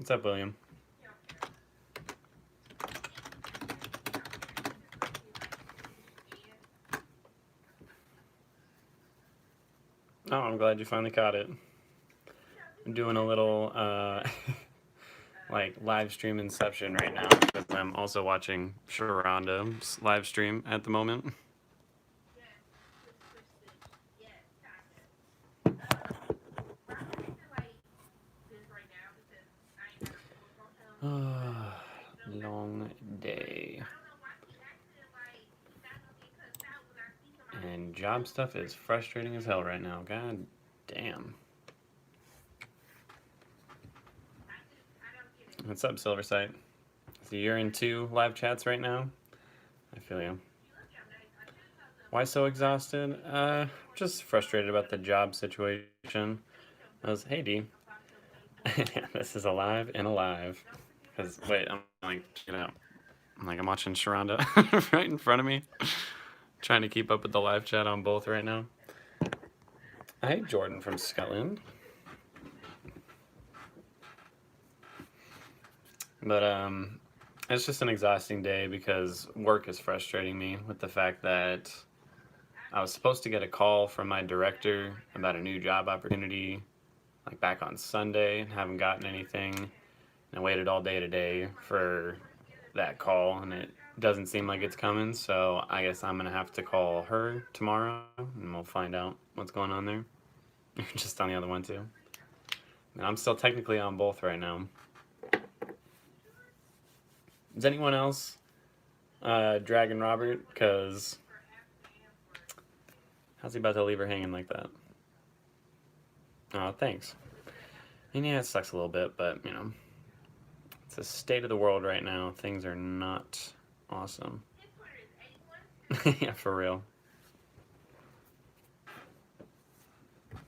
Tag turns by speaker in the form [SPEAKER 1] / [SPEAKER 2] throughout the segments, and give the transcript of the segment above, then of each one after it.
[SPEAKER 1] What's up, William? Oh, I'm glad you finally caught it. I'm doing a little like live stream inception right now because I'm also watching Sharonda's live stream at the moment. Long day. And job stuff is frustrating as hell right now. God damn. What's up, Silversight? So you're in 2 live chats right now? I feel you. Why so exhausted? Just frustrated about the job situation. I was, hey D. This is alive and alive. Because, wait, I'm like, check it out. I'm watching Sharonda right in front of me. Trying to keep up with the live chat on both right now. Hi, Jordan from Scotland. But, it's just an exhausting day because work is frustrating me with the fact that I was supposed to get a call from my director about a new job opportunity, like back on Sunday, and haven't gotten anything. And I waited all day today for that call, and it doesn't seem like it's coming, so I guess I'm gonna have to call her tomorrow, and we'll find out what's going on there. Just on the other one, too. And I'm still technically on both right now. Is anyone else dragging Robert? Because how's he about to leave her hanging like that? Oh, thanks. And yeah, it sucks a little bit, but, you know, it's the state of the world right now. Things are not awesome. Yeah, for real.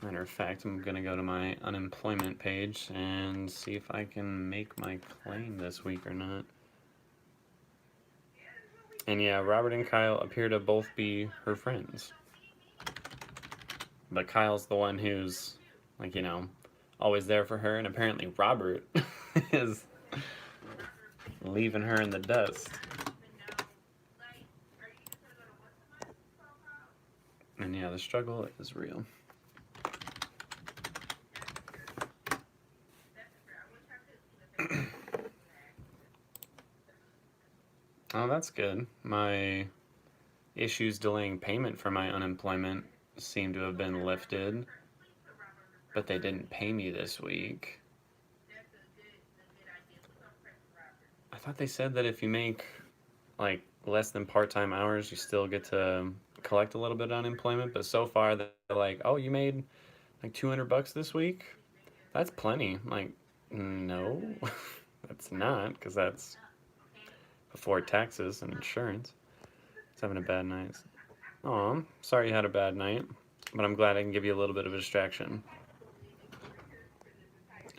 [SPEAKER 1] Matter of fact, I'm gonna go to my unemployment page and see if I can make my claim this week or not. And yeah, Robert and Kyle appear to both be her friends. But Kyle's the one who's, like, you know, always there for her, and apparently Robert is leaving her in the dust. And yeah, the struggle is real. Oh, that's good. My issues delaying payment for my unemployment seem to have been lifted, but they didn't pay me this week. I thought they said that if you make like less than part-time hours, you still get to collect a little bit of unemployment, but so far they're like, oh, you made like $200 this week? That's plenty. Like, no, that's not, because that's before taxes and insurance. It's having a bad night. Oh, sorry you had a bad night, but I'm glad I can give you a little bit of a distraction.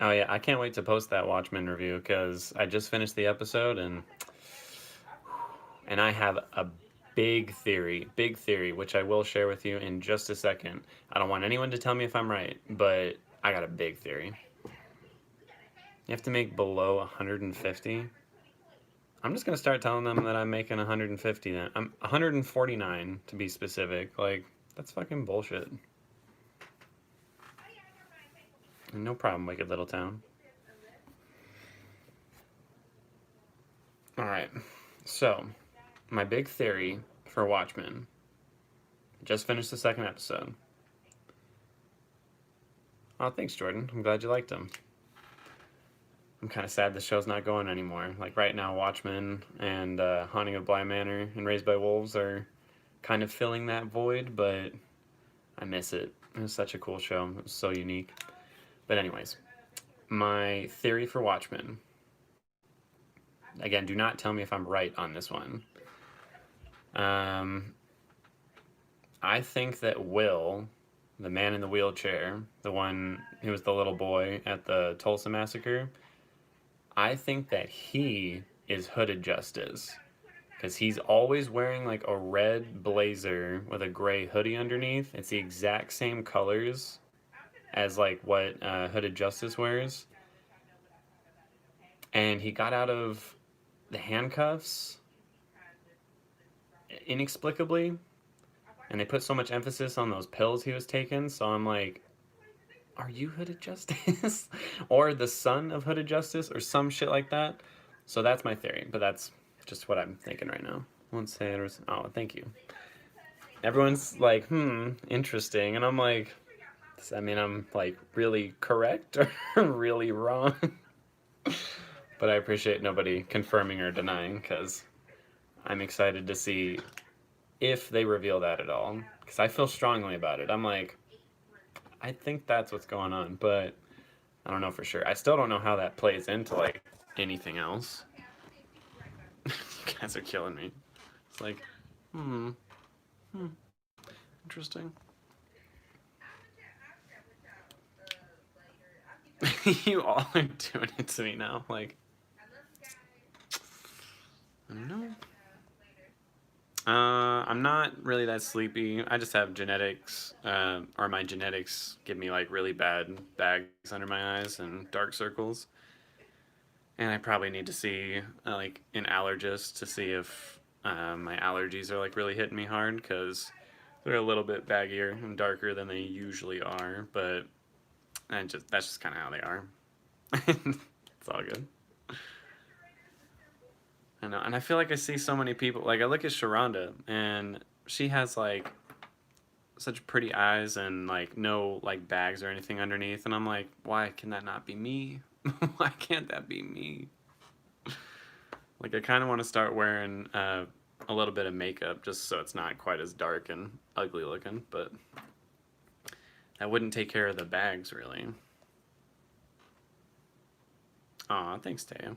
[SPEAKER 1] Oh yeah, I can't wait to post that Watchmen review because I just finished the episode and I have a big theory, which I will share with you in just a second. I don't want anyone to tell me if I'm right, but I got a big theory. You have to make below 150. I'm just gonna start telling them that I'm making 150 then. I'm 149 to be specific. Like, that's fucking bullshit. No problem, Wicked Little Town. Alright, so, my big theory for Watchmen. Just finished the 2nd episode. Oh, thanks, Jordan. I'm glad you liked them. I'm kind of sad the show's not going anymore. Like, right now, Watchmen and Haunting of Bly Manor and Raised by Wolves are kind of filling that void, but I miss it. It was such a cool show. It was so unique. But anyways, my theory for Watchmen. Again, do not tell me if I'm right on this one. I think that Will, the man in the wheelchair, the one who was the little boy at the Tulsa massacre, I think that he is Hooded Justice. Because he's always wearing like a red blazer with a gray hoodie underneath. It's the exact same colors as like what Hooded Justice wears. and he got out of the handcuffs inexplicably, and they put so much emphasis on those pills he was taking. So I'm like, are you Hooded Justice? Or the son of Hooded Justice, or some shit like that? So that's my theory, but that's just what I'm thinking right now. Won't say it. Oh, thank you. Everyone's like, interesting. And I'm like, does that mean I'm like really correct or really wrong? But I appreciate nobody confirming or denying, because I'm excited to see if they reveal that at all. Because I feel strongly about it. I'm like, I think that's what's going on, but I don't know for sure. I still don't know how that plays into like anything else. You guys are killing me. It's like, interesting. You all are doing it to me now. Like, I don't know. I'm not really that sleepy. I just have genetics, or my genetics give me like really bad bags under my eyes and dark circles. And I probably need to see like an allergist to see if my allergies are like really hitting me hard, because they're a little bit baggier and darker than they usually are. But that's just kind of how they are. It's all good. I know, and I feel like I see so many people. Like I look at Sharonda, and she has like such pretty eyes and like no like bags or anything underneath, and I'm like, why can that not be me? Why can't that be me? Like I kind of want to start wearing a little bit of makeup just so it's not quite as dark and ugly looking, but that wouldn't take care of the bags really. Aw, thanks, Taya.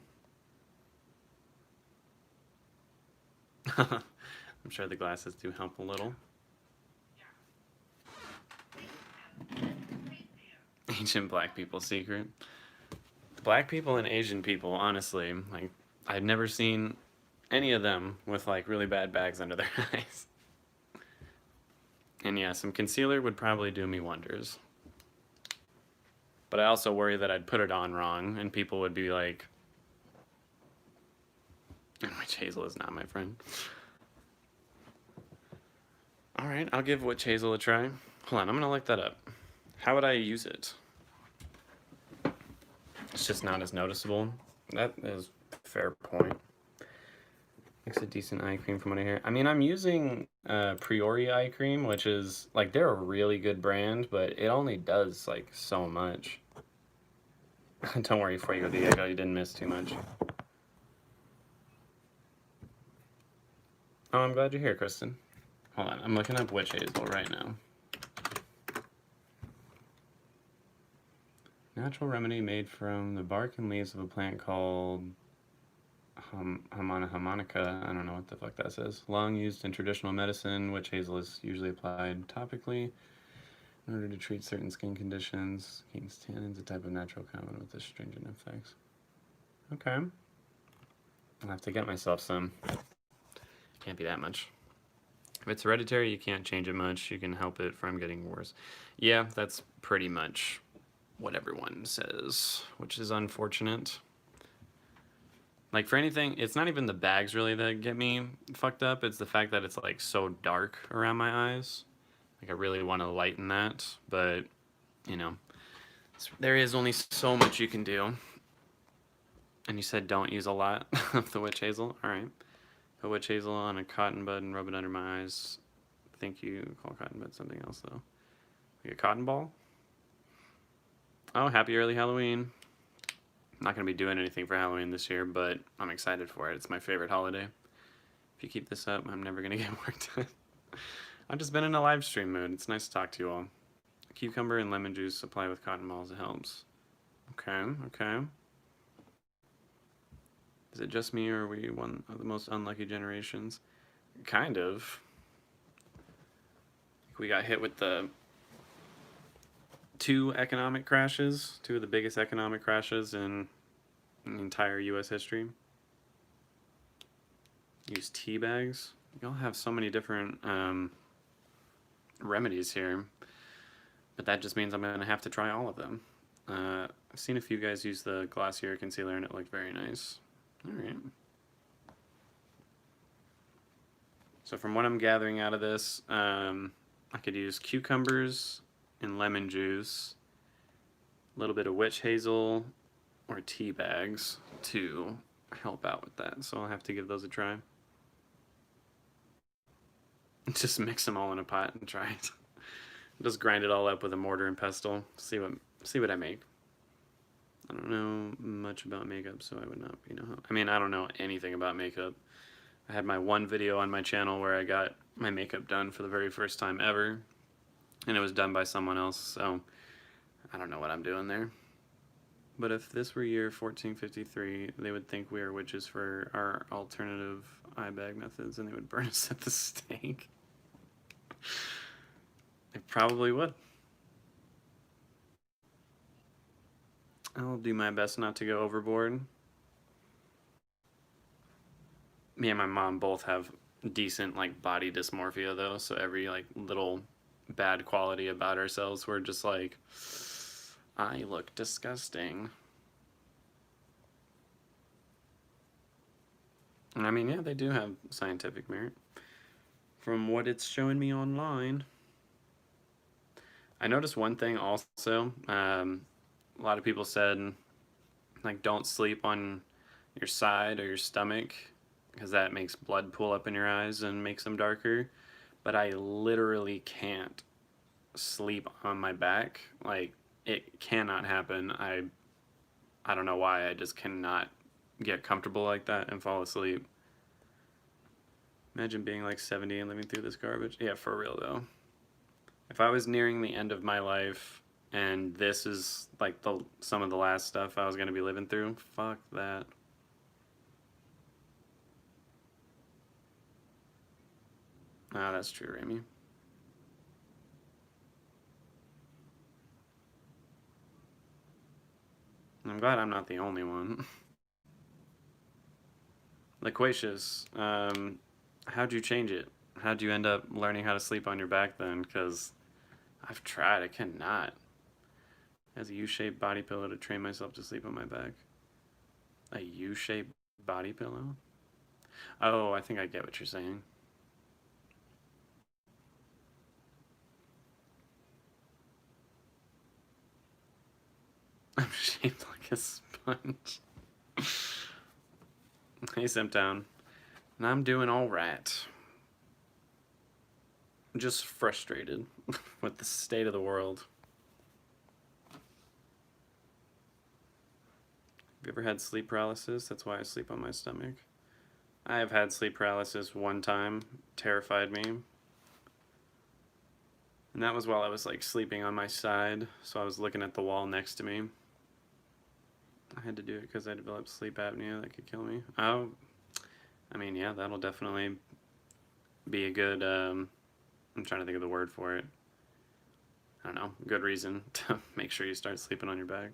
[SPEAKER 1] I'm sure the glasses do help a little. Ancient black people secret. Black people and Asian people, honestly, like I've never seen any of them with like really bad bags under their eyes. And yeah, some concealer would probably do me wonders. But I also worry that I'd put it on wrong and people would be like, Witch Hazel is not my friend. Alright, I'll give Witch Hazel a try. Hold on, I'm gonna look that up. How would I use it? It's just not as noticeable. That is a fair point. Makes a decent eye cream from what I hear. I mean, I'm using Priori eye cream, which is like they're a really good brand, but it only does like so much. Don't worry, before you go Diego, you didn't miss too much. Oh, I'm glad you're here, Kristen. Hold on, I'm looking up Witch Hazel right now. Natural remedy made from the bark and leaves of a plant called harmonica. I don't know what the fuck that says. Long used in traditional medicine. Witch hazel is usually applied topically in order to treat certain skin conditions. King's tannins, a type of natural compound with astringent effects. Okay. I'll have to get myself some. Can't be that much. If it's hereditary, you can't change it much. You can help it from getting worse. Yeah, that's pretty much what everyone says, which is unfortunate. Like for anything, it's not even the bags really that get me fucked up. It's the fact that it's like so dark around my eyes. Like I really want to lighten that, but you know, there is only so much you can do. And you said don't use a lot of the witch hazel. All right, put witch hazel on a cotton bud and rub it under my eyes. I think you call cotton bud something else though. Like a cotton ball. Oh, happy early Halloween. I'm not going to be doing anything for Halloween this year, but I'm excited for it. It's my favorite holiday. If you keep this up, I'm never going to get work done. I've just been in a live stream mood. It's nice to talk to you all. Cucumber and lemon juice apply with cotton balls. It helps. Okay, okay. Is it just me, or are we one of the most unlucky generations? Kind of. We got hit with the two economic crashes, two of the biggest economic crashes in entire U.S. history. Use tea bags. Y'all have so many different remedies here, but that just means I'm going to have to try all of them. I've seen a few guys use the Glossier concealer and it looked very nice. Alright. So from what I'm gathering out of this, I could use cucumbers and lemon juice, a little bit of witch hazel, or tea bags to help out with that. So I'll have to give those a try. Just mix them all in a pot and try it. Just grind it all up with a mortar and pestle. See what I make. I don't know much about makeup, so I would not be know. I mean, I don't know anything about makeup. I had my one video on my channel where I got my makeup done for the very first time ever, and it was done by someone else, so I don't know what I'm doing there. But if this were year 1453, they would think we are witches for our alternative eye bag methods, and they would burn us at the stake. They probably would. I'll do my best not to go overboard. Me and my mom both have decent like body dysmorphia though, so every like little bad quality about ourselves, we're just like, I look disgusting. And I mean, yeah, they do have scientific merit from what it's showing me online. I noticed one thing also. A lot of people said, like, don't sleep on your side or your stomach because that makes blood pool up in your eyes and makes them darker. But I literally can't sleep on my back. Like, it cannot happen. I don't know why. I just cannot get comfortable like that and fall asleep. Imagine being like 70 and living through this garbage. Yeah, for real though. If I was nearing the end of my life and this is like some of the last stuff I was going to be living through, fuck that. Ah, that's true, Remy. I'm glad I'm not the only one. Loquacious, how'd you change it? How'd you end up learning how to sleep on your back then? Because I've tried, I cannot. As a U-shaped body pillow to train myself to sleep on my back. A U-shaped body pillow? Oh, I think I get what you're saying. I'm shaped like a sponge. Hey, Simptown. And I'm doing all right. I'm just frustrated with the state of the world. Have you ever had sleep paralysis? That's why I sleep on my stomach. I have had sleep paralysis one time. Terrified me. And that was while I was like sleeping on my side, so I was looking at the wall next to me. I had to do it because I developed sleep apnea that could kill me. Oh, I mean, yeah, that'll definitely be a good, I'm trying to think of the word for it. I don't know, good reason to make sure you start sleeping on your back.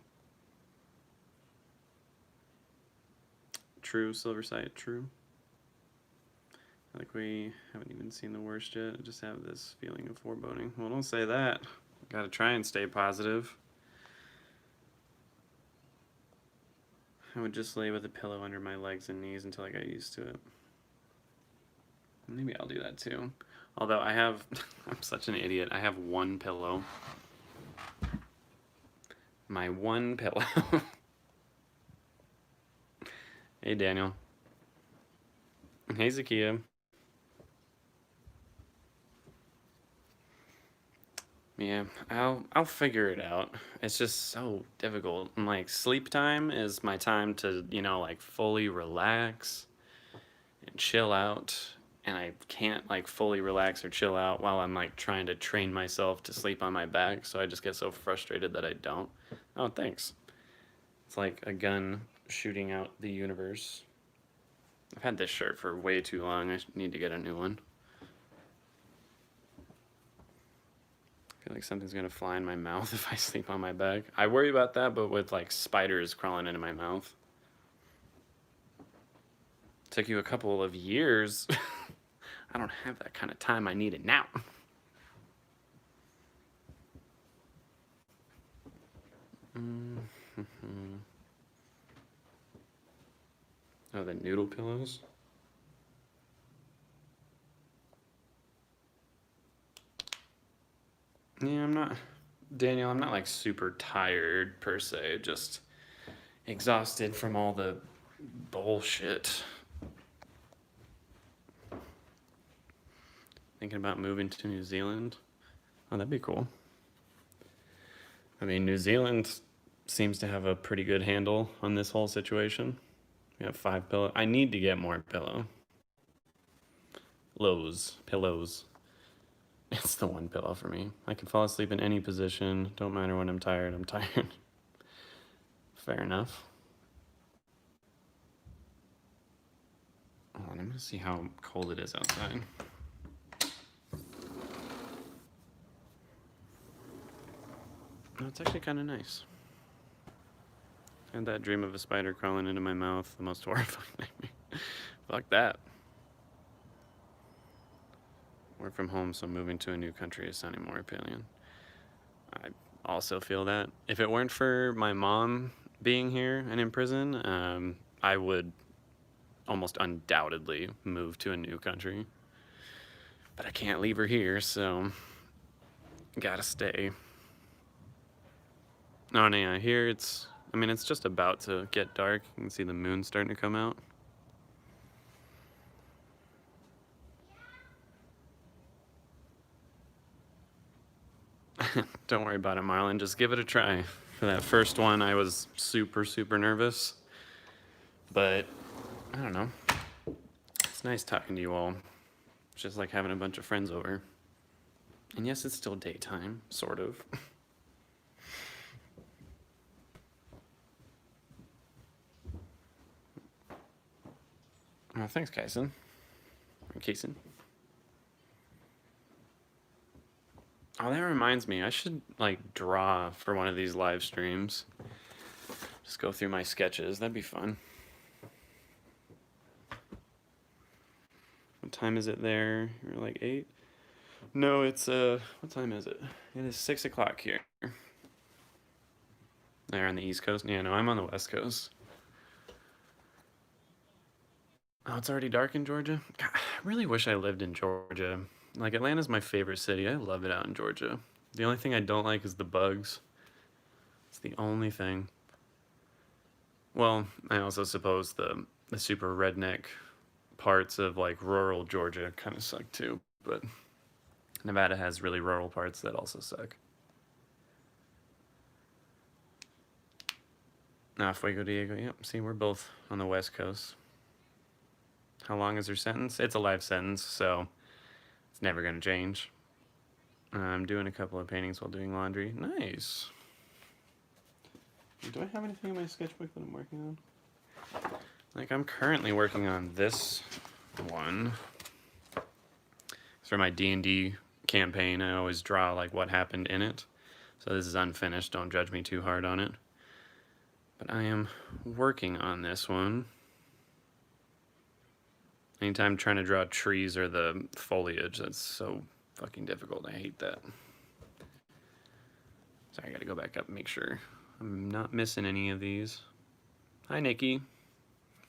[SPEAKER 1] True, Silversight, true. Like we haven't even seen the worst yet. I just have this feeling of foreboding. Well, don't say that. Gotta try and stay positive. I would just lay with a pillow under my legs and knees until I got used to it. Maybe I'll do that too. Although I have, I'm such an idiot. I have one pillow. My one pillow. Hey, Daniel. Hey, Zakia. Yeah, I'll figure it out. It's just so difficult. And like sleep time is my time to, you know, like fully relax and chill out. And I can't like fully relax or chill out while I'm like trying to train myself to sleep on my back. So I just get so frustrated that I don't. Oh, thanks. It's like a gun shooting out the universe. I've had this shirt for way too long. I need to get a new one. I feel like something's gonna fly in my mouth if I sleep on my back. I worry about that, but with like spiders crawling into my mouth. Took you a couple of years. I don't have that kind of time. I need it now. Oh, the noodle pillows? Yeah, Daniel, I'm not like super tired per se, just exhausted from all the bullshit. Thinking about moving to New Zealand. Oh, that'd be cool. I mean, New Zealand seems to have a pretty good handle on this whole situation. We have 5 pillows. I need to get more pillows. It's the one pillow for me. I can fall asleep in any position. Don't matter when I'm tired. I'm tired. Fair enough. Hold on, I'm gonna see how cold it is outside. No, it's actually kind of nice. I had that dream of a spider crawling into my mouth, the most horrifying nightmare. Fuck that. Work from home, so moving to a new country is sounding more appealing. I also feel that. If it weren't for my mom being here and in prison, I would almost undoubtedly move to a new country. But I can't leave her here, so gotta stay. Oh, no, yeah, here it's just about to get dark. You can see the moon starting to come out. Don't worry about it, Marlon. Just give it a try. For that first one, I was super, super nervous. But, I don't know. It's nice talking to you all. It's just like having a bunch of friends over. And yes, it's still daytime, sort of. Oh, thanks, Kaisen. Or Kaisen. Oh, that reminds me. I should, like, draw for one of these live streams. Just go through my sketches. That'd be fun. What time is it there? You're like 8? No, it's, what time is it? It is 6 o'clock here. There on the East Coast? Yeah, no, I'm on the West Coast. Oh, it's already dark in Georgia? God, I really wish I lived in Georgia. Like, Atlanta's my favorite city. I love it out in Georgia. The only thing I don't like is the bugs. It's the only thing. Well, I also suppose the super redneck parts of, like, rural Georgia kind of suck too, but Nevada has really rural parts that also suck. Now, Fuego Diego, yep, see, we're both on the West Coast. How long is her sentence? It's a life sentence, so it's never going to change. I'm doing a couple of paintings while doing laundry. Nice. Do I have anything in my sketchbook that I'm working on? Like, I'm currently working on this one. It's for my D&D campaign. I always draw, like, what happened in it. So this is unfinished. Don't judge me too hard on it. But I am working on this one. Anytime trying to draw trees or the foliage, that's so fucking difficult. I hate that. Sorry, I gotta go back up and make sure I'm not missing any of these. Hi, Nikki.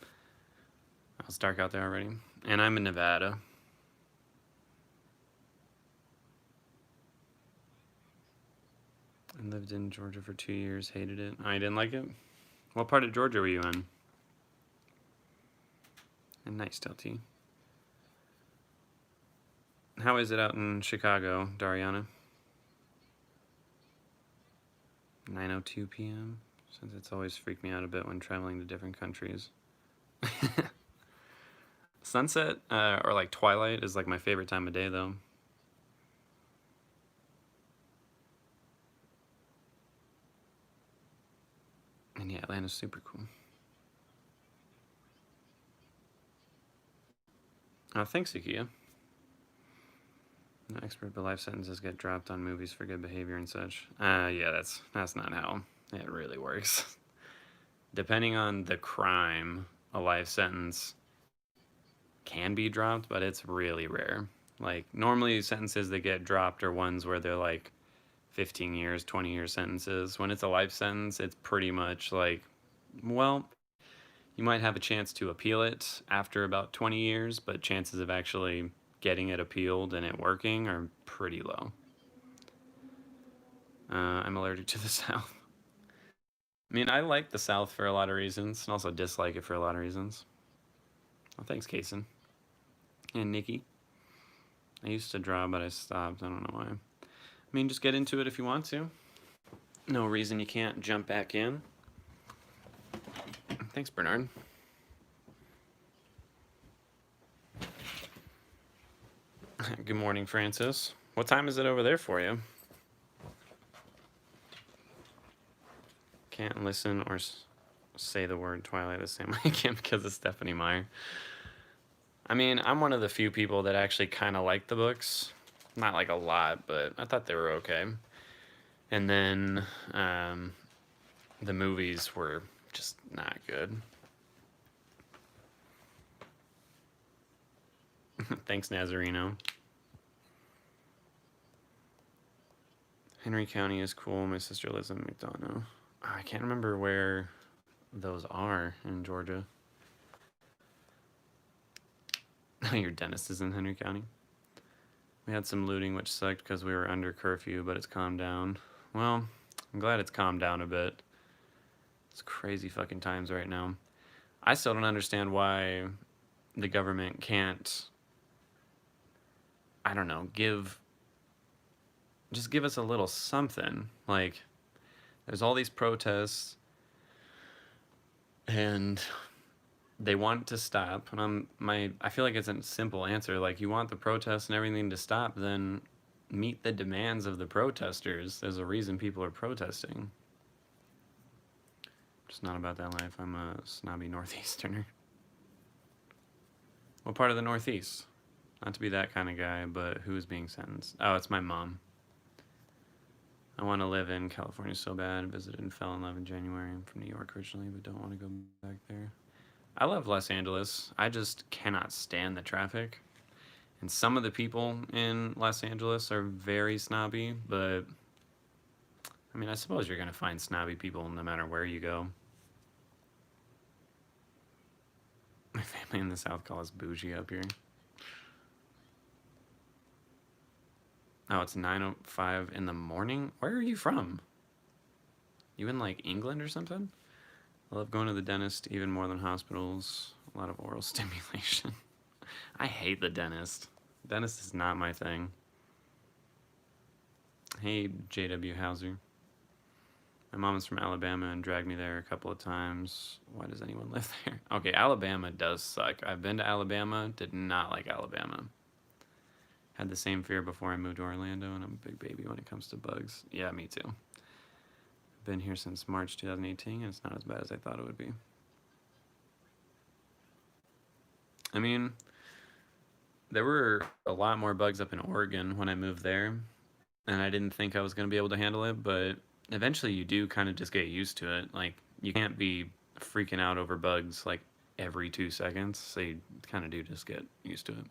[SPEAKER 1] Oh, it's dark out there already. And I'm in Nevada. I lived in Georgia for 2 years, hated it. I didn't like it. What part of Georgia were you in? And nice, Telty. How is it out in Chicago, Dariana? 9:02 p.m. Since it's always freaked me out a bit when traveling to different countries. Sunset or like twilight is like my favorite time of day though. And yeah, Atlanta's super cool. Oh, thanks, Ikia. No expert, but life sentences get dropped on movies for good behavior and such. Yeah, that's not how it really works. Depending on the crime, a life sentence can be dropped, but it's really rare. Like, normally sentences that get dropped are ones where they're like 15 years, 20-year sentences. When it's a life sentence, it's pretty much like, well, you might have a chance to appeal it after about 20 years, but chances of actually getting it appealed and it working are pretty low. I'm allergic to the South. I mean, I like the South for a lot of reasons, and also dislike it for a lot of reasons. Well, thanks, Kason. And Nikki. I used to draw, but I stopped. I don't know why. I mean, just get into it if you want to. No reason you can't jump back in. Thanks, Bernard. Good morning, Francis. What time is it over there for you? Can't listen or say the word Twilight the same way again because of Stephanie Meyer. I mean, I'm one of the few people that actually kind of like the books. Not like a lot, but I thought they were okay. And then the movies were just not good. Thanks, Nazareno. Henry County is cool. My sister lives in McDonough. I can't remember where those are in Georgia. Your dentist is in Henry County. We had some looting, which sucked because we were under curfew, but it's calmed down. Well, I'm glad it's calmed down a bit. It's crazy fucking times right now. I still don't understand why the government can't, I don't know, just give us a little something. Like, there's all these protests, and they want to stop, and I feel like it's a simple answer. Like, you want the protests and everything to stop, then meet the demands of the protesters. There's a reason people are protesting. Just not about that life. I'm a snobby Northeasterner. What part of the Northeast? Not to be that kind of guy, but who is being sentenced? Oh, it's my mom. I want to live in California so bad. Visited and fell in love in January. I'm from New York originally, but don't want to go back there. I love Los Angeles. I just cannot stand the traffic. And some of the people in Los Angeles are very snobby, but I mean, I suppose you're going to find snobby people no matter where you go. My family in the South call us bougie up here. Oh, it's 9:05 in the morning? Where are you from? You in like England or something? I love going to the dentist even more than hospitals. A lot of oral stimulation. I hate the dentist. Dentist is not my thing. Hey, J.W. Hauser. My mom is from Alabama and dragged me there a couple of times. Why does anyone live there? Okay, Alabama does suck. I've been to Alabama, did not like Alabama. Had the same fear before I moved to Orlando, and I'm a big baby when it comes to bugs. Yeah, me too. Been here since March 2018, and it's not as bad as I thought it would be. I mean, there were a lot more bugs up in Oregon when I moved there, and I didn't think I was going to be able to handle it, but eventually you do kind of just get used to it. Like, you can't be freaking out over bugs like every 2 seconds, so you kind of do just get used to it.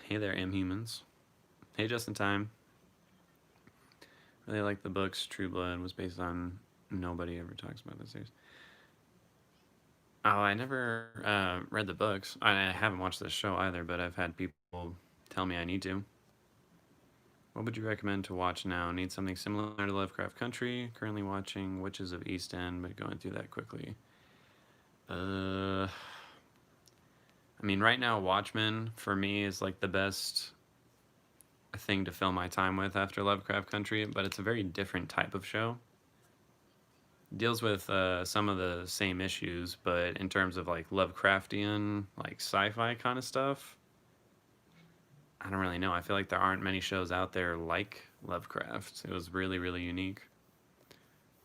[SPEAKER 1] Hey there, Amhumans. Hey, just in time. Really like the books. True Blood was based on nobody ever talks about this series. Oh, I never read the books. I haven't watched the show either, but I've had people tell me I need to. What would you recommend to watch now? Need something similar to Lovecraft Country. Currently watching Witches of East End, but going through that quickly. I mean, right now, Watchmen, for me, is like the best thing to fill my time with after Lovecraft Country, but it's a very different type of show. Deals with some of the same issues, but in terms of like Lovecraftian, like sci-fi kind of stuff, I don't really know. I feel like there aren't many shows out there like Lovecraft. It was really, really unique.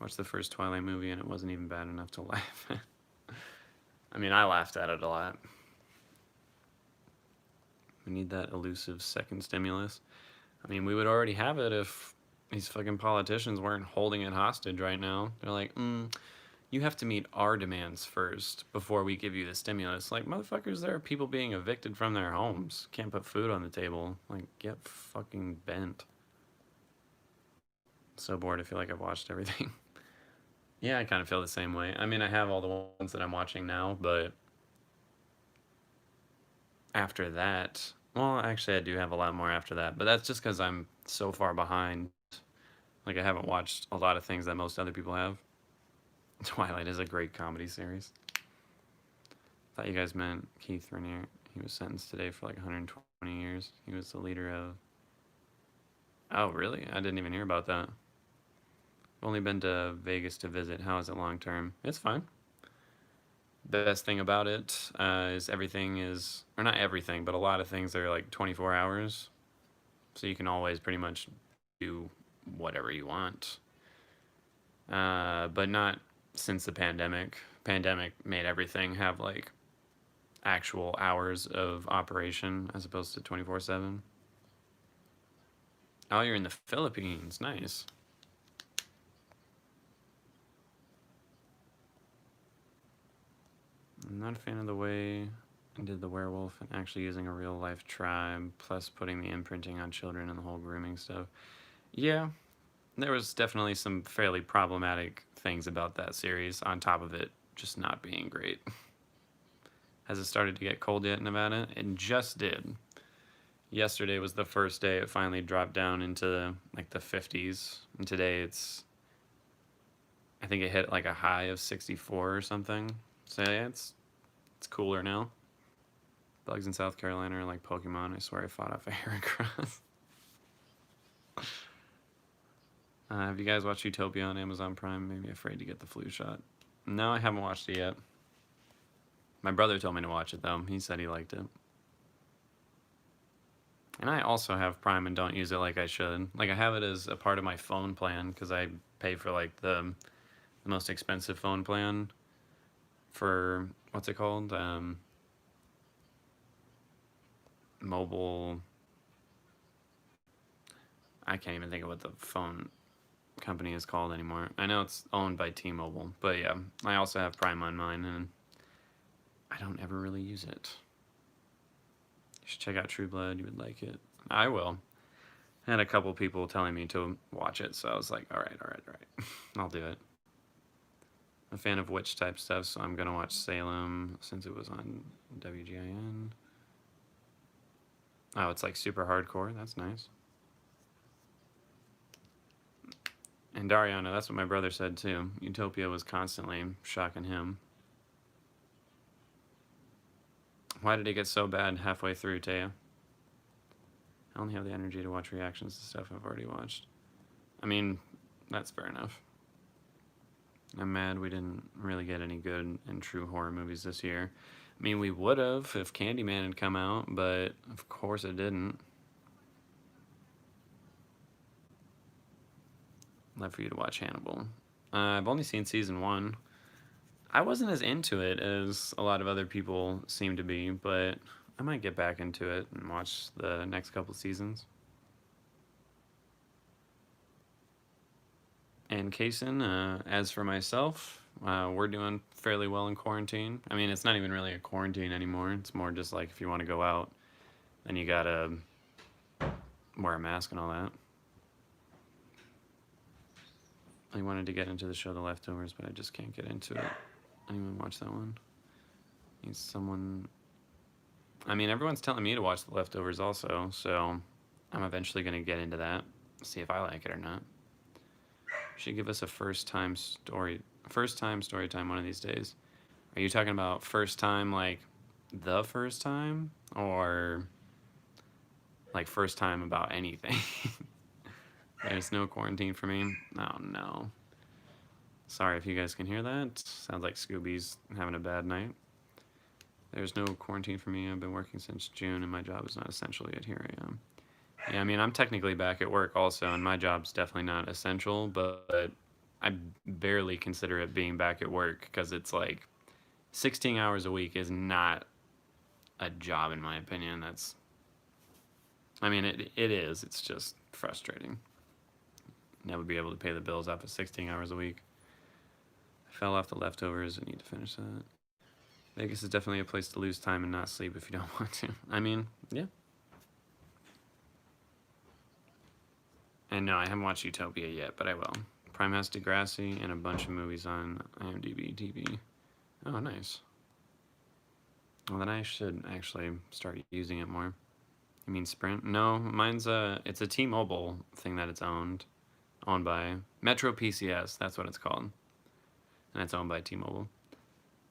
[SPEAKER 1] Watched the first Twilight movie and it wasn't even bad enough to laugh at. I mean, I laughed at it a lot. We need that elusive second stimulus. I mean, we would already have it if these fucking politicians weren't holding it hostage right now. They're like, You have to meet our demands first before we give you the stimulus. Like, motherfuckers, there are people being evicted from their homes. Can't put food on the table. Like, get fucking bent. So bored, I feel like I've watched everything. Yeah, I kind of feel the same way. I mean, I have all the ones that I'm watching now, but after that, well, actually, I do have a lot more after that, but that's just because I'm so far behind. Like, I haven't watched a lot of things that most other people have. Twilight is a great comedy series. Thought you guys meant Keith Raniere. He was sentenced today for like 120 years. He was the leader of. Oh, really? I didn't even hear about that. I've only been to Vegas to visit. How is it long term? It's fine. The best thing about it is everything is, or not everything, but a lot of things are like 24 hours. So you can always pretty much do whatever you want. But not since the pandemic. Pandemic made everything have like actual hours of operation as opposed to 24/7. Oh, you're in the Philippines. Nice. I'm not a fan of the way I did the werewolf and actually using a real life tribe, plus putting the imprinting on children and the whole grooming stuff. Yeah, there was definitely some fairly problematic things about that series, on top of it just not being great. Has it started to get cold yet in Nevada? It just did. Yesterday was the first day it finally dropped down into like the 50s, and today I think it hit like a high of 64 or something. So yeah, it's cooler now. Bugs in South Carolina are like Pokemon. I swear I fought off a Heracross. Have you guys watched Utopia on Amazon Prime? Maybe afraid to get the flu shot. No, I haven't watched it yet. My brother told me to watch it though. He said he liked it. And I also have Prime and don't use it like I should. Like I have it as a part of my phone plan because I pay for like the most expensive phone plan for what's it called? Mobile. I can't even think of what the phone company is called anymore. I know it's owned by T-Mobile, but yeah, I also have Prime on mine, and I don't ever really use it. You should check out True Blood. You would like it. I will. I had a couple people telling me to watch it, so I was like, all right. I'll do it. I'm a fan of witch type stuff, so I'm gonna watch Salem since it was on WGIN. Oh, it's like super hardcore. That's nice. And Dariana, that's what my brother said too. Utopia was constantly shocking him. Why did it get so bad halfway through, Taya? I only have the energy to watch reactions to stuff I've already watched. I mean, that's fair enough. I'm mad we didn't really get any good and true horror movies this year. I mean, we would have if Candyman had come out, but of course it didn't. Love for you to watch Hannibal. I've only seen season 1. I wasn't as into it as a lot of other people seem to be, but I might get back into it and watch the next couple seasons. And Kaysen, as for myself, we're doing fairly well in quarantine. I mean, it's not even really a quarantine anymore. It's more just like if you want to go out, then you gotta wear a mask and all that. I wanted to get into the show The Leftovers, but I just can't get into it. Anyone watch that one? Need someone. I mean, everyone's telling me to watch The Leftovers also, so I'm eventually gonna get into that. See if I like it or not. Should give us a first time story time one of these days. Are you talking about first time like the first time, or like first time about anything? There's no quarantine for me. Oh no. Sorry if you guys can hear that. Sounds like Scooby's having a bad night. There's no quarantine for me. I've been working since June and my job is not essential yet. Here I am. Yeah, I mean, I'm technically back at work also, and my job's definitely not essential, but I barely consider it being back at work because it's like 16 hours a week is not a job in my opinion. I mean, it is. It's just frustrating. Never be able to pay the bills off of 16 hours a week. Fell off the leftovers. I need to finish that. Vegas is definitely a place to lose time and not sleep if you don't want to. I mean, yeah. And no, I haven't watched Utopia yet, but I will. Prime has Degrassi and a bunch of movies on IMDb TV. Oh, nice. Well, then I should actually start using it more. You mean Sprint? No, mine's it's a T-Mobile thing that it's owned by Metro PCS. That's what it's called, and it's owned by T-Mobile.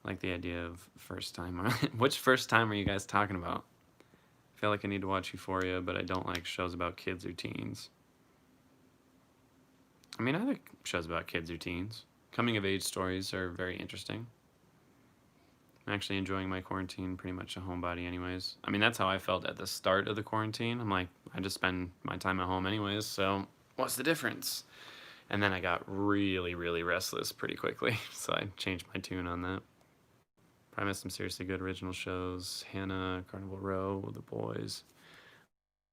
[SPEAKER 1] I like the idea of first time. Which first time are you guys talking about? I feel like I need to watch Euphoria, but I don't like shows about kids or teens. I mean, I like shows about kids or teens. Coming of age stories are very interesting. I'm actually enjoying my quarantine, pretty much a homebody anyways. I mean, that's how I felt at the start of the quarantine. I'm like, I just spend my time at home anyways, so what's the difference? And then I got really, really restless pretty quickly, so I changed my tune on that. Probably missed some seriously good original shows. Hannah, Carnival Row, The Boys.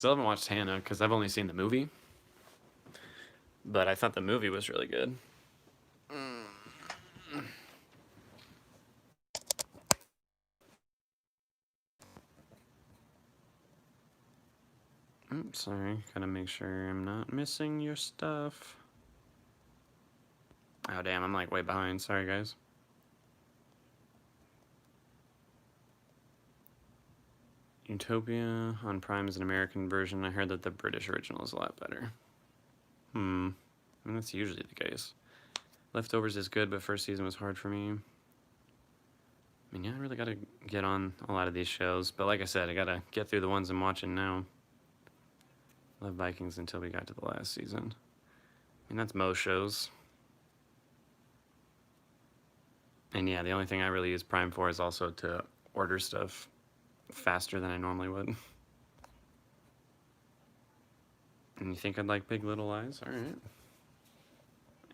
[SPEAKER 1] Still haven't watched Hannah because I've only seen the movie, but I thought the movie was really good. Oops, sorry. Gotta make sure I'm not missing your stuff. Oh, damn, I'm like way behind. Sorry, guys. Utopia on Prime is an American version. I heard that the British original is a lot better. I mean, that's usually the case. Leftovers is good, but first season was hard for me. I mean, yeah, I really gotta get on a lot of these shows. But like I said, I gotta get through the ones I'm watching now. Love Vikings until we got to the last season. I mean, that's most shows. And yeah, the only thing I really use Prime for is also to order stuff faster than I normally would. And you think I'd like Big Little Lies? Alright.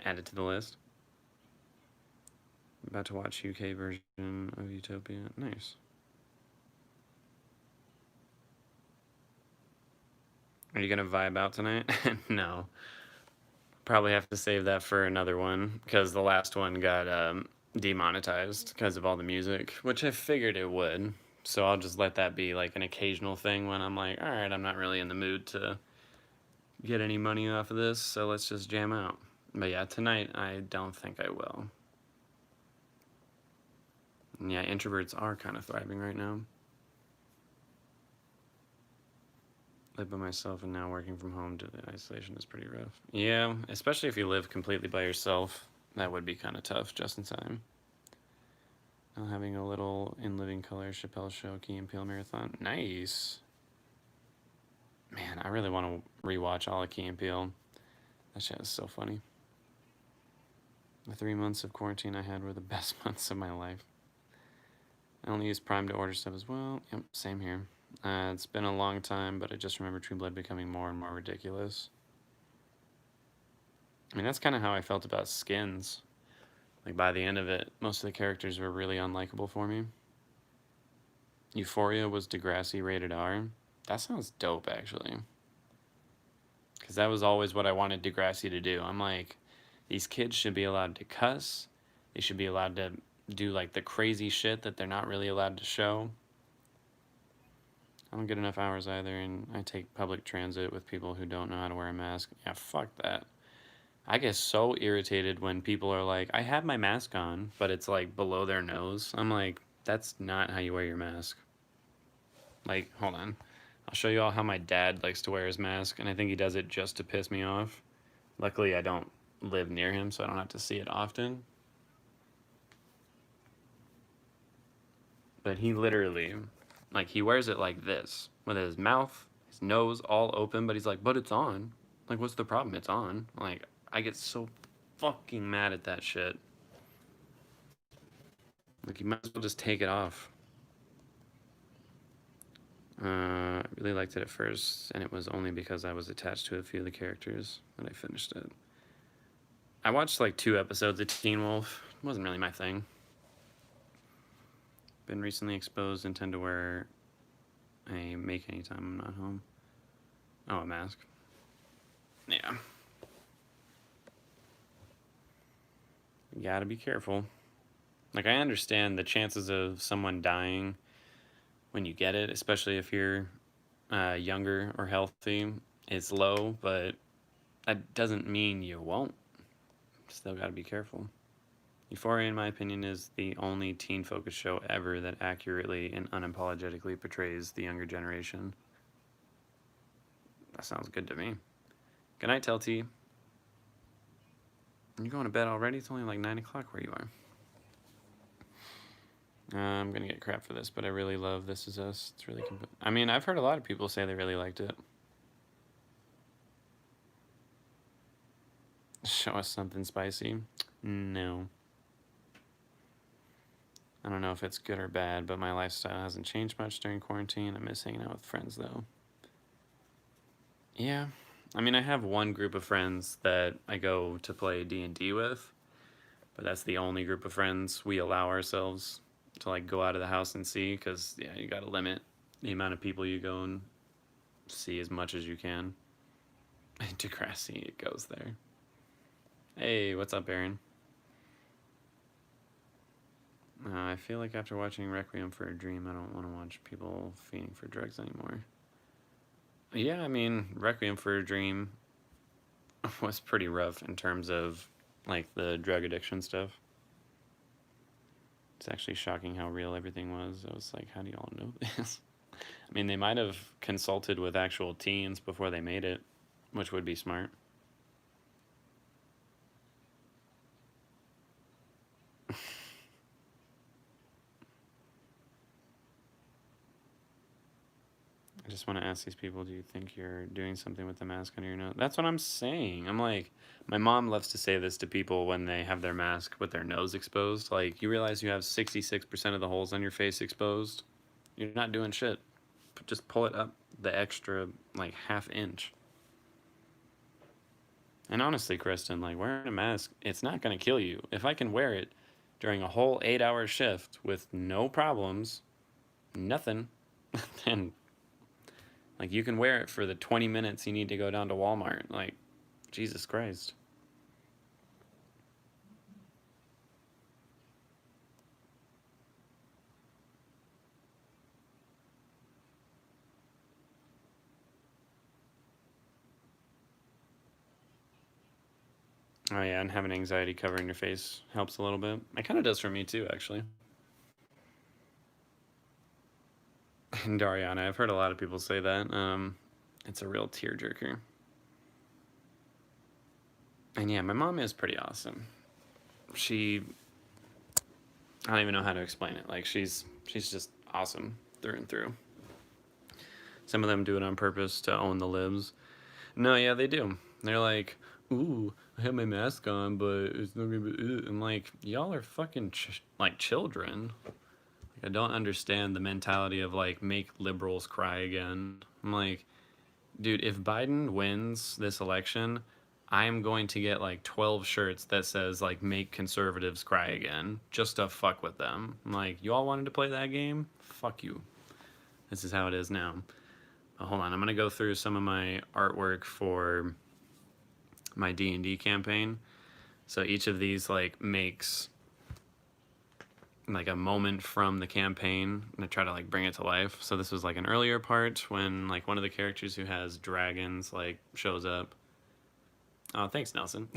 [SPEAKER 1] Add it to the list. About to watch UK version of Utopia. Nice. Are you gonna vibe out tonight? No. Probably have to save that for another one, because the last one got demonetized because of all the music, which I figured it would. So I'll just let that be like an occasional thing when I'm like, alright, I'm not really in the mood to get any money off of this, so let's just jam out. But yeah, tonight I don't think I will. And yeah, introverts are kind of thriving right now. Live by myself and now working from home due to isolation is pretty rough. Yeah, especially if you live completely by yourself, that would be kind of tough just in time. Now having a little in living color Chappelle Show Key and Peele marathon. Nice. Man, I really want to rewatch all of Key and Peele. That shit is so funny. The 3 months of quarantine I had were the best months of my life. I only use Prime to order stuff as well. Yep, same here. It's been a long time, but I just remember True Blood becoming more and more ridiculous. I mean, that's kind of how I felt about Skins. Like, by the end of it, most of the characters were really unlikable for me. Euphoria was Degrassi rated R. That sounds dope, actually. Because that was always what I wanted Degrassi to do. I'm like, these kids should be allowed to cuss. They should be allowed to do, like, the crazy shit that they're not really allowed to show. I don't get enough hours either, and I take public transit with people who don't know how to wear a mask. Yeah, fuck that. I get so irritated when people are like, I have my mask on, but it's like below their nose. I'm like, that's not how you wear your mask. Like, hold on. I'll show you all how my dad likes to wear his mask, and I think he does it just to piss me off. Luckily, I don't live near him, so I don't have to see it often. But he literally, like, he wears it like this, with his mouth, his nose all open, but he's like, but it's on. Like, what's the problem? It's on. Like, I get so fucking mad at that shit. Like, you might as well just take it off. I really liked it at first, and it was only because I was attached to a few of the characters that I finished it. I watched like 2 episodes of Teen Wolf. It wasn't really my thing. Been recently exposed, intend to wear a make anytime I'm not home. Oh, a mask. Yeah. You gotta be careful. Like, I understand the chances of someone dying when you get it, especially if you're younger or healthy, is low, but that doesn't mean you won't. Still got to be careful. Euphoria, in my opinion, is the only teen focused show ever that accurately and unapologetically portrays the younger generation. That sounds good to me. Good night, Telty. You're going to bed already? It's only like 9 o'clock where you are. I'm going to get crap for this, but I really love This Is Us. It's really... I mean, I've heard a lot of people say they really liked it. Show us something spicy? No. I don't know if it's good or bad, but my lifestyle hasn't changed much during quarantine. I miss hanging out with friends, though. Yeah. I mean, I have one group of friends that I go to play D&D with, but that's the only group of friends we allow ourselves to, like, go out of the house and see, because, yeah, you gotta limit the amount of people you go and see as much as you can. Degrassi, it goes there. Hey, what's up, Aaron? I feel like after watching Requiem for a Dream, I don't want to watch people fiending for drugs anymore. Yeah, I mean, Requiem for a Dream was pretty rough in terms of, like, the drug addiction stuff. It's actually shocking how real everything was. I was like, how do y'all know this? I mean, they might have consulted with actual teens before they made it, which would be smart. I just want to ask these people, do you think you're doing something with the mask under your nose? That's what I'm saying. I'm like, my mom loves to say this to people when they have their mask with their nose exposed. Like, you realize you have 66% of the holes on your face exposed? You're not doing shit. Just pull it up the extra, like, half inch. And honestly, Kristen, like, wearing a mask, it's not going to kill you. If I can wear it during a whole 8-hour shift with no problems, nothing, then, like, you can wear it for the 20 minutes you need to go down to Walmart. Like, Jesus Christ. Oh yeah, and having anxiety covering your face helps a little bit. It kind of does for me too, actually. And Dariana, I've heard a lot of people say that. It's a real tearjerker. And yeah, my mom is pretty awesome. She, I don't even know how to explain it. Like, she's just awesome through and through. Some of them do it on purpose to own the libs. No, yeah, they do. They're like, ooh, I have my mask on, but it's not gonna be. I'm like, y'all are fucking like children. Like, I don't understand the mentality of, like, make liberals cry again. I'm like, dude, if Biden wins this election, I am going to get like 12 shirts that says, like, make conservatives cry again, just to fuck with them. I'm like, you all wanted to play that game? Fuck you. This is how it is now. Hold on, I'm gonna go through some of my artwork for my D&D campaign. So each of these, like, makes like a moment from the campaign, and I try to, like, bring it to life. So this was like an earlier part when, like, one of the characters who has dragons, like, shows up. Oh, thanks, Nelson.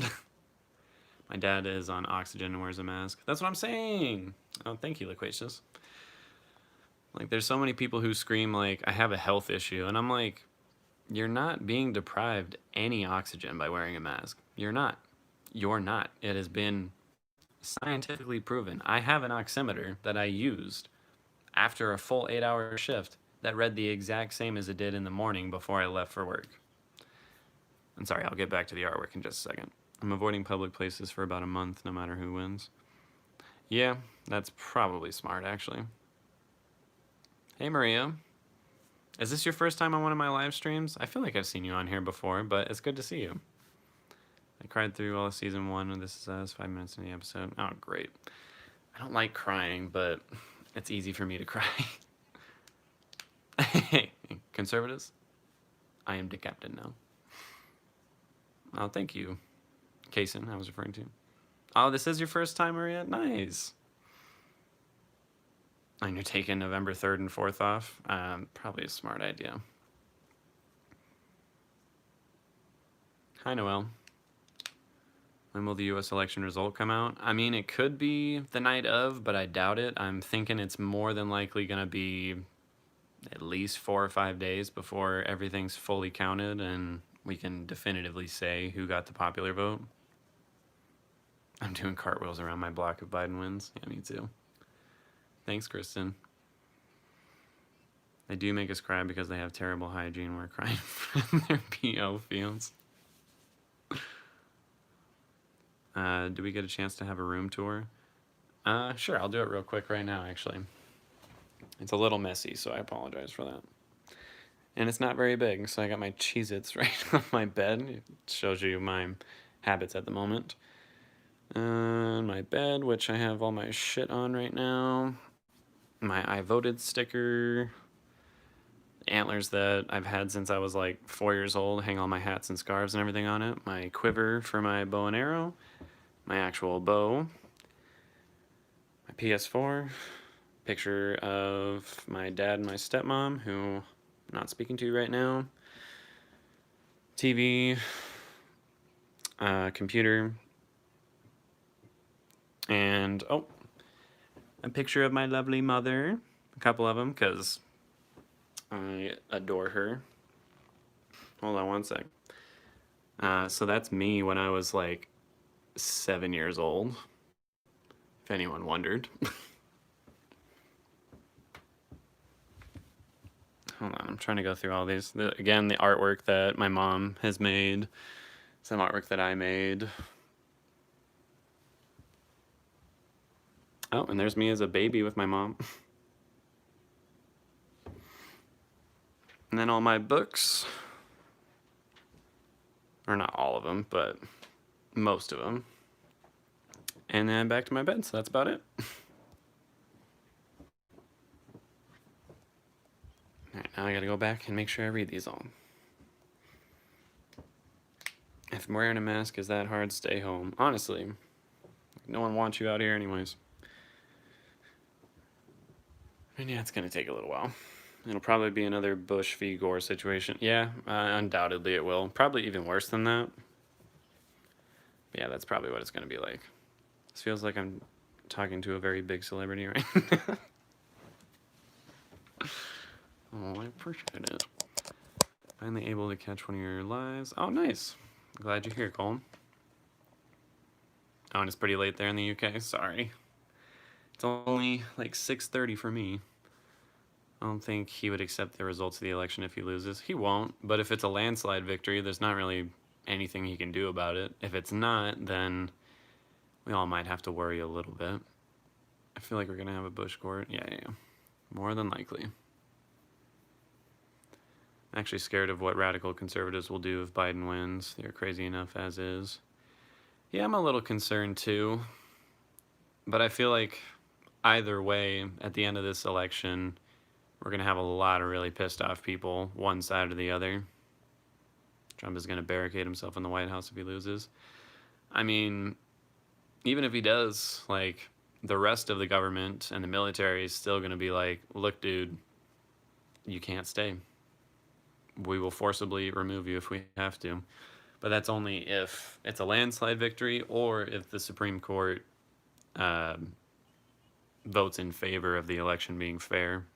[SPEAKER 1] My dad is on oxygen and wears a mask. That's what I'm saying. Oh, thank you, Loquacious. Like, there's so many people who scream, like, I have a health issue, and I'm like, you're not being deprived any oxygen by wearing a mask. You're not. You're not. It has been scientifically proven. I have an oximeter that I used after a full 8-hour shift that read the exact same as it did in the morning before I left for work. I'm sorry, I'll get back to the artwork in just a second. I'm avoiding public places for about a month, no matter who wins. Yeah, that's probably smart, actually. Hey, Maria. Is this your first time on one of my live streams? I feel like I've seen you on here before, but it's good to see you. I cried through all of season 1 of This Is Us, 5 minutes in the episode. Oh, great. I don't like crying, but it's easy for me to cry. Hey, conservatives, I am the captain now. Oh, thank you. Kaysen, I was referring to. Oh, this is your first time, Maria? Nice. And you're taking November 3rd and 4th off. Probably a smart idea. Hi, Noel. When will the US election result come out? I mean, it could be the night of, but I doubt it. I'm thinking it's more than likely going to be at least 4 or 5 days before everything's fully counted and we can definitively say who got the popular vote. I'm doing cartwheels around my block if Biden wins. Yeah, me too. Thanks, Kristen. They do make us cry because they have terrible hygiene. We're crying from their PO fields. Do we get a chance to have a room tour? Sure, I'll do it real quick right now, actually. It's a little messy, so I apologize for that. And it's not very big, so I got my Cheez-Its right on my bed. It shows you my habits at the moment. My bed, which I have all my shit on right now. My I voted sticker. Antlers that I've had since I was like 4 years old, hang all my hats and scarves and everything on it. My quiver for my bow and arrow. My actual bow. My PS4. Picture of my dad and my stepmom, who I'm not speaking to right now. TV. Computer. And, oh, a picture of my lovely mother. A couple of them, because I adore her. Hold on one sec. So that's me when I was like 7 years old, if anyone wondered. Hold on, I'm trying to go through all these. Again, the artwork that my mom has made, some artwork that I made. Oh, and there's me as a baby with my mom. And then all my books. Or not all of them, but most of them. And then back to my bed, so that's about it. Alright, now I gotta go back and make sure I read these all. If I'm wearing a mask is that hard, stay home. Honestly, no one wants you out here anyways. And yeah, it's gonna take a little while. It'll probably be another Bush v. Gore situation. Yeah, undoubtedly it will. Probably even worse than that. But yeah, that's probably what it's gonna be like. This feels like I'm talking to a very big celebrity right now. Oh, I appreciate it. Finally able to catch one of your lives. Oh, nice. Glad you're here, Colm. Oh, and it's pretty late there in the UK. Sorry. It's only like 6:30 for me. I don't think he would accept the results of the election if he loses. He won't, but if it's a landslide victory, there's not really anything he can do about it. If it's not, then we all might have to worry a little bit. I feel like we're going to have a Bush court. Yeah. More than likely. I'm actually scared of what radical conservatives will do if Biden wins. They're crazy enough as is. Yeah, I'm a little concerned too. But I feel like either way, at the end of this election, we're going to have a lot of really pissed off people, one side or the other. Trump is going to barricade himself in the White House if he loses. I mean, even if he does, like, the rest of the government and the military is still going to be like, look, dude, you can't stay. We will forcibly remove you if we have to. But that's only if it's a landslide victory or if the Supreme Court votes in favor of the election being fair.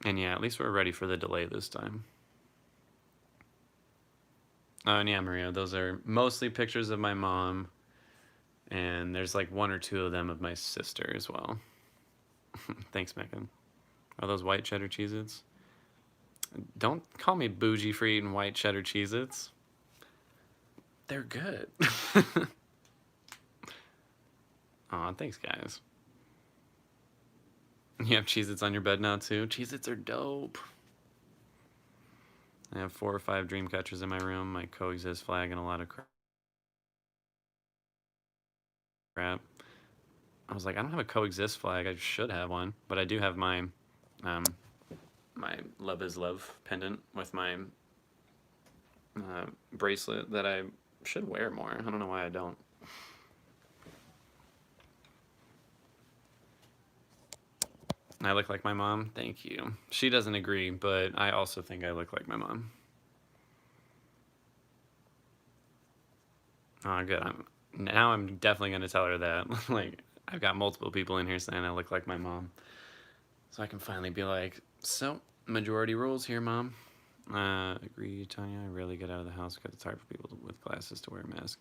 [SPEAKER 1] And yeah, at least we're ready for the delay this time. Oh, and yeah, Maria, those are mostly pictures of my mom. And there's like one or two of them of my sister as well. Thanks, Megan. Are those white cheddar Cheez-Its? Don't call me bougie for eating white cheddar Cheez-Its. They're good. Aw, thanks, guys. You have Cheez-Its on your bed now, too? Cheez-Its are dope. I have 4 or 5 dream catchers in my room, my coexist flag, and a lot of crap. I was like, I don't have a coexist flag. I should have one. But I do have my my Love is Love pendant with my bracelet that I should wear more. I don't know why I don't. I look like my mom? Thank you. She doesn't agree, but I also think I look like my mom. Oh, good. I'm definitely going to tell her that. Like, I've got multiple people in here saying I look like my mom. So I can finally be like, so, majority rules here, Mom. Agree, Tanya. I rarely get out of the house because it's hard for people with glasses to wear a mask.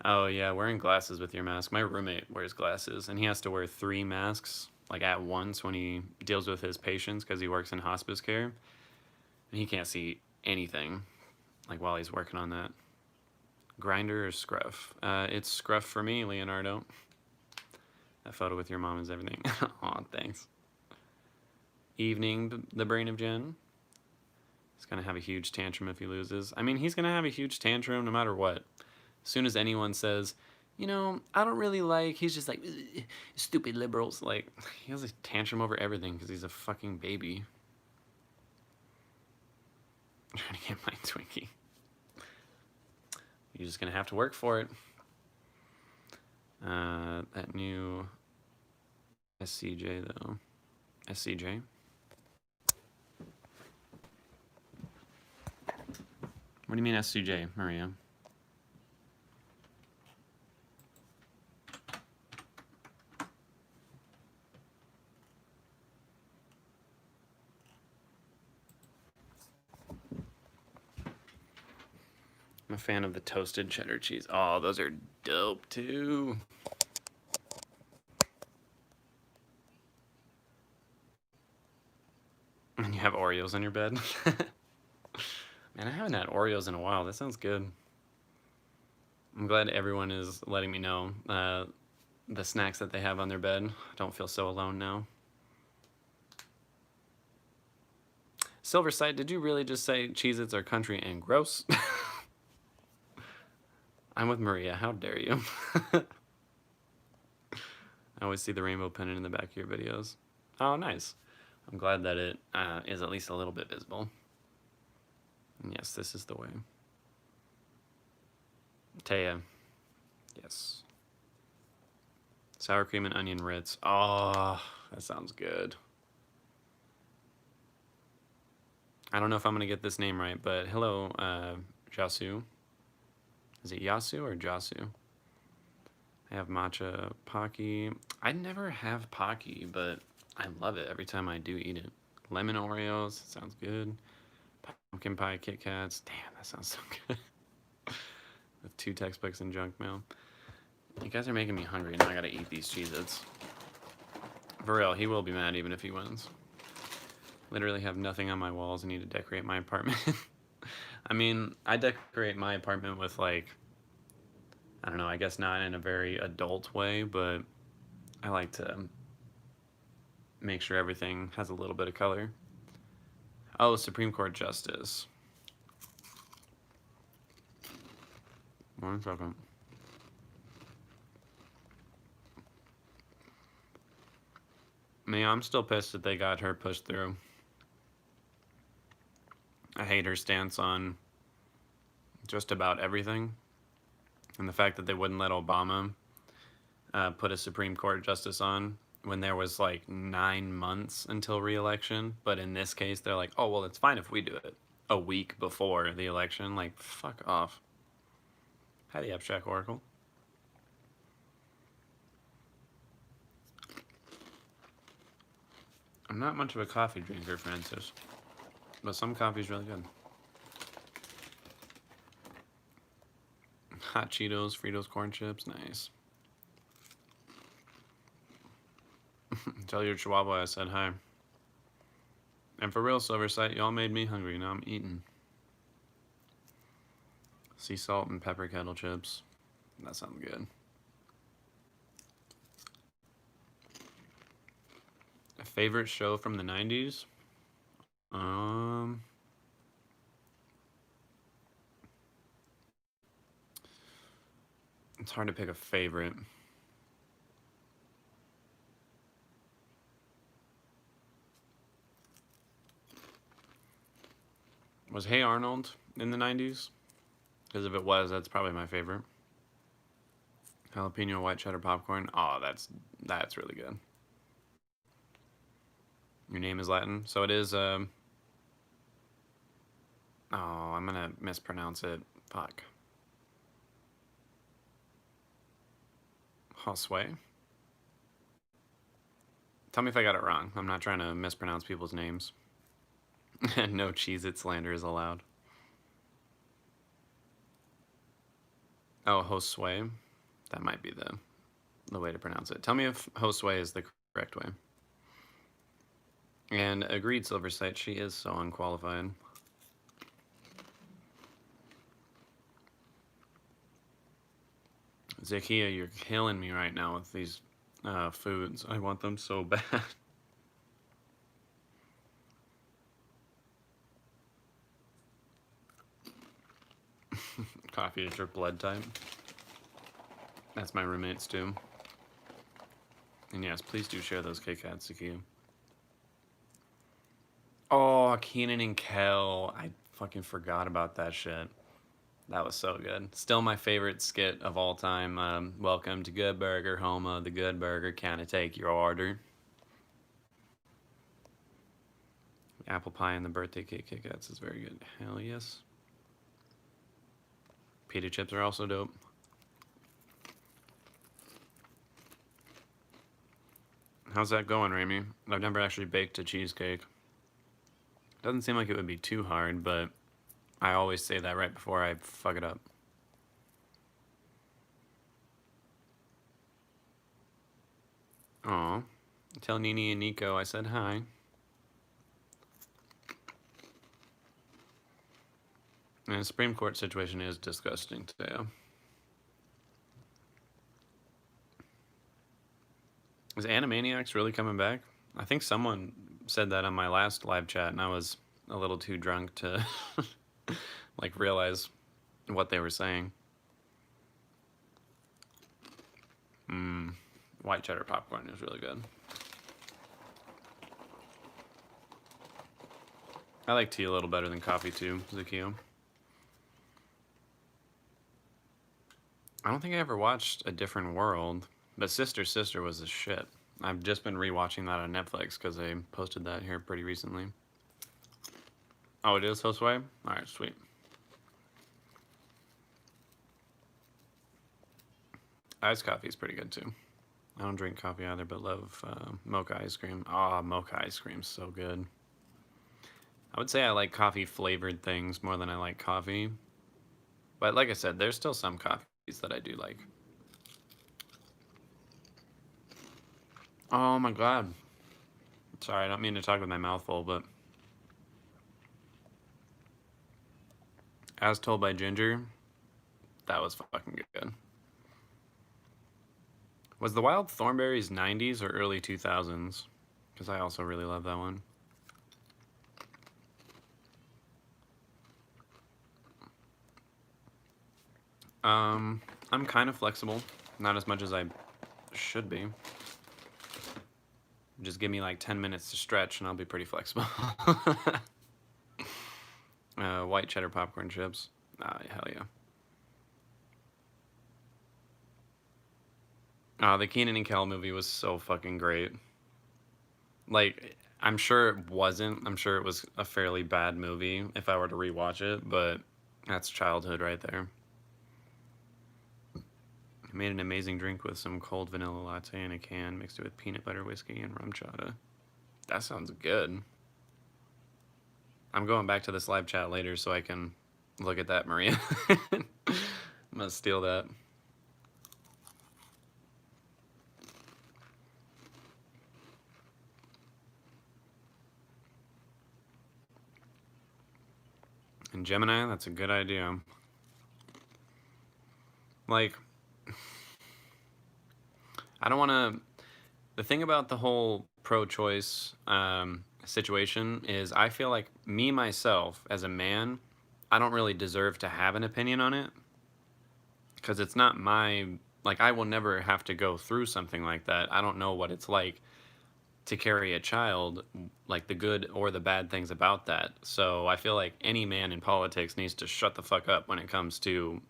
[SPEAKER 1] Oh, yeah, wearing glasses with your mask. My roommate wears glasses, and he has to wear 3 masks, like, at once when he deals with his patients because he works in hospice care. And he can't see anything, like, while he's working on that. Grinder or Scruff? It's Scruff for me, Leonardo. That photo with your mom is everything. Aw, thanks. Evening, the brain of Jen. He's going to have a huge tantrum if he loses. I mean, he's going to have a huge tantrum no matter what. As soon as anyone says, you know, I don't really like, he's just like, stupid liberals. Like, he has a tantrum over everything because he's a fucking baby. I'm trying to get my Twinkie. You're just going to have to work for it. That new SCJ, though. SCJ? What do you mean SCJ, Maria? I'm a fan of the toasted cheddar cheese. Oh, those are dope too. And you have Oreos on your bed? Man, I haven't had Oreos in a while. That sounds good. I'm glad everyone is letting me know the snacks that they have on their bed. I don't feel so alone now. Silverside, did you really just say Cheez-Its are country and gross? I'm with Maria. How dare you? I always see the rainbow pennant in the back of your videos. Oh, nice. I'm glad that it is at least a little bit visible. And yes, this is the way. Taya. Yes. Sour cream and onion Ritz. Oh, that sounds good. I don't know if I'm going to get this name right, but hello, Jasu. Is it Yasu or Jasu? I have matcha Pocky. I never have Pocky, but I love it every time I do eat it. Lemon Oreos, sounds good. Pumpkin pie Kit Kats. Damn, that sounds so good. With 2 textbooks and junk mail. You guys are making me hungry, and now I gotta eat these Cheez-Its. For real, he will be mad even if he wins. Literally have nothing on my walls and need to decorate my apartment. I mean, I decorate my apartment with, like, I don't know, I guess not in a very adult way, but I like to make sure everything has a little bit of color. Oh, Supreme Court Justice. 1 second. Me, I'm still pissed that they got her pushed through. I hate her stance on just about everything. And the fact that they wouldn't let Obama put a Supreme Court justice on when there was like 9 months until re-election. But in this case, they're like, oh, well, it's fine if we do it a week before the election. Like, fuck off. Hi, the Abstract Oracle. I'm not much of a coffee drinker, Francis. But some coffee's really good. Hot Cheetos, Fritos, corn chips, nice. Tell your Chihuahua I said hi. And for real, Silversight, y'all made me hungry. Now I'm eating. Sea salt and pepper kettle chips. That sounds good. A favorite show from the 90s? It's hard to pick a favorite. Was Hey Arnold in the 90s? Because if it was, that's probably my favorite. Jalapeno white cheddar popcorn. Oh, that's really good. Your name is Latin, so it is. Oh, I'm gonna mispronounce it. Fuck. Josue. Tell me if I got it wrong. I'm not trying to mispronounce people's names. No Cheez-It slander is allowed. Oh, Josue. That might be the way to pronounce it. Tell me if Josue is the correct way. And agreed, Silversight. She is so unqualified. Zakia, you're killing me right now with these foods. I want them so bad. Coffee is your blood type. That's my roommate's too. And yes, please do share those Kit Kats, Zakia. Oh, Keenan and Kel. I fucking forgot about that shit. That was so good. Still my favorite skit of all time. Welcome to Good Burger, Homa. The Good Burger. Can I take your order? Apple pie and the birthday cake Kit Kats is very good. Hell yes. Pita chips are also dope. How's that going, Rami? I've never actually baked a cheesecake. Doesn't seem like it would be too hard, but I always say that right before I fuck it up. Aw. Tell Nini and Nico I said hi. And the Supreme Court situation is disgusting today. Is Animaniacs really coming back? I think someone said that on my last live chat, and I was a little too drunk to like realize what they were saying. White cheddar popcorn is really good. I like tea a little better than coffee too, Zakio. I don't think I ever watched A Different World, but Sister Sister was a shit. I've just been rewatching that on Netflix because they posted that here pretty recently. Oh, it is Josue? Alright, sweet. Iced coffee is pretty good too. I don't drink coffee either, but love mocha ice cream. Ah, mocha ice cream's so good. I would say I like coffee flavored things more than I like coffee. But like I said, there's still some coffees that I do like. Oh my god. Sorry, I don't mean to talk with my mouth full, but As Told by Ginger, that was fucking good. Was The Wild Thornberrys 90s or early 2000s? Because I also really love that one. I'm kind of flexible. Not as much as I should be. Just give me like 10 minutes to stretch and I'll be pretty flexible. White cheddar popcorn chips. Hell yeah. The Keenan and Kel movie was so fucking great. Like, I'm sure it wasn't. I'm sure it was a fairly bad movie if I were to rewatch it, but that's childhood right there. I made an amazing drink with some cold vanilla latte in a can, mixed it with peanut butter whiskey and rum chata. That sounds good. I'm going back to this live chat later so I can look at that, Maria. I'm gonna steal that. And Gemini, that's a good idea. Like, I don't want to. The thing about the whole pro-choice situation is, I feel like me myself as a man, I don't really deserve to have an opinion on it because it's not my. Like, I will never have to go through something like that. I don't know what it's like to carry a child, like the good or the bad things about that. So I feel like any man in politics needs to shut the fuck up when it comes to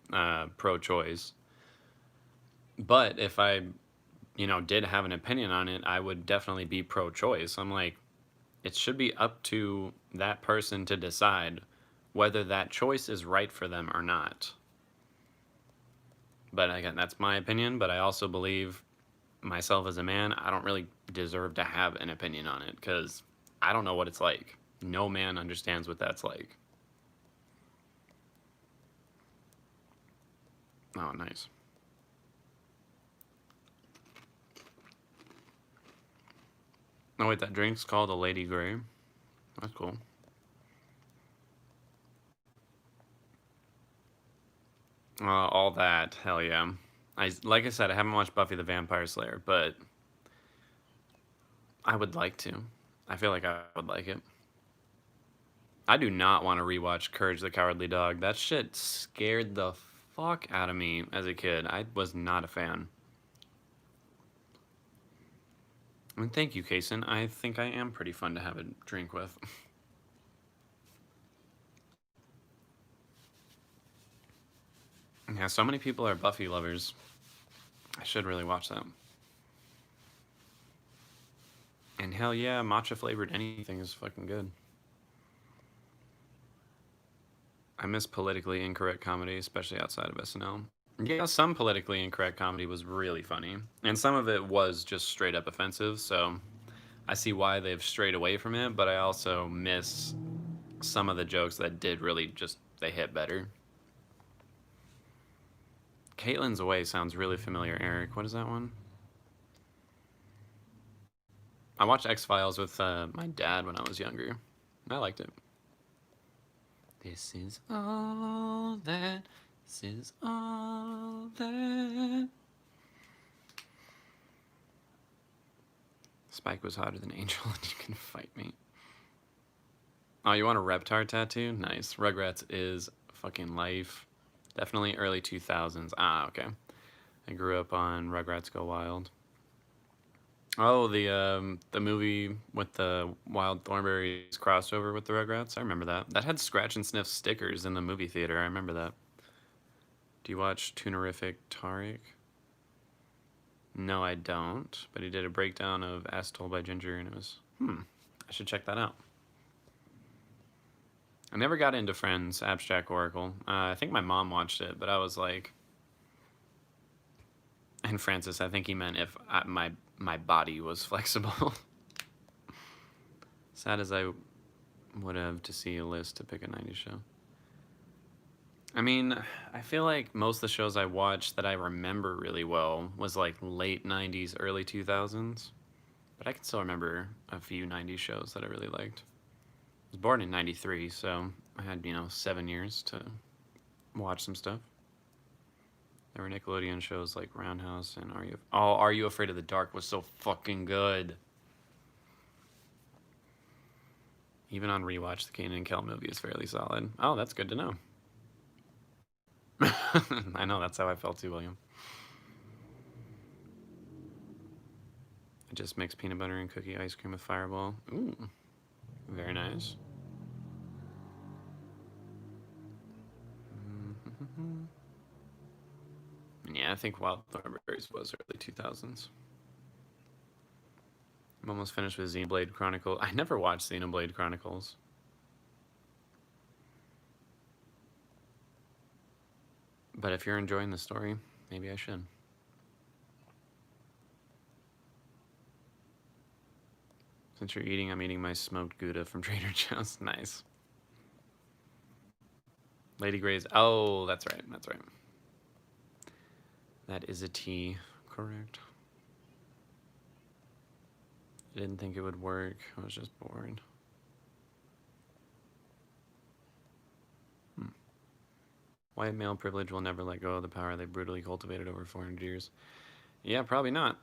[SPEAKER 1] pro-choice. But if I, did have an opinion on it, I would definitely be pro-choice. I'm like, It should be up to that person to decide whether that choice is right for them or not. But again, that's my opinion, but I also believe myself as a man, I don't really deserve to have an opinion on it because I don't know what it's like. No man understands what that's like. Oh, nice. Oh, wait, that drink's called a Lady Grey. That's cool. All that, hell yeah. Like I said, I haven't watched Buffy the Vampire Slayer, but I would like to. I feel like I would like it. I do not want to rewatch Courage the Cowardly Dog. That shit scared the fuck out of me as a kid. I was not a fan. I mean, thank you, Kason. I think I am pretty fun to have a drink with. Yeah, so many people are Buffy lovers. I should really watch that. And hell yeah, matcha flavored anything is fucking good. I miss politically incorrect comedy, especially outside of SNL. Yeah, some politically incorrect comedy was really funny, and some of it was just straight up offensive. So I see why they've strayed away from it, but I also miss some of the jokes that did really just they hit better. Caitlin's Away sounds really familiar, Eric. What is that one? I watched X Files with my dad when I was younger. I liked it. This is all that. This is all that. Spike was hotter than Angel, and you can fight me. Oh, you want a Reptar tattoo? Nice. Rugrats is fucking life. Definitely early 2000s. Ah, okay. I grew up on Rugrats Go Wild. Oh, the movie with the Wild Thornberrys crossover with the Rugrats. I remember that. That had scratch and sniff stickers in the movie theater. I remember that. Do you watch Toonerific Tariq? No, I don't. But he did a breakdown of As Told by Ginger, and it was I should check that out. I never got into Friends, Abstract Oracle. I think my mom watched it, but I was like, and Francis, I think he meant if my body was flexible. Sad as I would have to see a list to pick a 90s show. I mean, I feel like most of the shows I watched that I remember really well was like late 90s, early 2000s. But I can still remember a few 90s shows that I really liked. I was born in 93, so I had, 7 years to watch some stuff. There were Nickelodeon shows like Roundhouse and Are You Afraid of the Dark was so fucking good. Even on rewatch, the Kanan and Kel movie is fairly solid. Oh, that's good to know. I know, that's how I felt too, William. I just mixed peanut butter and cookie ice cream with Fireball. Ooh, very nice. Yeah, I think Wild Thornberrys was early 2000s. I'm almost finished with Xenoblade Chronicles. I never watched Xenoblade Chronicles. But if you're enjoying the story, maybe I should. Since you're eating, I'm eating my smoked Gouda from Trader Joe's. Nice. Lady Grey's. Oh, that's right. That's right. That is a T. Correct. I didn't think it would work. I was just bored. White male privilege will never let go of the power they brutally cultivated over 400 years. Yeah, probably not.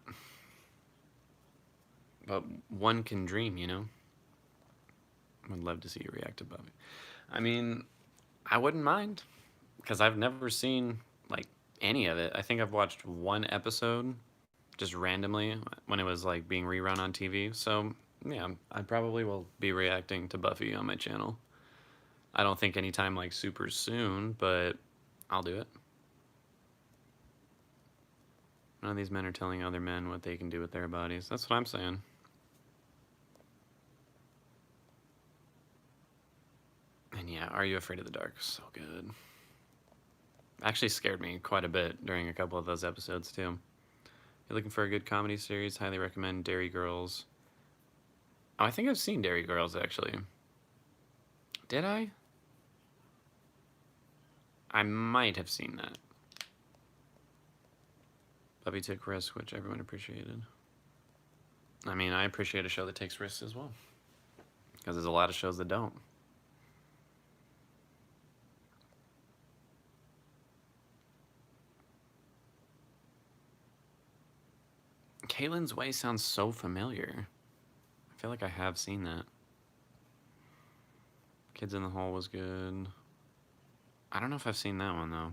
[SPEAKER 1] But one can dream, I'd love to see you react to Buffy. I mean, I wouldn't mind. Because I've never seen, like, any of it. I think I've watched one episode just randomly when it was, like, being rerun on TV. So, yeah, I probably will be reacting to Buffy on my channel. I don't think anytime, like, super soon, but I'll do it. None of these men are telling other men what they can do with their bodies. That's what I'm saying. And yeah, Are You Afraid of the Dark? So good. Actually scared me quite a bit during a couple of those episodes too. You're looking for a good comedy series? Highly recommend Dairy Girls. Oh, I think I've seen Dairy Girls actually. Did I? I might have seen that. Bubby took risks, which everyone appreciated. I mean, I appreciate a show that takes risks as well, because there's a lot of shows that don't. Caitlin's Way sounds so familiar. I feel like I have seen that. Kids in the Hall was good. I don't know if I've seen that one though.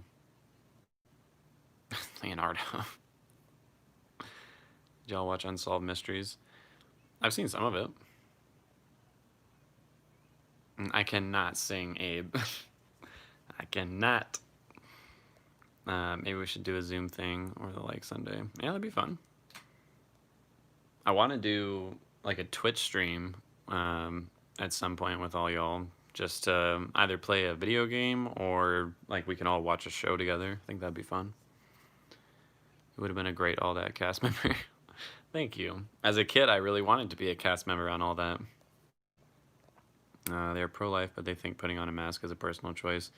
[SPEAKER 1] Leonardo. Did y'all watch Unsolved Mysteries? I've seen some of it. I cannot sing, Abe. I cannot. Maybe we should do a Zoom thing or the like Sunday. Yeah, that'd be fun. I want to do like a Twitch stream at some point with all y'all, just to either play a video game or like we can all watch a show together. I think that'd be fun. It would have been a great All That cast member. Thank you. As a kid, I really wanted to be a cast member on All That. They're pro-life, but they think putting on a mask is a personal choice.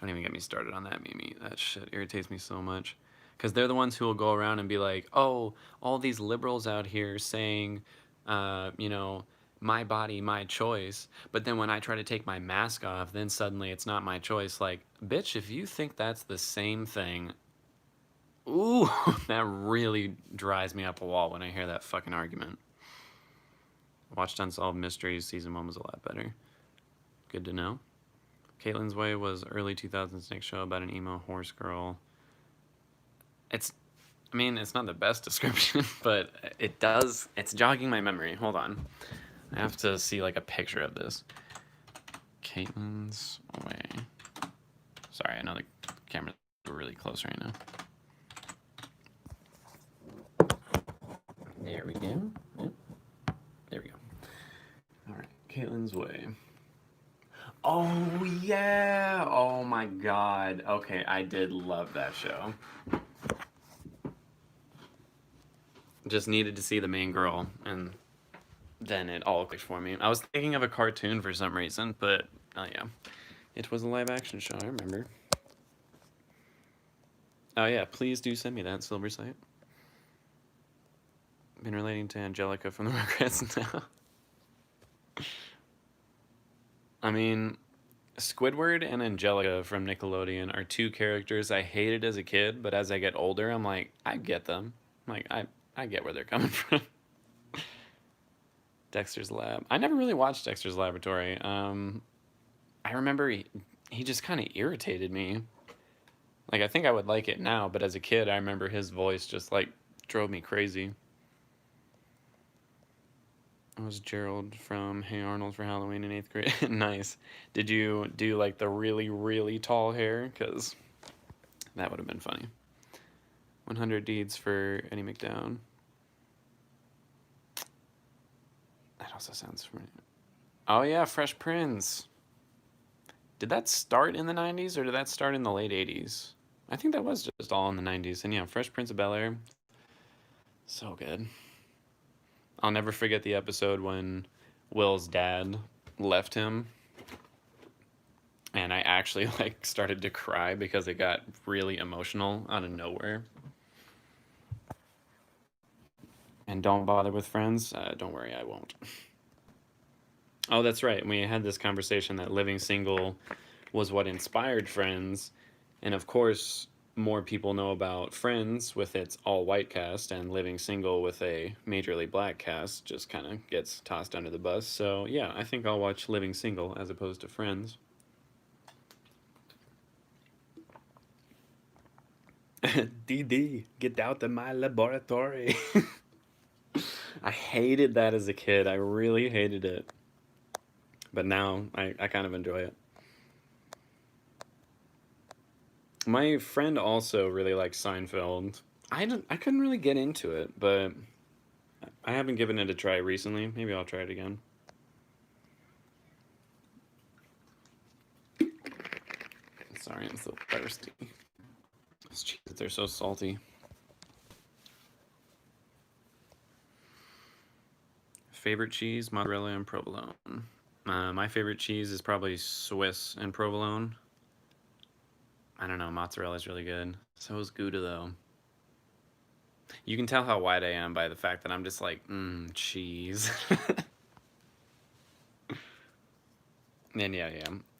[SPEAKER 1] Don't even get me started on that, Mimi. That shit irritates me so much. Because they're the ones who will go around and be like, oh, all these liberals out here saying, you know, my body, my choice. But then when I try to take my mask off, then suddenly it's not my choice. Like, bitch, if you think that's the same thing, ooh, that really drives me up a wall when I hear that fucking argument. Watched Unsolved Mysteries. Season 1 was a lot better. Good to know. Caitlin's Way was early 2000s Nick show about an emo horse girl. I mean, it's not the best description, but it's jogging my memory. Hold on. I have to see like a picture of this. Caitlin's Way. Sorry, I know the camera's really close right now. There we go. Yep. There we go. All right, Caitlin's Way. Oh, yeah. Oh, my God. Okay, I did love that show. Just needed to see the main girl, and then it all clicked for me. I was thinking of a cartoon for some reason, but, oh, yeah. It was a live-action show, I remember. Oh, yeah, please do send me that Silver Site. Been relating to Angelica from the Rugrats now. I mean, Squidward and Angelica from Nickelodeon are two characters I hated as a kid, but as I get older, I'm like, I get them. Like, I get where they're coming from. Dexter's Lab. I never really watched Dexter's Laboratory. I remember he just kind of irritated me. Like, I think I would like it now, but as a kid, I remember his voice just, like, drove me crazy. I was Gerald from Hey Arnold for Halloween in 8th grade. Nice. Did you do like the really, really tall hair? Because that would have been funny. 100 Deeds for Eddie McDowell. That also sounds familiar. Oh yeah, Fresh Prince. Did that start in the 90s or did that start in the late 80s? I think that was just all in the 90s. And yeah, Fresh Prince of Bel-Air. So good. I'll never forget the episode when Will's dad left him. And I actually like started to cry because it got really emotional out of nowhere. And don't bother with friends. Don't worry, I won't. Oh, that's right. We had this conversation that living single was what inspired Friends. And of course, more people know about Friends with its all-white cast, and Living Single with a majorly black cast just kind of gets tossed under the bus. So yeah, I think I'll watch Living Single as opposed to Friends. DD, get out of my laboratory. I hated that as a kid. I really hated it. But now I kind of enjoy it. My friend also really likes Seinfeld. I couldn't really get into it, but I haven't given it a try recently. Maybe I'll try it again. Sorry, I'm so thirsty. These cheeses are so salty. Favorite cheese, mozzarella and provolone. My favorite cheese is probably Swiss and provolone. I don't know, mozzarella is really good. So is Gouda though. You can tell how wide I am by the fact that I'm just like, cheese. And yeah.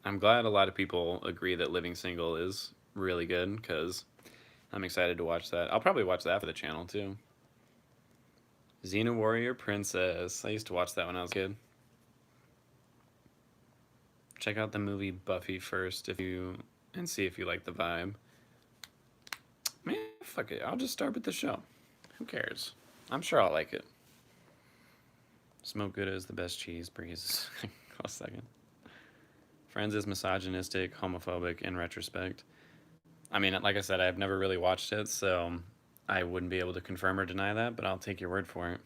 [SPEAKER 1] I'm glad a lot of people agree that Living Single is really good because I'm excited to watch that. I'll probably watch that for the channel too. Xena Warrior Princess. I used to watch that when I was a kid. Check out the movie Buffy first and see if you like the vibe. Man, fuck it. I'll just start with the show. Who cares? I'm sure I'll like it. Smoke Gouda is the best cheese. Breeze. A second. Friends is misogynistic, homophobic in retrospect. I mean, like I said, I've never really watched it, so I wouldn't be able to confirm or deny that, but I'll take your word for it.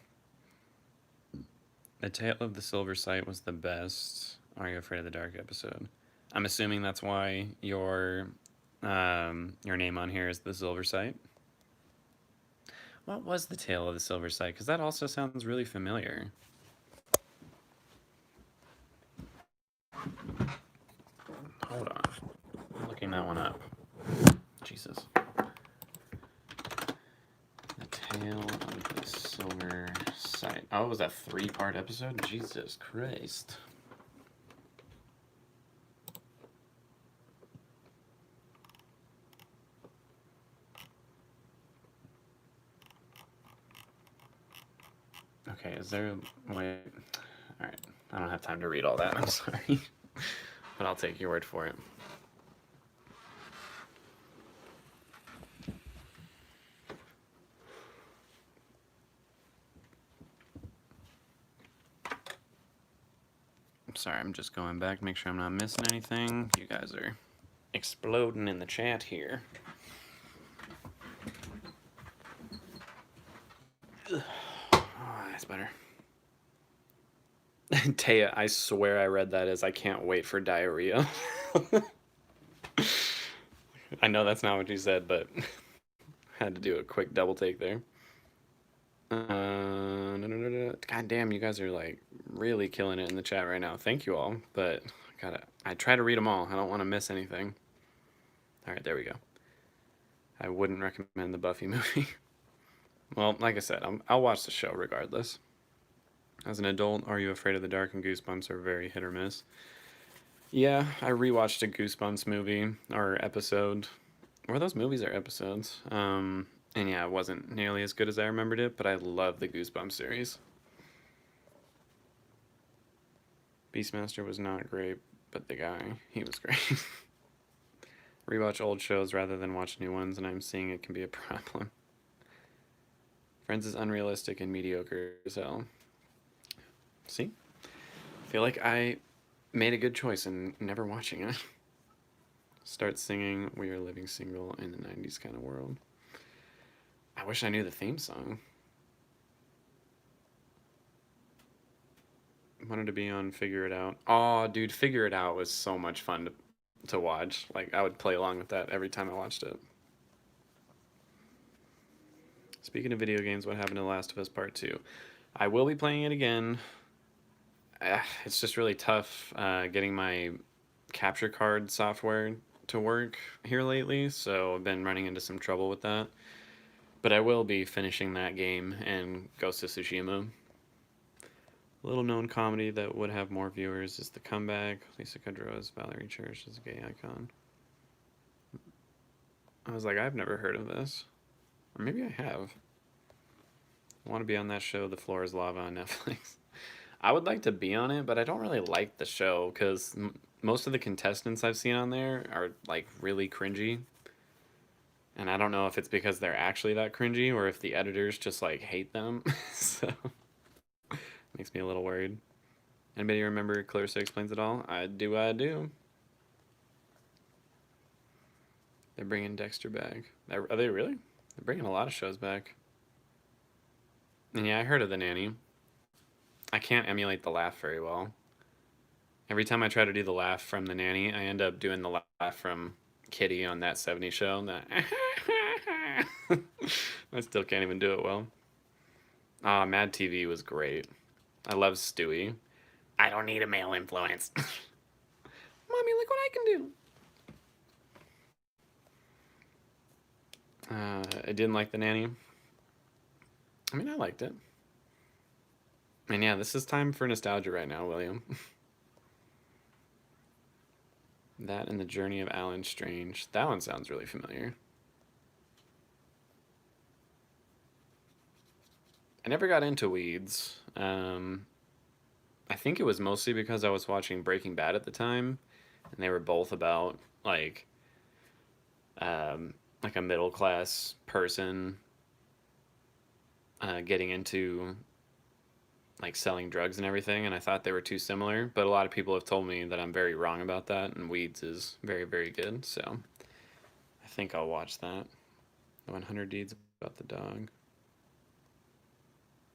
[SPEAKER 1] The Tale of the Silver Sight was the best Are You Afraid of the Dark episode. I'm assuming that's why your name on here is the Silver Sight. What was the Tale of the Silver Sight? Because that also sounds really familiar. Hold on. I'm looking that one up. Jesus. The Tale of the Silver Sight. Oh, was that a 3-part episode? Jesus Christ. Okay, is there a way? Alright, I don't have time to read all that, I'm sorry. But I'll take your word for it. I'm sorry, I'm just going back, make sure I'm not missing anything. You guys are exploding in the chat here. Ugh. Oh, that's better. Taya, I swear I read that as I can't wait for diarrhea. I know that's not what you said, but had to do a quick double take there. God damn, you guys are like really killing it in the chat right now. Thank you all, but I try to read them all. I don't want to miss anything. All right, there we go. I wouldn't recommend the Buffy movie. Well, like I said, I'll watch the show regardless. As an adult, Are You Afraid of the Dark and Goosebumps are very hit or miss. Yeah, I rewatched a Goosebumps movie or episode. Were those movies or episodes? And yeah, it wasn't nearly as good as I remembered it, but I love the Goosebumps series. Beastmaster was not great, but the guy, he was great. Rewatch old shows rather than watch new ones, and I'm seeing it can be a problem. Friends is unrealistic and mediocre as hell. See? I feel like I made a good choice in never watching it. Start singing We Are Living Single in the 90s kind of world. I wish I knew the theme song. Wanted to be on Figure It Out. Oh, dude, Figure It Out was so much fun to watch. Like, I would play along with that every time I watched it. Speaking of video games, what happened to The Last of Us Part 2? I will be playing it again. It's just really tough getting my capture card software to work here lately, so I've been running into some trouble with that. But I will be finishing that game and Ghost of Tsushima. Little known comedy that would have more viewers is The Comeback. Lisa Kudrow as Valerie Church is a gay icon. I was like, I've never heard of this. Or maybe I have. I want to be on that show, The Floor is Lava, on Netflix. I would like to be on it, but I don't really like the show because most of the contestants I've seen on there are like really cringy. And I don't know if it's because they're actually that cringy or if the editors just like hate them. So makes me a little worried. Anybody remember Clarissa Explains It All? I do. They're bringing Dexter back. Are they really? They're bringing a lot of shows back. And yeah, I heard of The Nanny. I can't emulate the laugh very well. Every time I try to do the laugh from The Nanny, I end up doing the laugh from Kitty on That 70s Show. That I still can't even do it well. Mad TV was great. I love Stewie. I don't need a male influence. Mommy, look what I can do. I didn't like The Nanny. I mean, I liked it. And yeah, this is time for nostalgia right now, William. That and The Journey of Alan Strange. That one sounds really familiar. I never got into Weeds. I think it was mostly because I was watching Breaking Bad at the time, and they were both about like a middle class person getting into like selling drugs and everything, and I thought they were too similar. But a lot of people have told me that I'm very wrong about that, and Weeds is very, very good. So I think I'll watch that. The 100 Deeds About the Dog.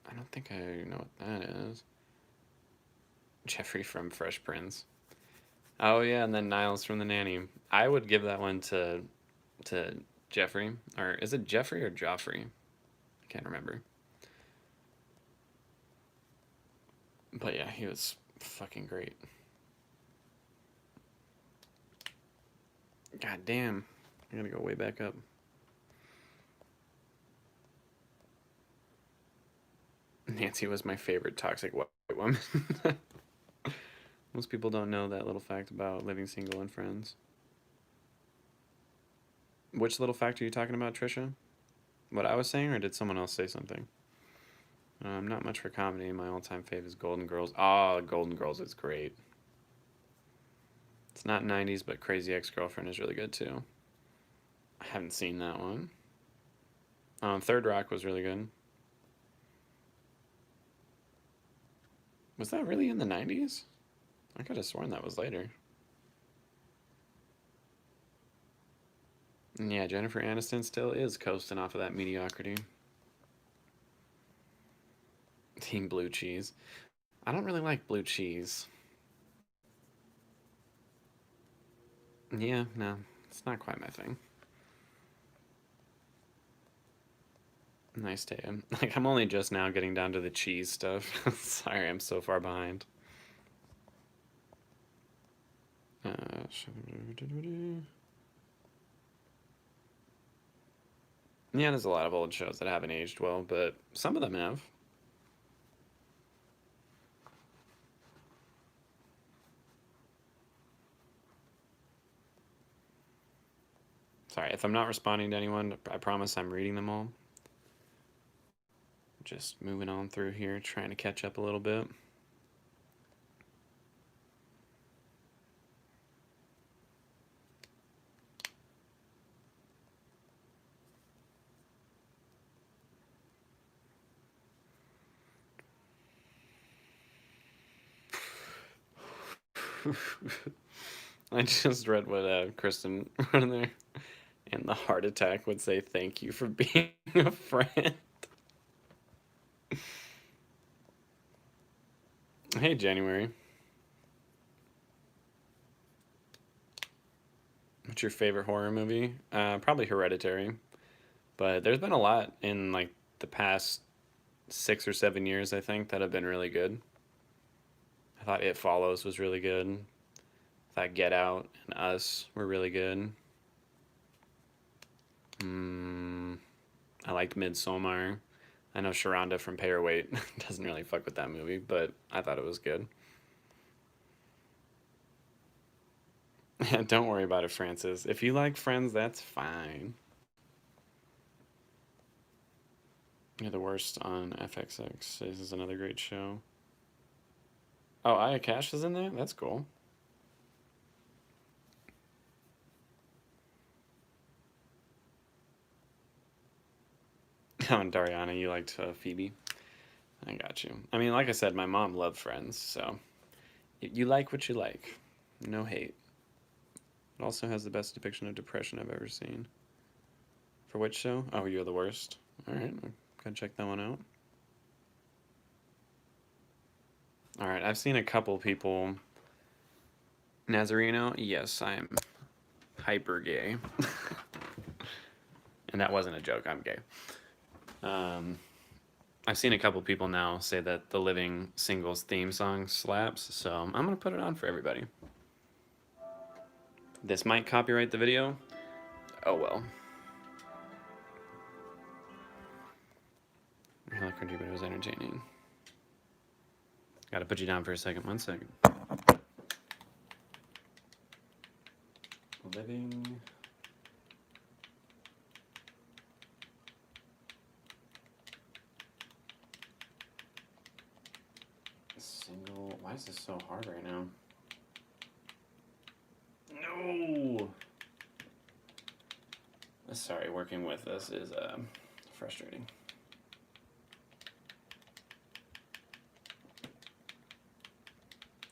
[SPEAKER 1] I don't think I know what that is. Jeffrey from Fresh Prince. Oh yeah, and then Niles from The Nanny. I would give that one to Jeffrey, or is it Jeffrey or Joffrey? I can't remember. But yeah, he was fucking great. God damn, I gotta go way back up. Nancy was my favorite toxic white woman. Most people don't know that little fact about living single and friends. Which little fact are you talking about, Trisha? What I was saying, or did someone else say something? Not much for comedy. My all-time fave is Golden Girls. Ah, Golden Girls is great. It's not 90s, but Crazy Ex-Girlfriend is really good too. I haven't seen that one. Third Rock was really good. Was that really in the 90s? I could have sworn that was later. And yeah, Jennifer Aniston still is coasting off of that mediocrity. Team blue cheese. I don't really like blue cheese. Yeah, no, it's not quite my thing. Nice day. I'm only just now getting down to the cheese stuff. Sorry, I'm so far behind. Yeah, there's a lot of old shows that haven't aged well, but some of them have. Sorry, if I'm not responding to anyone, I promise I'm reading them all. Just moving on through here, trying to catch up a little bit. I just read what Kristen wrote in there. And the heart attack would say, "Thank you for being a friend." Hey, January. What's your favorite horror movie? Probably Hereditary. But there's been a lot in like the past 6 or 7 years, I think, that have been really good. I thought It Follows was really good. I thought Get Out and Us were really good. I liked Midsommar. I know Sharonda from Pay Your Weight doesn't really fuck with that movie, but I thought it was good. Don't worry about it, Francis. If you like Friends, that's fine. You're the worst on FXX. This is another great show. Oh, Aya Cash is in there? That's cool. Oh, and Dariana, you liked Phoebe. I got you. I mean, like I said, my mom loved Friends, so you like what you like. No hate. It also has the best depiction of depression I've ever seen. For which show? Oh, You're the Worst. Alright, I'll go check that one out. Alright, I've seen a couple people. Nazareno, yes, I'm hyper gay. And that wasn't a joke, I'm gay. I've seen a couple people now say that the Living Singles theme song slaps, so I'm going to put it on for everybody. This might copyright the video. Oh well. I like country, but it was entertaining. Gotta put you down for a second. 1 second. Living Single. Why is this so hard right now? No! Sorry, working with this is frustrating.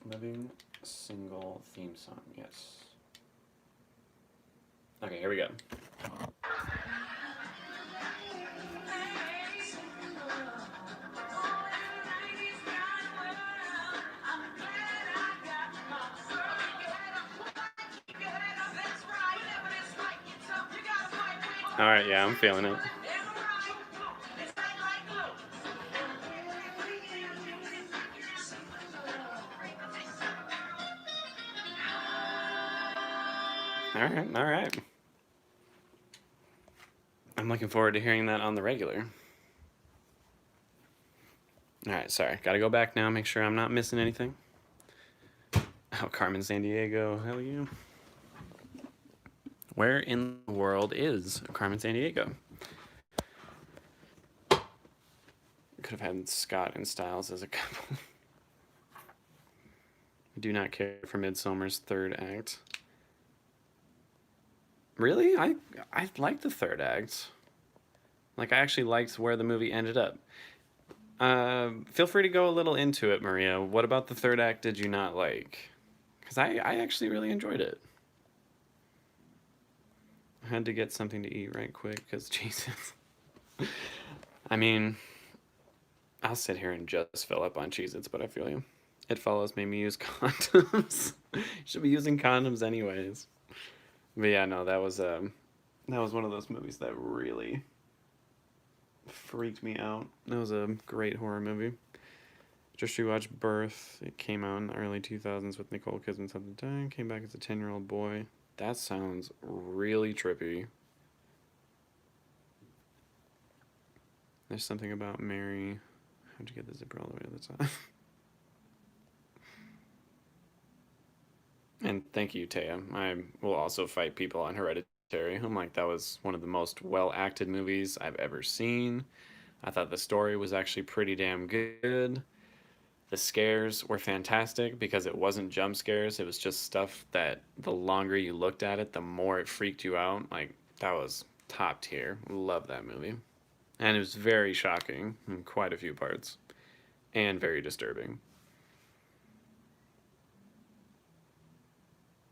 [SPEAKER 1] Living Single theme song, yes. Okay, here we go. All right, yeah, I'm feeling it. All right. I'm looking forward to hearing that on the regular. All right, sorry. Got to go back now, make sure I'm not missing anything. Oh, Carmen Sandiego, hell yeah. Where in the world is Carmen Sandiego? Could have had Scott and Styles as a couple. I do not care for Midsommar's third act. Really? I liked the third act. Like, I actually liked where the movie ended up. Feel free to go a little into it, Maria. What about the third act did you not like? Because I actually really enjoyed it. I had to get something to eat right quick, because Jesus. I mean, I'll sit here and just fill up on Cheez-Its, but I feel you. It Follows made me use condoms. Should be using condoms anyways. But yeah, no, that was one of those movies that really freaked me out. That was a great horror movie. Just rewatched Birth. It came out in the early 2000s with Nicole Kidman at the time. Came back as a 10-year-old boy. That sounds really trippy. There's something about Mary. How'd you get the zipper all the way to the top? And thank you, Taya. I will also fight people on Hereditary. I'm like, that was one of the most well-acted movies I've ever seen. I thought the story was actually pretty damn good. The scares were fantastic because it wasn't jump scares. It was just stuff that the longer you looked at it, the more it freaked you out. Like, that was top tier. Love that movie. And it was very shocking in quite a few parts. And very disturbing.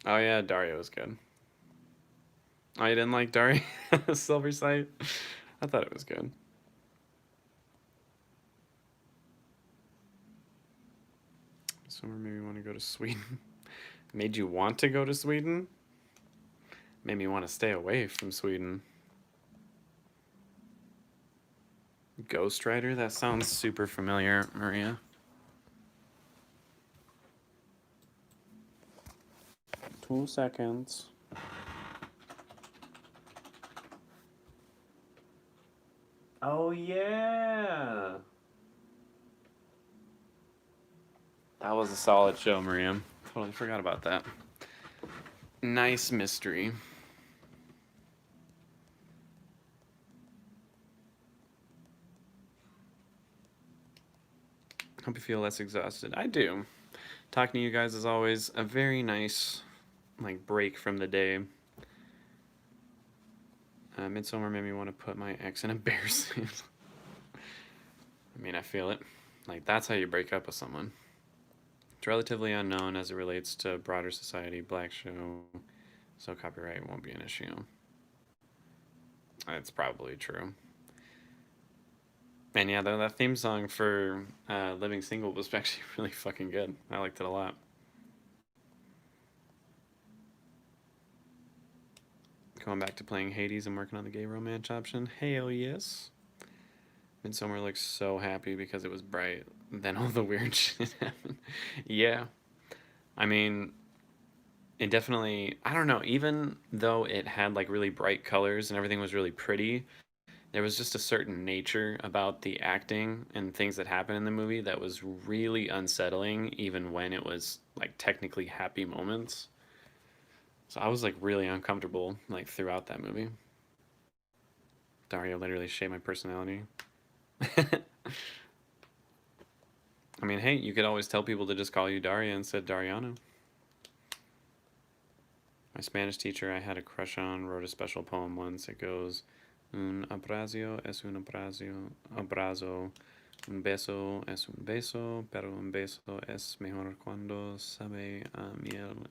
[SPEAKER 1] Oh yeah, Dario was good. Oh, you didn't like Dario? Silver Sight? I thought it was good. Summer made me want to go to Sweden. Made you want to go to Sweden? Made me want to stay away from Sweden. Ghost Rider? That sounds super familiar, Maria. Two seconds. Oh yeah! That was a solid show, Maria. Totally forgot about that. Nice mystery. Hope you feel less exhausted. I do. Talking to you guys is always a very nice, like, break from the day. Midsommar made me want to put my ex in a bear suit. I mean, I feel it. Like, that's how you break up with someone. It's relatively unknown as it relates to broader society, black show, so copyright won't be an issue. It's probably true. And yeah, that theme song for Living Single was actually really fucking good. I liked it a lot. Going back to playing Hades and working on the gay romance option. Hell yes. Midsummer looks so happy because it was bright. Then all the weird shit happened. Yeah. I mean, it definitely, I don't know, even though it had like really bright colors and everything was really pretty, there was just a certain nature about the acting and things that happened in the movie that was really unsettling, even when it was like technically happy moments. So I was like really uncomfortable like throughout that movie. Dario literally shaped my personality. I mean, hey, you could always tell people to just call you Daria instead of Dariano. My Spanish teacher I had a crush on wrote a special poem once. It goes, un abrazo es un abrazo, un beso es un beso, pero un beso es mejor cuando sabe a miel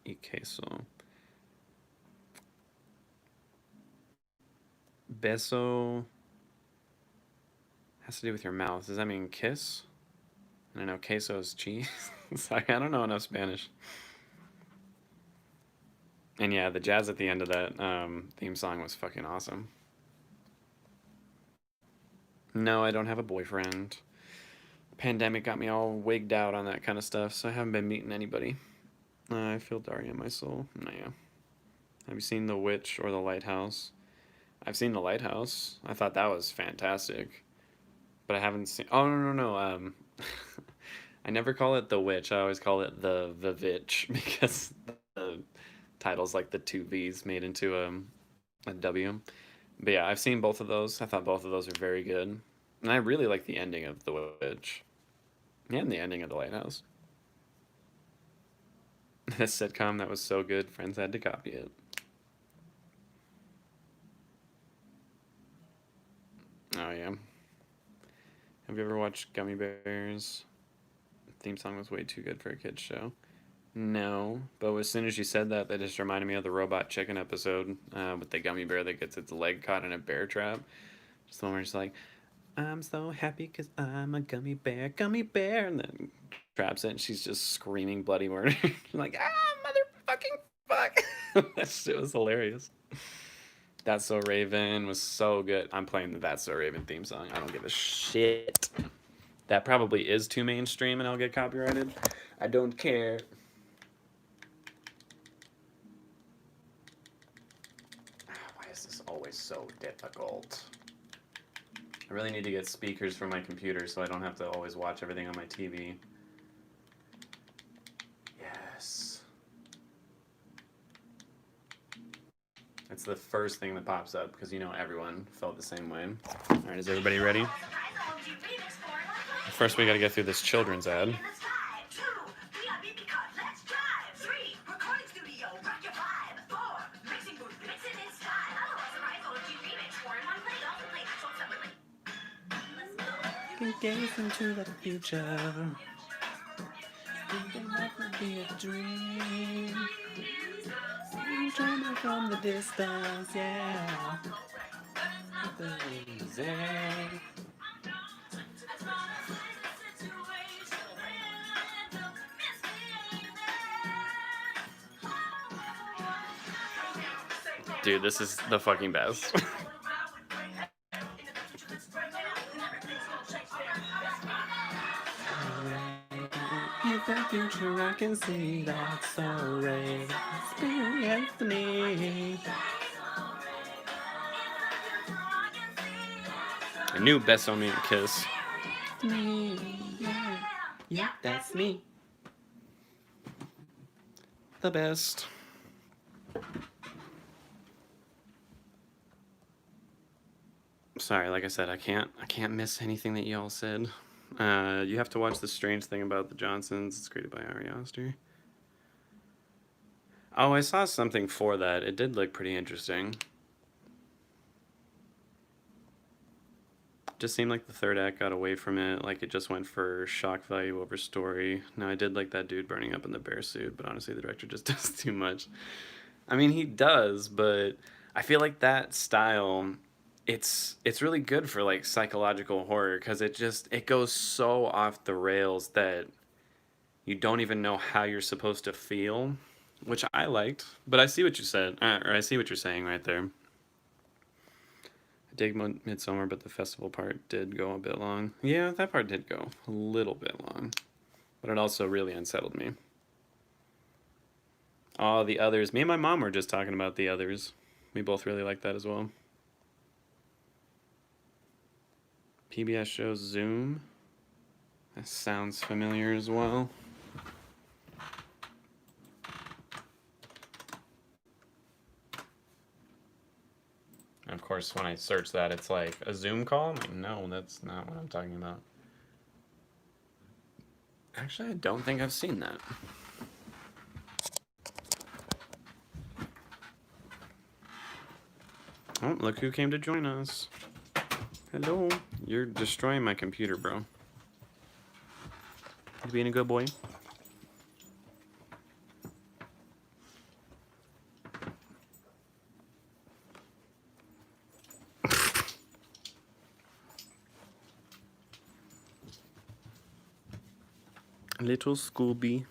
[SPEAKER 1] y queso. Beso has to do with your mouth. Does that mean kiss? And I know queso is cheese. Sorry, I don't know enough Spanish. And yeah, the jazz at the end of that theme song was fucking awesome. No, I don't have a boyfriend. Pandemic got me all wigged out on that kind of stuff, so I haven't been meeting anybody. I feel Daria in my soul. Nah. Have you seen The Witch or The Lighthouse? I've seen The Lighthouse. I thought that was fantastic. But I haven't seen. Oh, no, no, no. I never call it The Witch. I always call it The Vitch because the title's like the two V's made into a W. But yeah, I've seen both of those. I thought both of those are very good. And I really like the ending of The Witch. Yeah, and the ending of The Lighthouse. This sitcom that was so good, friends had to copy it. Oh, yeah. Have you ever watched Gummy Bears? The theme song was way too good for a kid's show. No, but as soon as you said that, that just reminded me of the Robot Chicken episode with the gummy bear that gets its leg caught in a bear trap. Just the one where it's like, I'm so happy because I'm a gummy bear, and then traps it, and she's just screaming bloody murder. Like, motherfucking fuck. That shit was hilarious. That's So Raven was so good. I'm playing the That's So Raven theme song. I don't give a shit. That probably is too mainstream and I'll get copyrighted. I don't care. Why is this always so difficult? I really need to get speakers for my computer so I don't have to always watch everything on my TV. Yes. It's the first thing that pops up because you know everyone felt the same way. Alright, is everybody ready? First we gotta get through this children's ad. Gaze into the future. Thinking that would be a dream. Dreaming from the distance, yeah. Dude, this is the fucking best. In the future, I can see that so ray experience me. A new best on me kiss. Me, yeah, that's me. The best. Sorry, like I said, I can't miss anything that y'all said. You have to watch The Strange Thing About the Johnsons. It's created by Ari Aster. Oh, I saw something for that. It did look pretty interesting. Just seemed like the third act got away from it. Like it just went for shock value over story. Now, I did like that dude burning up in the bear suit, but honestly, the director just does too much. I mean, he does, but I feel like that style it's really good for like psychological horror because it goes so off the rails that you don't even know how you're supposed to feel which I liked, but I see what you said, or I see what you're saying right there. I dig Midsummer, but the festival part did go a bit long. Yeah, that part did go a little bit long, but it also really unsettled me. Oh, the others. Me and my mom were just talking about the others. We both really like that as well. PBS show Zoom. That sounds familiar as well. And of course, when I search that, it's like a Zoom call. I'm like, no, that's not what I'm talking about. Actually, I don't think I've seen that. Oh, look who came to join us. Hello. You're destroying my computer, bro. You being a good boy? Little Scooby.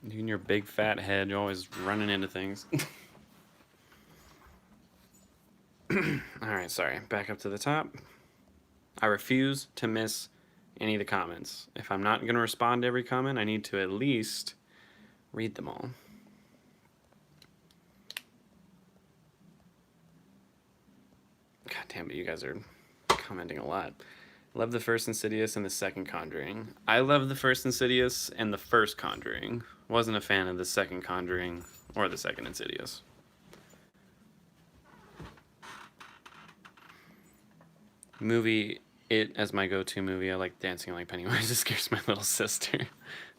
[SPEAKER 1] You and your big fat head, you're always running into things. Alright, sorry. Back up to the top. I refuse to miss any of the comments. If I'm not going to respond to every comment, I need to at least read them all. God damn it, you guys are commenting a lot. Love the first Insidious and the second Conjuring. I love the first Insidious and the first Conjuring. Wasn't a fan of the second Conjuring or the second Insidious. Movie, It as my go-to movie. I like dancing like Pennywise. It scares my little sister.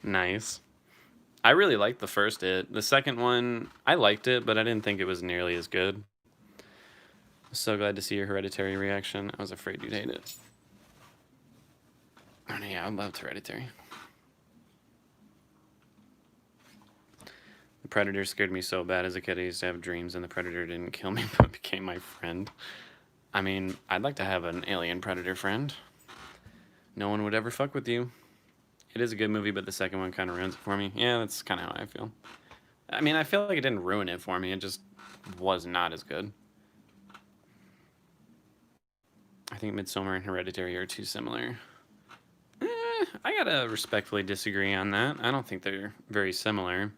[SPEAKER 1] Nice. I really liked the first It. The second one, I liked it, but I didn't think it was nearly as good. So glad to see your Hereditary reaction. I was afraid you'd hate it. Oh, yeah, I loved Hereditary. The Predator scared me so bad as a kid. I used to have dreams, and the Predator didn't kill me, but became my friend. I mean, I'd like to have an alien Predator friend. No one would ever fuck with you. It is a good movie, but the second one kind of ruins it for me. Yeah, that's kind of how I feel. I mean, I feel like it didn't ruin it for me. It just was not as good. I think Midsommar and Hereditary are too similar. I gotta respectfully disagree on that. I don't think they're very similar.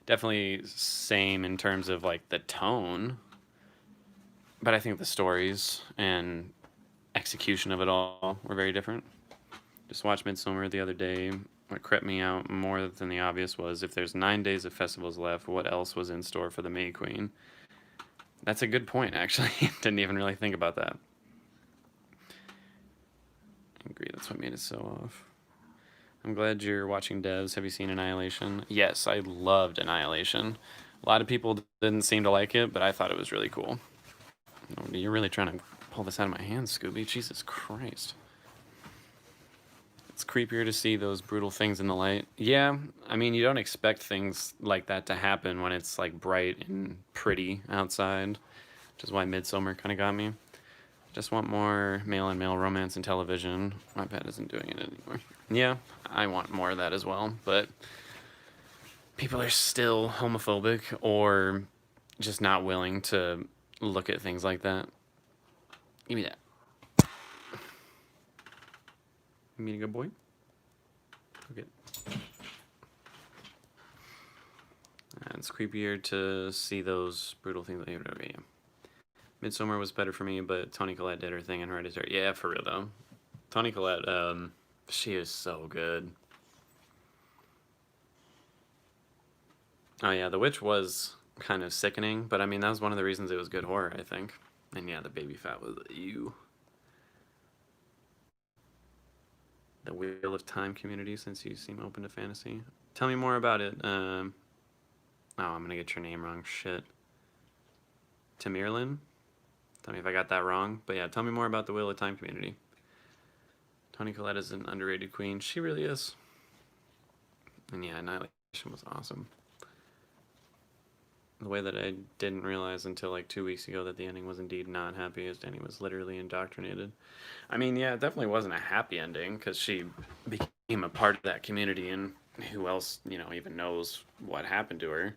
[SPEAKER 1] Definitely same in terms of like the tone, but I think the stories and execution of it all were very different. Just watched Midsommar the other day. What crept me out more than the obvious was, if there's 9 days of festivals left, what else was in store for the May Queen? That's a good point, actually. Didn't even really think about that. I agree, that's what made it so off. I'm glad you're watching Devs. Have you seen Annihilation? Yes, I loved Annihilation. A lot of people didn't seem to like it, but I thought it was really cool. Oh, you're really trying to pull this out of my hands, Scooby. Jesus Christ. It's creepier to see those brutal things in the light. Yeah, I mean, you don't expect things like that to happen when it's like bright and pretty outside, which is why Midsommar kind of got me. Just want more male-on-male romance in television. My pet isn't doing it anymore. Yeah, I want more of that as well, but people are still homophobic or just not willing to look at things like that. Give me that. You mean a good boy? Okay. It's creepier to see those brutal things. Yeah. Midsommar was better for me, but Toni Collette did her thing in Hereditary. Yeah, for real though. Toni Collette, she is so good. Oh yeah, The Witch was kind of sickening, but I mean that was one of the reasons it was good horror, I think. And yeah, the baby fat was ew. The Wheel of Time community, since you seem open to fantasy. Tell me more about it. Oh, I'm gonna get your name wrong. Shit. Tamirlin? Tell me if I got that wrong. But yeah, tell me more about the Wheel of Time community. Toni Collette is an underrated queen. She really is. And yeah, Annihilation was awesome. The way that I didn't realize until like 2 weeks ago that the ending was indeed not happy, as Danny was literally indoctrinated. I mean, yeah, it definitely wasn't a happy ending, because she became a part of that community, and who else, you know, even knows what happened to her.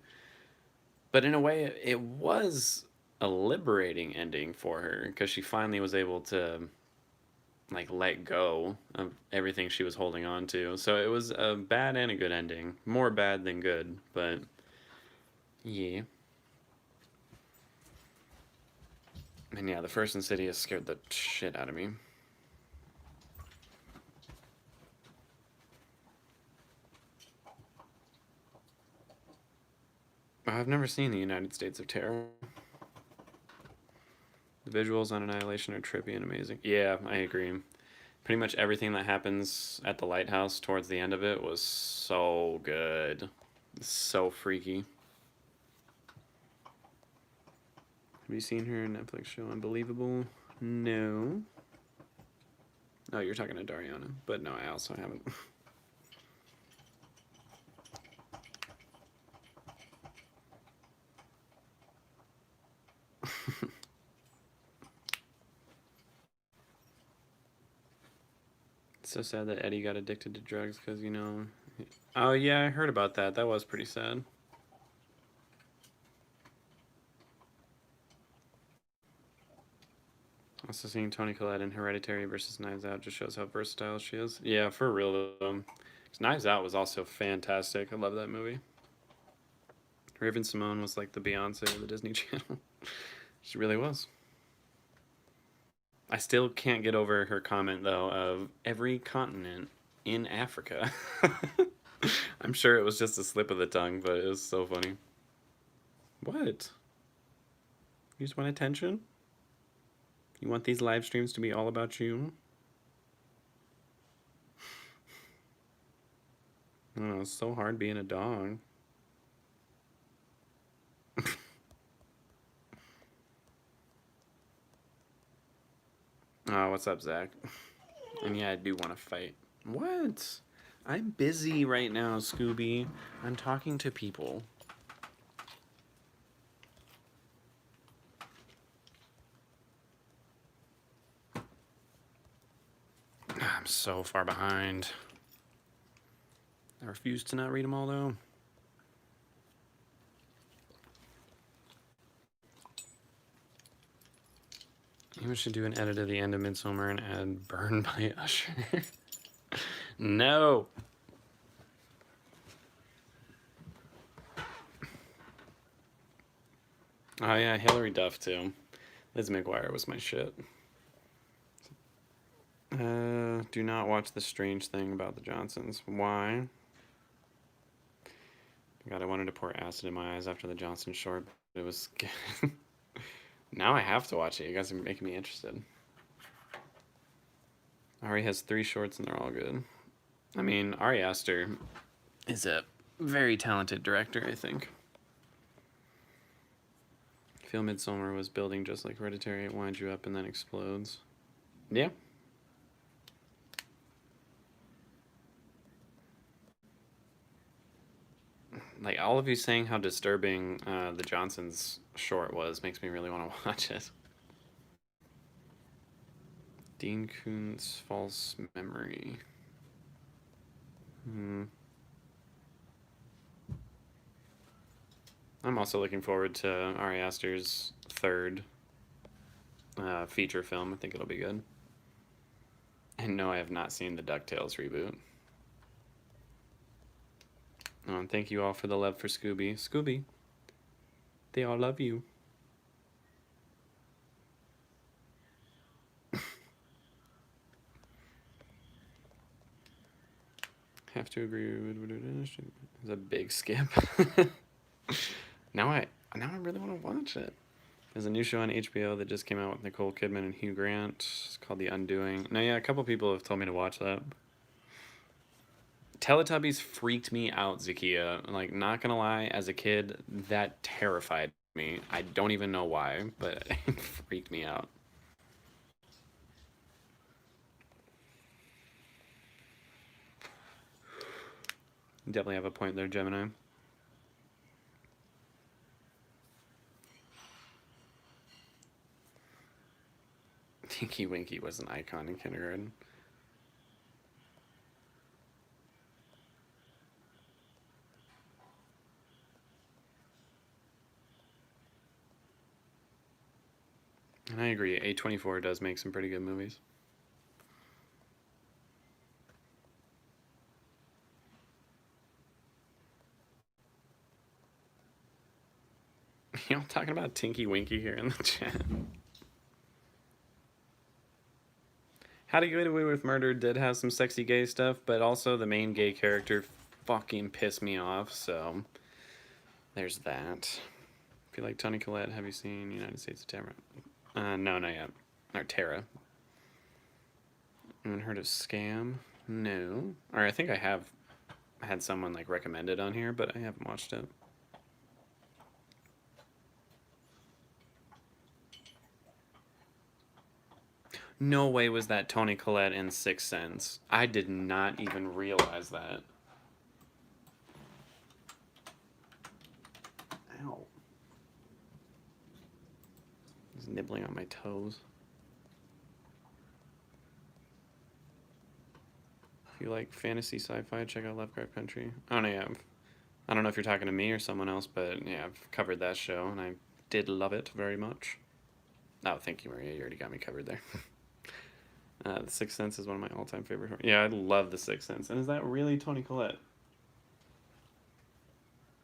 [SPEAKER 1] But in a way, it was a liberating ending for her because she finally was able to like let go of everything she was holding on to. So it was a bad and a good ending. More bad than good, but yeah. And yeah, the First Insidious scared the shit out of me. I've never seen the United States of Terror. The visuals on Annihilation are trippy and amazing. Yeah, I agree. Pretty much everything that happens at the lighthouse towards the end of it was so good. So freaky. Have you seen her Netflix show Unbelievable? No. Oh, you're talking to Dariana. But no, I also haven't. It's so sad that Eddie got addicted to drugs because, you know. Oh, yeah, I heard about that. That was pretty sad. Also, seeing Toni Collette in Hereditary versus Knives Out just shows how versatile she is. Yeah, for real, though. Knives Out was also fantastic. I love that movie. Raven Simone was like the Beyonce of the Disney Channel. She really was. I still can't get over her comment, though, of every continent in Africa. I'm sure it was just a slip of the tongue, but it was so funny. What? You just want attention? You want these live streams to be all about you? I don't know, it's so hard being a dog. Oh, what's up, Zach? And yeah, I do want to fight. What? I'm busy right now, Scooby. I'm talking to people. I'm so far behind. I refuse to not read them all, though. Maybe we should do an edit of the end of Midsummer and add Burn by Usher. No! Oh yeah, Hilary Duff too. Liz McGuire was my shit. Do not watch The Strange Thing About the Johnsons. Why? God, I wanted to pour acid in my eyes after the Johnson short, but it was... Now I have to watch it. You guys are making me interested. Ari has 3 shorts and they're all good. I mean, Ari Aster is a very talented director, I think. I feel Midsommar was building just like Hereditary. It winds you up and then explodes. Yeah. Like, all of you saying how disturbing the Johnsons short was makes me really want to watch it. Dean Koontz False Memory. I'm also looking forward to Ari Aster's 3rd feature film. I think it'll be good. And no, I have not seen the DuckTales reboot. Oh, and thank you all for the love for Scooby. Scooby, they all love you. Have to agree. It's a big skip. now I really want to watch it. There's a new show on HBO that just came out with Nicole Kidman and Hugh Grant. It's called The Undoing. Now, yeah, a couple people have told me to watch that. Teletubbies freaked me out, Zakia. Like, not gonna lie, as a kid, that terrified me. I don't even know why, but it freaked me out. Definitely have a point there, Gemini. Tinky Winky was an icon in kindergarten. And I agree, A24 does make some pretty good movies. You know, talking about Tinky Winky here in the chat. How to Get Away with Murder did have some sexy gay stuff, but also the main gay character fucking pissed me off, so there's that. If you like Toni Collette, have you seen United States of Terror? No, not yet. Or Terra. Anyone heard of Scam? No. Or I think I have had someone like recommend it on here, but I haven't watched it. No way was that Toni Collette in Sixth Sense. I did not even realize that. Ow. He's nibbling on my toes. If you like fantasy sci-fi, check out Lovecraft Country. Oh no, yeah. I don't know if you're talking to me or someone else, but yeah, I've covered that show and I did love it very much. Oh, thank you, Maria. You already got me covered there. The Sixth Sense is one of my all-time favorite horror. Yeah, I love The Sixth Sense. And is that really Toni Collette?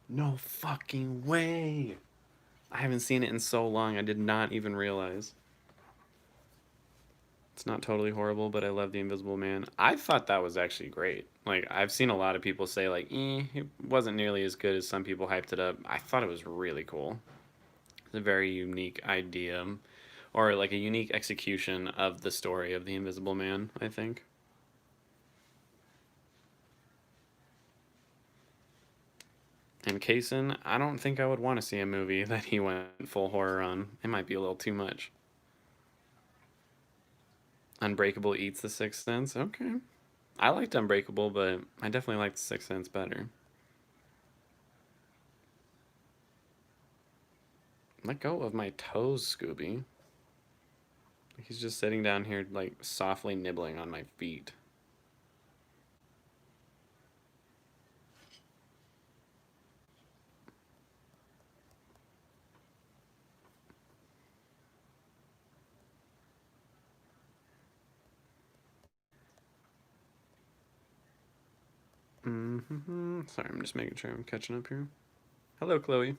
[SPEAKER 1] No fucking way! I haven't seen it in so long. I did not even realize. It's not totally horrible, but I love The Invisible Man. I thought that was actually great. Like, I've seen a lot of people say, like, it wasn't nearly as good as some people hyped it up. I thought it was really cool. It's a very unique idea, or like a unique execution of the story of The Invisible Man, I think. And Kaysen, I don't think I would want to see a movie that he went full horror on. It might be a little too much. Unbreakable eats The Sixth Sense. Okay. I liked Unbreakable, but I definitely liked The Sixth Sense better. Let go of my toes, Scooby. He's just sitting down here, like, softly nibbling on my feet. Sorry, I'm just making sure I'm catching up here. Hello, Chloe.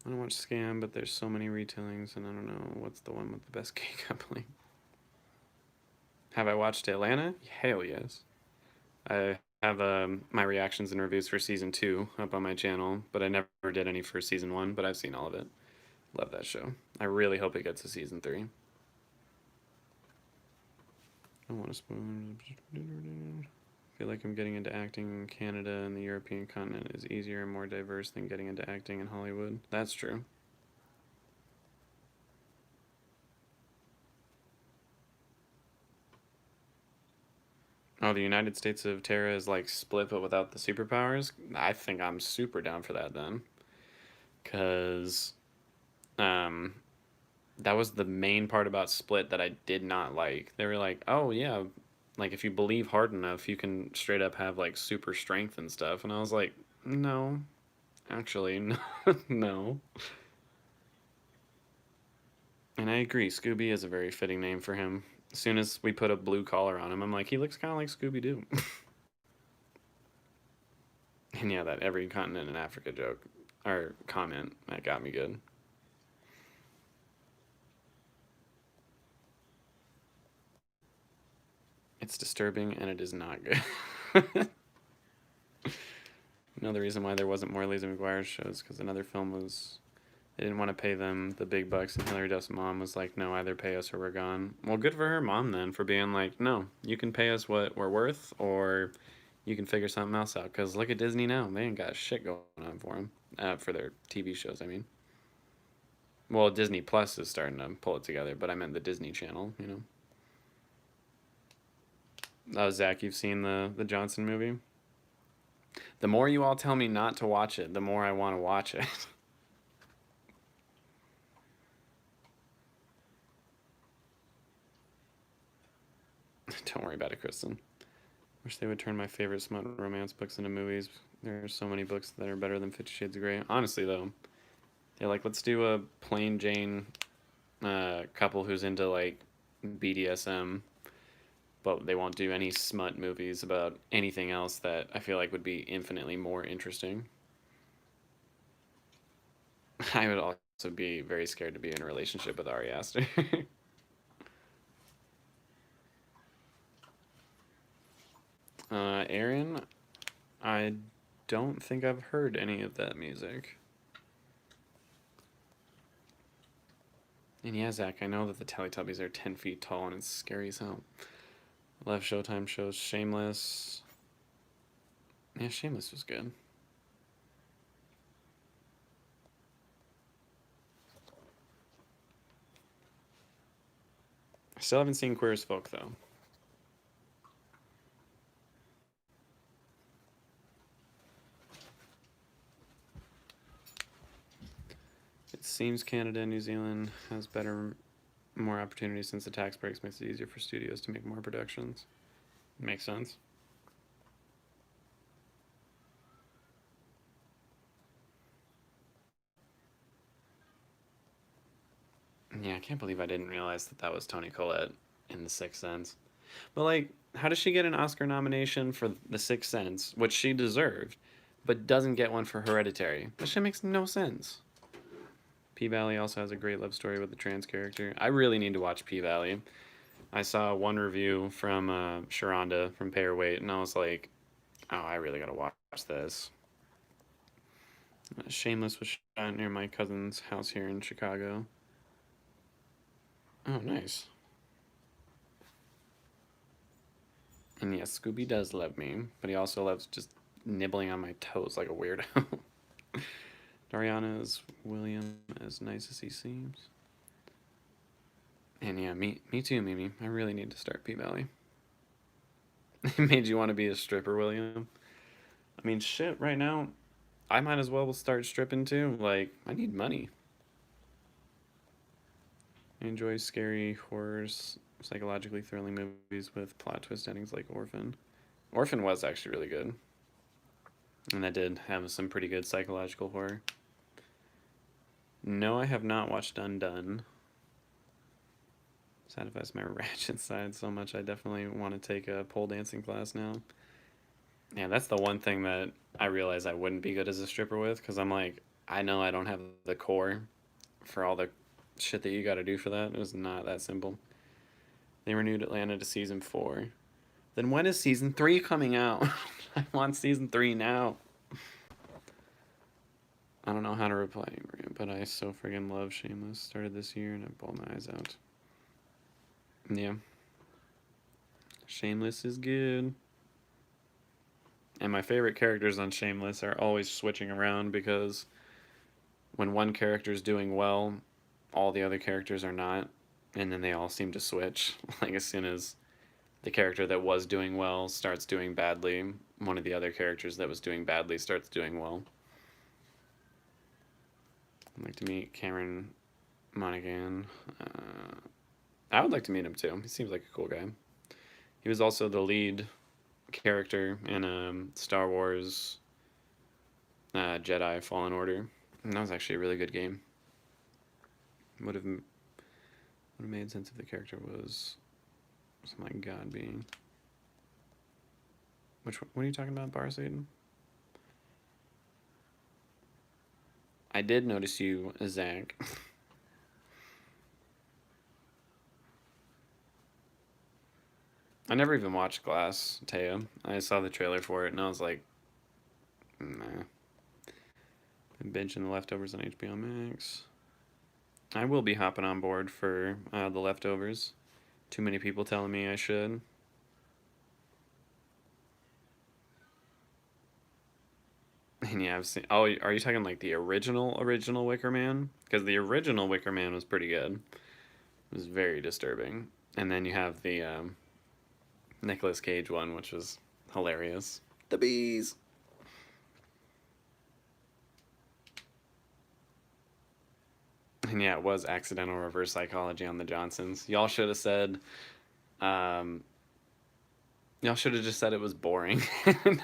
[SPEAKER 1] I don't watch Scam, but there's so many retellings, and I don't know what's the one with the best gay coupling. Have I watched Atlanta? Hell yes. I have my reactions and reviews for season 2 up on my channel, but I never did any for season 1, but I've seen all of it. Love that show. I really hope it gets to season 3. I want to spoil. I feel like I'm getting into acting in Canada and the European continent is easier and more diverse than getting into acting in Hollywood. That's true. Oh, the United States of Terra is like split but without the superpowers? I think I'm super down for that then. Because um, that was the main part about Split that I did not like. They were like, oh yeah, like if you believe hard enough, you can straight up have like super strength and stuff. And I was like, no, actually, no. No. And I agree, Scooby is a very fitting name for him. As soon as we put a blue collar on him, I'm like, he looks kind of like Scooby Doo. And yeah, that every continent in Africa joke, or comment, that got me good. It's disturbing and it is not good. Another reason why there wasn't more Lizzie McGuire shows because another film was they didn't want to pay them the big bucks, and Hilary Duff's mom was like, "No, either pay us or we're gone." Well, good for her mom then for being like, "No, you can pay us what we're worth, or you can figure something else out." Because look at Disney now; they ain't got shit going on for them for their TV shows. I mean, well, Disney Plus is starting to pull it together, but I meant the Disney Channel. You know. Oh, Zach, you've seen the Johnson movie? The more you all tell me not to watch it, the more I want to watch it. Don't worry about it, Kristen. Wish they would turn my favorite smut romance books into movies. There are so many books that are better than 50 Shades of Grey. Honestly, though, they're like, let's do a plain Jane couple who's into like BDSM, but they won't do any smut movies about anything else that I feel like would be infinitely more interesting. I would also be very scared to be in a relationship with Ari Aster. Aaron, I don't think I've heard any of that music. And yeah, Zach, I know that the Teletubbies are 10 feet tall and it's scary as hell. Love Showtime shows. Shameless. Yeah, Shameless was good. I still haven't seen Queer as Folk, though. It seems Canada and New Zealand has more opportunities since the tax breaks makes it easier for studios to make more productions. Makes sense. Yeah, I can't believe I didn't realize that that was Toni Collette in The Sixth Sense. But like, how does she get an Oscar nomination for The Sixth Sense, which she deserved, but doesn't get one for Hereditary? That shit makes no sense. P Valley also has a great love story with the trans character. I really need to watch P Valley. I saw one review from Sharonda from Pay or Wait, and I was like, oh, I really gotta watch this. Shameless was shot near my cousin's house here in Chicago. Oh, nice. And yes, Scooby does love me, but he also loves just nibbling on my toes like a weirdo. Dariana is William, as nice as he seems. And yeah, me too, Mimi. I really need to start P Valley. It made you want to be a stripper, William. I mean, shit, right now, I might as well start stripping too. Like, I need money. I enjoy scary, horrors, psychologically thrilling movies with plot twist endings like Orphan. Orphan was actually really good. And that did have some pretty good psychological horror. No, I have not watched Undone. Satisfies my ratchet side so much. I definitely want to take a pole dancing class now. Yeah, that's the one thing that I realize I wouldn't be good as a stripper with, because I'm like, I know I don't have the core for all the shit that you got to do for that. It was not that simple. They renewed Atlanta to season 4. Then when is season 3 coming out? I want season 3 now. I don't know how to reply, but I so friggin' love Shameless. Started this year and I bawled my eyes out. Yeah. Shameless is good. And my favorite characters on Shameless are always switching around because when one character is doing well, all the other characters are not. And then they all seem to switch. Like as soon as the character that was doing well starts doing badly, one of the other characters that was doing badly starts doing well. I'd like to meet Cameron Monaghan. I would like to meet him too. He seems like a cool guy. He was also the lead character in Star Wars Jedi Fallen Order. And that was actually a really good game. Would have made sense if the character was some like god being. What are you talking about, Bar Satan? I did notice you, Zach. I never even watched Glass, Taya. I saw the trailer for it and I was like, nah. Been binging The Leftovers on HBO Max. I will be hopping on board for The Leftovers. Too many people telling me I should. And yeah, I've seen. Oh, are you talking like the original Wicker Man? Because the original Wicker Man was pretty good. It was very disturbing. And then you have the Nicolas Cage one, which was hilarious. The bees. And yeah, it was accidental reverse psychology on the Johnsons. Y'all should have said, um, Y'all should have just said it was boring.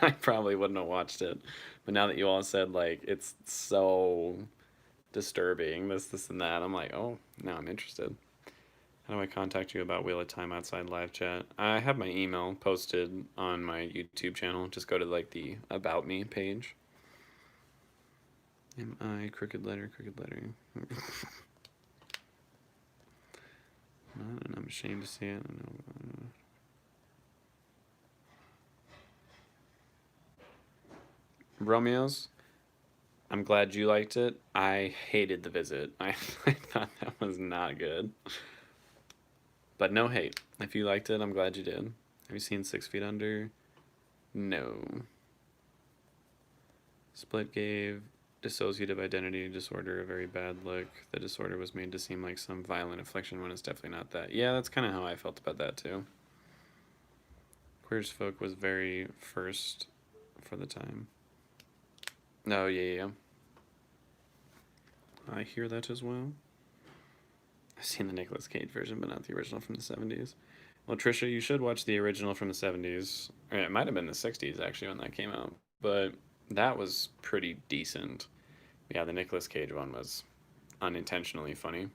[SPEAKER 1] I probably wouldn't have watched it. But now that you all said like it's so disturbing, this and that, I'm like, oh, now I'm interested. How do I contact you about Wheel of Time outside live chat? I have my email posted on my YouTube channel. Just go to like the About Me page. Am I crooked letter, crooked letter? And I'm ashamed to see it. Romeo's, I'm glad you liked it. I hated The Visit. I thought that was not good. But no hate. If you liked it, I'm glad you did. Have you seen 6 Feet Under? No. Split gave dissociative identity disorder a very bad look. The disorder was made to seem like some violent affliction when it's definitely not that. Yeah, that's kind of how I felt about that too. Queer as Folk was very first for the time. No, yeah. I hear that as well. I've seen the Nicolas Cage version, but not the original from the 70s. Well, Trisha, you should watch the original from the 70s. Or it might have been the 60s, actually, when that came out. But that was pretty decent. Yeah, the Nicolas Cage one was unintentionally funny.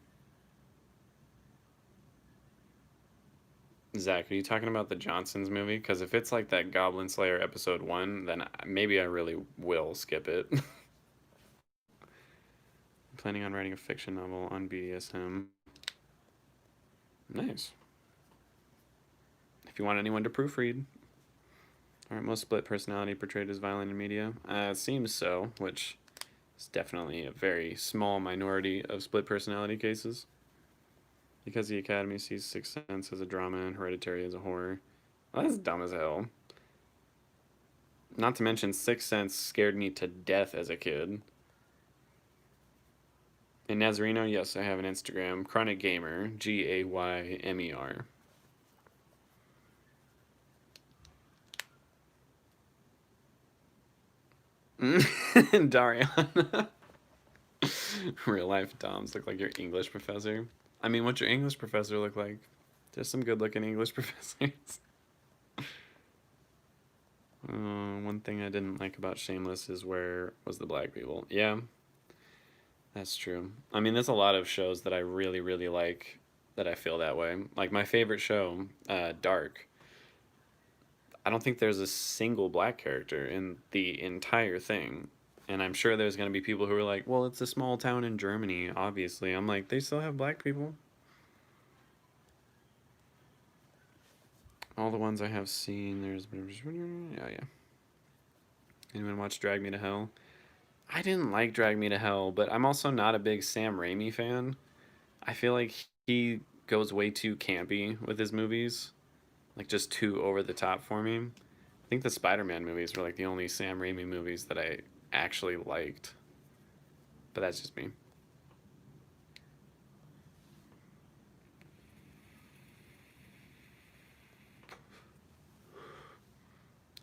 [SPEAKER 1] Zach, are you talking about the Johnsons movie? Because if it's like that Goblin Slayer episode 1, then maybe I really will skip it. I'm planning on writing a fiction novel on BDSM. Nice. If you want anyone to proofread. Aren't most split personality portrayed as violent in media? It seems so, which is definitely a very small minority of split personality cases. Because the Academy sees Sixth Sense as a drama and Hereditary as a horror. Well, that's dumb as hell. Not to mention, Sixth Sense scared me to death as a kid. And Nazareno, yes, I have an Instagram. Chronic Gamer, Gaymer. Dariana. Real life Doms look like your English professor. I mean, what's your English professor look like? There's some good looking English professors. One thing I didn't like about Shameless is where was the black people. Yeah, that's true. I mean, there's a lot of shows that I really, really like that I feel that way. Like my favorite show, Dark. I don't think there's a single black character in the entire thing. And I'm sure there's going to be people who are like, well, it's a small town in Germany, obviously. I'm like, they still have black people. All the ones I have seen, there's. Yeah. Anyone watch Drag Me to Hell? I didn't like Drag Me to Hell, but I'm also not a big Sam Raimi fan. I feel like he goes way too campy with his movies. Like, just too over the top for me. I think the Spider Man movies were like the only Sam Raimi movies that I actually liked. But that's just me.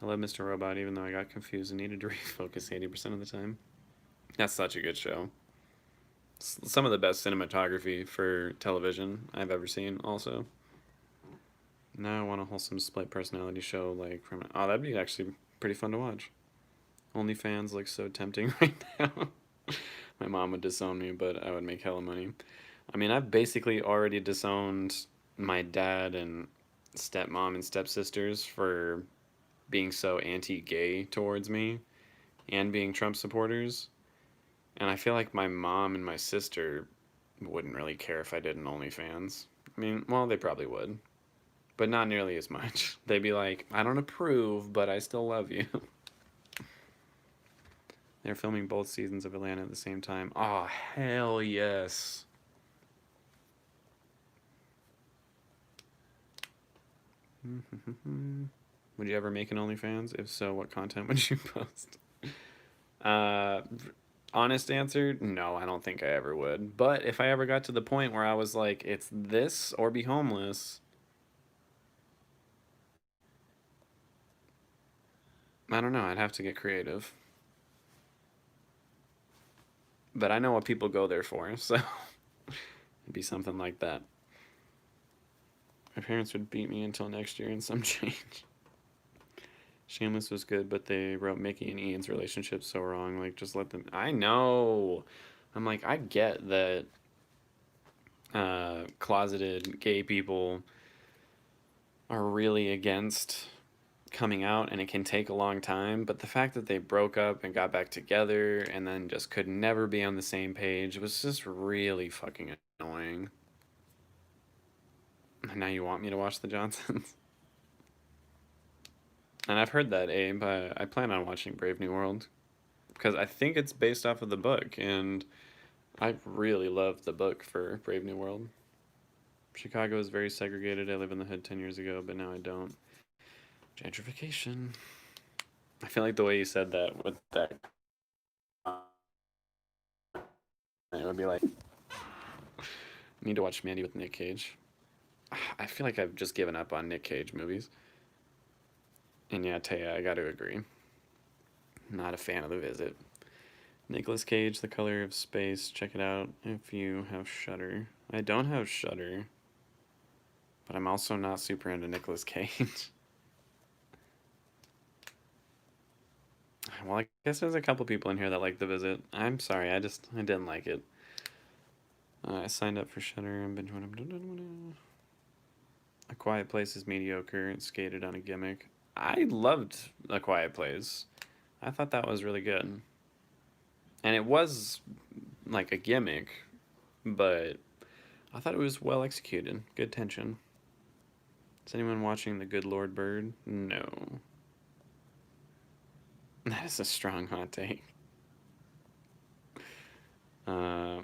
[SPEAKER 1] I love Mr. Robot, even though I got confused and needed to refocus 80% of the time. That's such a good show. Some of the best cinematography for television I've ever seen, also. Now I want a wholesome split personality show like from. Oh, that'd be actually pretty fun to watch. OnlyFans looks so tempting right now. My mom would disown me, but I would make hella money. I mean, I've basically already disowned my dad and stepmom and stepsisters for being so anti-gay towards me and being Trump supporters. And I feel like my mom and my sister wouldn't really care if I did an OnlyFans. I mean, well, they probably would, but not nearly as much. They'd be like, I don't approve, but I still love you. They're filming both seasons of Atlanta at the same time. Oh, hell yes. Would you ever make an OnlyFans? If so, what content would you post? Uh, Honest answer, no, I don't think I ever would. But if I ever got to the point where I was like, it's this or be homeless, I don't know. I'd have to get creative. But I know what people go there for, so it'd be something like that. My parents would beat me until next year and some change. Shameless was good, but they wrote Mickey and Ian's relationship so wrong. Like, just let them. I know. I'm like, I get that closeted gay people are really against coming out and it can take a long time, but the fact that they broke up and got back together and then just could never be on the same page was just really fucking annoying. And now you want me to watch the Johnsons? And I've heard that, Abe. I plan on watching Brave New World because I think it's based off of the book, and I really loved the book for Brave New World. Chicago is very segregated. I lived in the hood 10 years ago, but now I don't. Gentrification. I feel like the way you said that with that, it would be like, I need to watch Mandy with Nick Cage. I feel like I've just given up on Nick Cage movies. And yeah, Taya, I got to agree. Not a fan of The Visit. Nicolas Cage, The Color of Space. Check it out if you have Shudder. I don't have Shudder, but I'm also not super into Nicolas Cage. Well, I guess there's a couple people in here that like The Visit. I'm sorry, I didn't like it. I signed up for Shudder and binge one. A Quiet Place is mediocre. It skated on a gimmick. I loved A Quiet Place. I thought that was really good. And it was like a gimmick, but I thought it was well executed. Good tension. Is anyone watching The Good Lord Bird? No. That is a strong hot take. I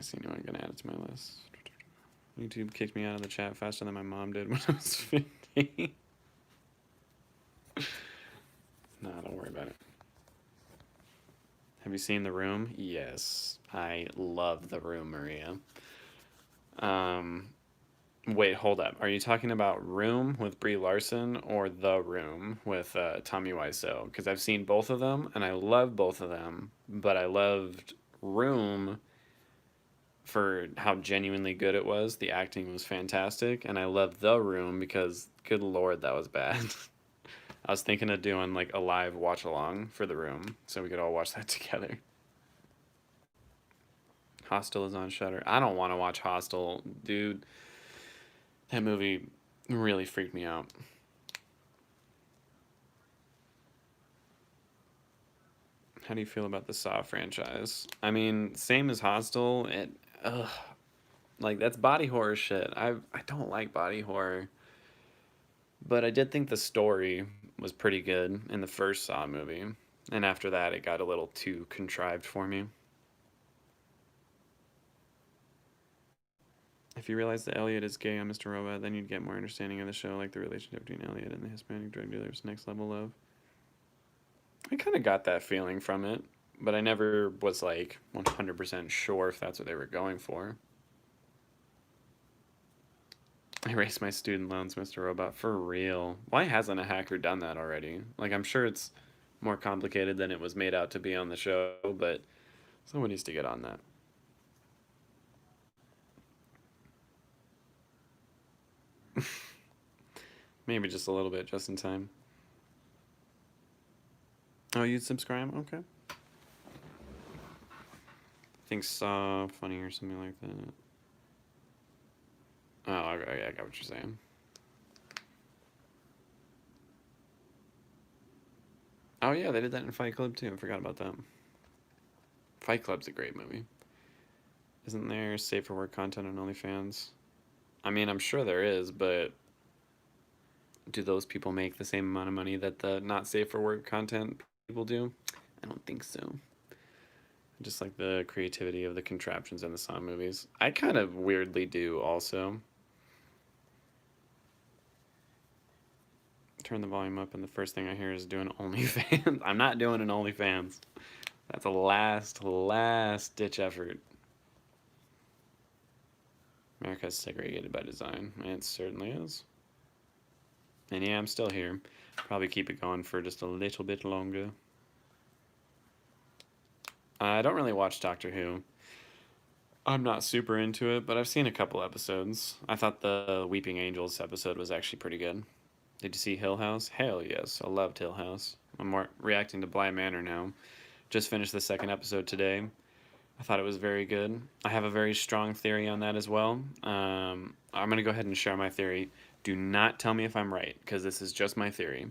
[SPEAKER 1] see no one gonna add it to my list. YouTube kicked me out of the chat faster than my mom did when I was 50. No, don't worry about it. Have you seen The Room? Yes. I love The Room, Maria. Wait, hold up. Are you talking about Room with Brie Larson or The Room with Tommy Wiseau? Because I've seen both of them and I love both of them, but I loved Room for how genuinely good it was. The acting was fantastic, and I loved The Room because, good lord, that was bad. I was thinking of doing like a live watch along for The Room so we could all watch that together. Hostel is on Shudder. I don't want to watch Hostel, dude. That movie really freaked me out. How do you feel about the Saw franchise? I mean, same as Hostel. Ugh, like that's body horror shit. I don't like body horror, but I did think the story was pretty good in the first Saw movie, and after that, it got a little too contrived for me. If you realize that Elliot is gay on Mr. Robot, then you'd get more understanding of the show, like the relationship between Elliot and the Hispanic drug dealer's next level love. I kind of got that feeling from it, but I never was like 100% sure if that's what they were going for. I erased my student loans, Mr. Robot, for real. Why hasn't a hacker done that already? Like, I'm sure it's more complicated than it was made out to be on the show, but someone needs to get on that. Maybe just a little bit, just in time. Oh, you'd subscribe? Okay. I think Saw funny or something like that. Oh, okay, I got what you're saying. Oh yeah, they did that in Fight Club too. I forgot about that. Fight Club's a great movie. Isn't there safe for work content on OnlyFans? I mean, I'm sure there is, but do those people make the same amount of money that the not safe for work content people do? I don't think so. Just like the creativity of the contraptions in the Saw movies. I kind of weirdly do also. Turn the volume up, and the first thing I hear is doing OnlyFans. I'm not doing an OnlyFans. That's a last ditch effort. America's segregated by design. It certainly is. And yeah, I'm still here. Probably keep it going for just a little bit longer. I don't really watch Doctor Who. I'm not super into it, but I've seen a couple episodes. I thought the Weeping Angels episode was actually pretty good. Did you see Hill House? Hell yes, I loved Hill House. I'm more reacting to Bly Manor now. Just finished the second episode today. I thought it was very good. I have a very strong theory on that as well. I'm going to go ahead and share my theory. Do not tell me if I'm right, because this is just my theory.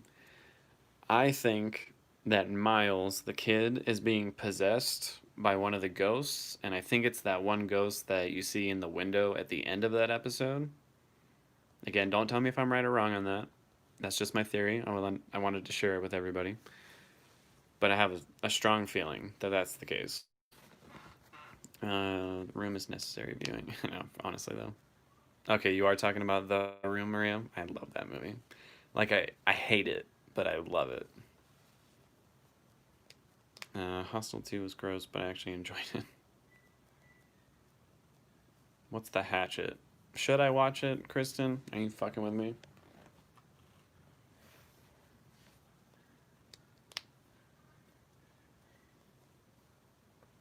[SPEAKER 1] I think that Miles, the kid, is being possessed by one of the ghosts, and I think it's that one ghost that you see in the window at the end of that episode. Again, don't tell me if I'm right or wrong on that. That's just my theory. I wanted to share it with everybody. But I have a strong feeling that that's the case. The Room is necessary viewing. No, honestly, though. Okay, you are talking about The Room, Maria? I love that movie. Like, I hate it, but I love it. Hostel 2 was gross, but I actually enjoyed it. What's the Hatchet? Should I watch it, Kristen? Are you fucking with me?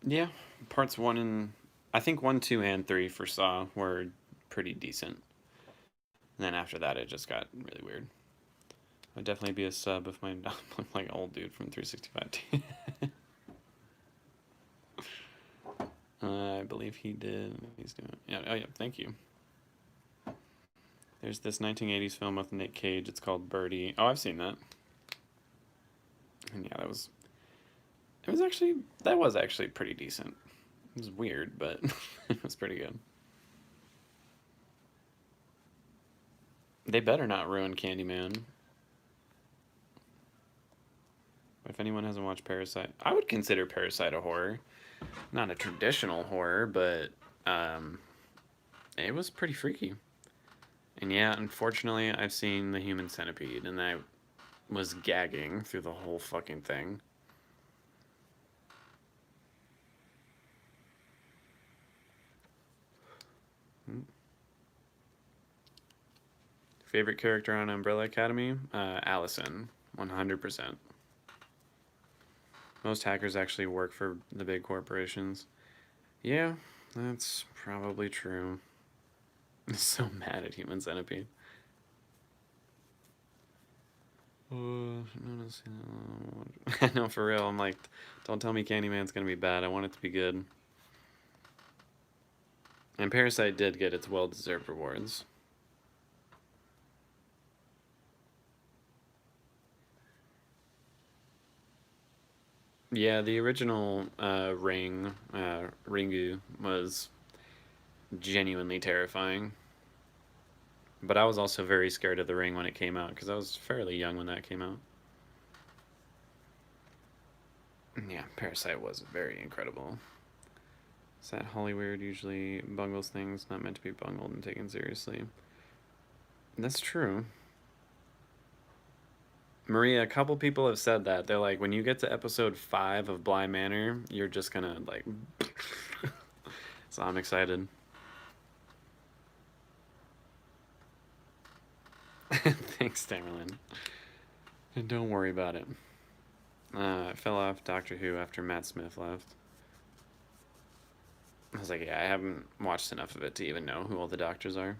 [SPEAKER 1] Yeah, parts 1 and... I think 1, 2, and 3 for Saw were pretty decent. And then after that, it just got really weird. I'd definitely be a sub if my dog looked like old dude from 365. I believe he did. He's doing it. Yeah. Oh yeah. Thank you. There's this 1980s film with Nick Cage. It's called Birdie. Oh, I've seen that. And yeah, that was. That was actually pretty decent. It was weird, but it was pretty good. They better not ruin Candyman. If anyone hasn't watched Parasite, I would consider Parasite a horror. Not a traditional horror, but it was pretty freaky. And yeah, unfortunately, I've seen The Human Centipede, and I was gagging through the whole fucking thing. Favorite character on Umbrella Academy? Allison, 100%. Most hackers actually work for the big corporations. Yeah, that's probably true. I'm so mad at Human Centipede. I know, for real. I'm like, don't tell me Candyman's gonna be bad. I want it to be good. And Parasite did get its well-deserved rewards. Yeah, the original Ringu, was genuinely terrifying. But I was also very scared of the Ring when it came out, because I was fairly young when that came out. Yeah, Parasite was very incredible. Is that Hollywood usually bungles things not meant to be bungled and taken seriously? That's true. Maria, a couple people have said that. They're like, when you get to episode 5 of Bly Manor, you're just gonna, like... So I'm excited. Thanks, Tamerlan. And don't worry about it. I fell off Doctor Who after Matt Smith left. I was like, yeah, I haven't watched enough of it to even know who all the doctors are.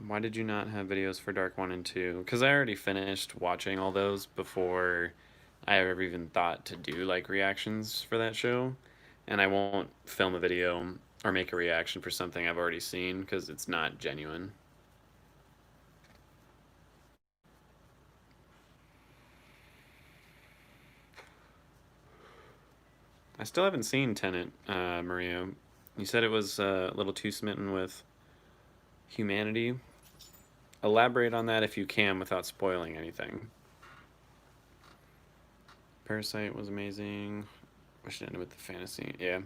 [SPEAKER 1] Why did you not have videos for Dark 1 and 2? Because I already finished watching all those before I ever even thought to do, like, reactions for that show. And I won't film a video or make a reaction for something I've already seen, because it's not genuine. I still haven't seen Tenet, Maria. You said it was a little too smitten with humanity. Elaborate on that if you can without spoiling anything. Parasite was amazing. Wish it ended with the fantasy. Yeah.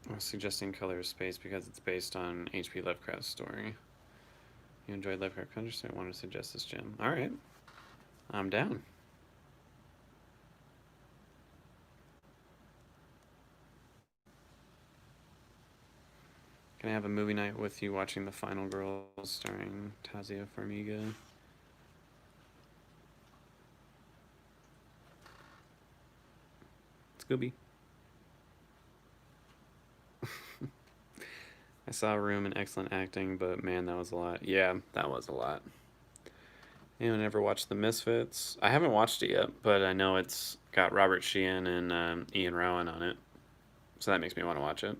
[SPEAKER 1] I was suggesting Color of Space because it's based on H.P. Lovecraft's story. You enjoyed Lovecraft Country, so I wanted to suggest this gem. Alright. I'm down. Can I have a movie night with you watching The Final Girls starring Tazia Farmiga? Scooby. I saw Room and excellent acting, but man, that was a lot. Yeah, that was a lot. Anyone ever watched The Misfits? I haven't watched it yet, but I know it's got Robert Sheehan and Ian Rowan on it, so that makes me want to watch it.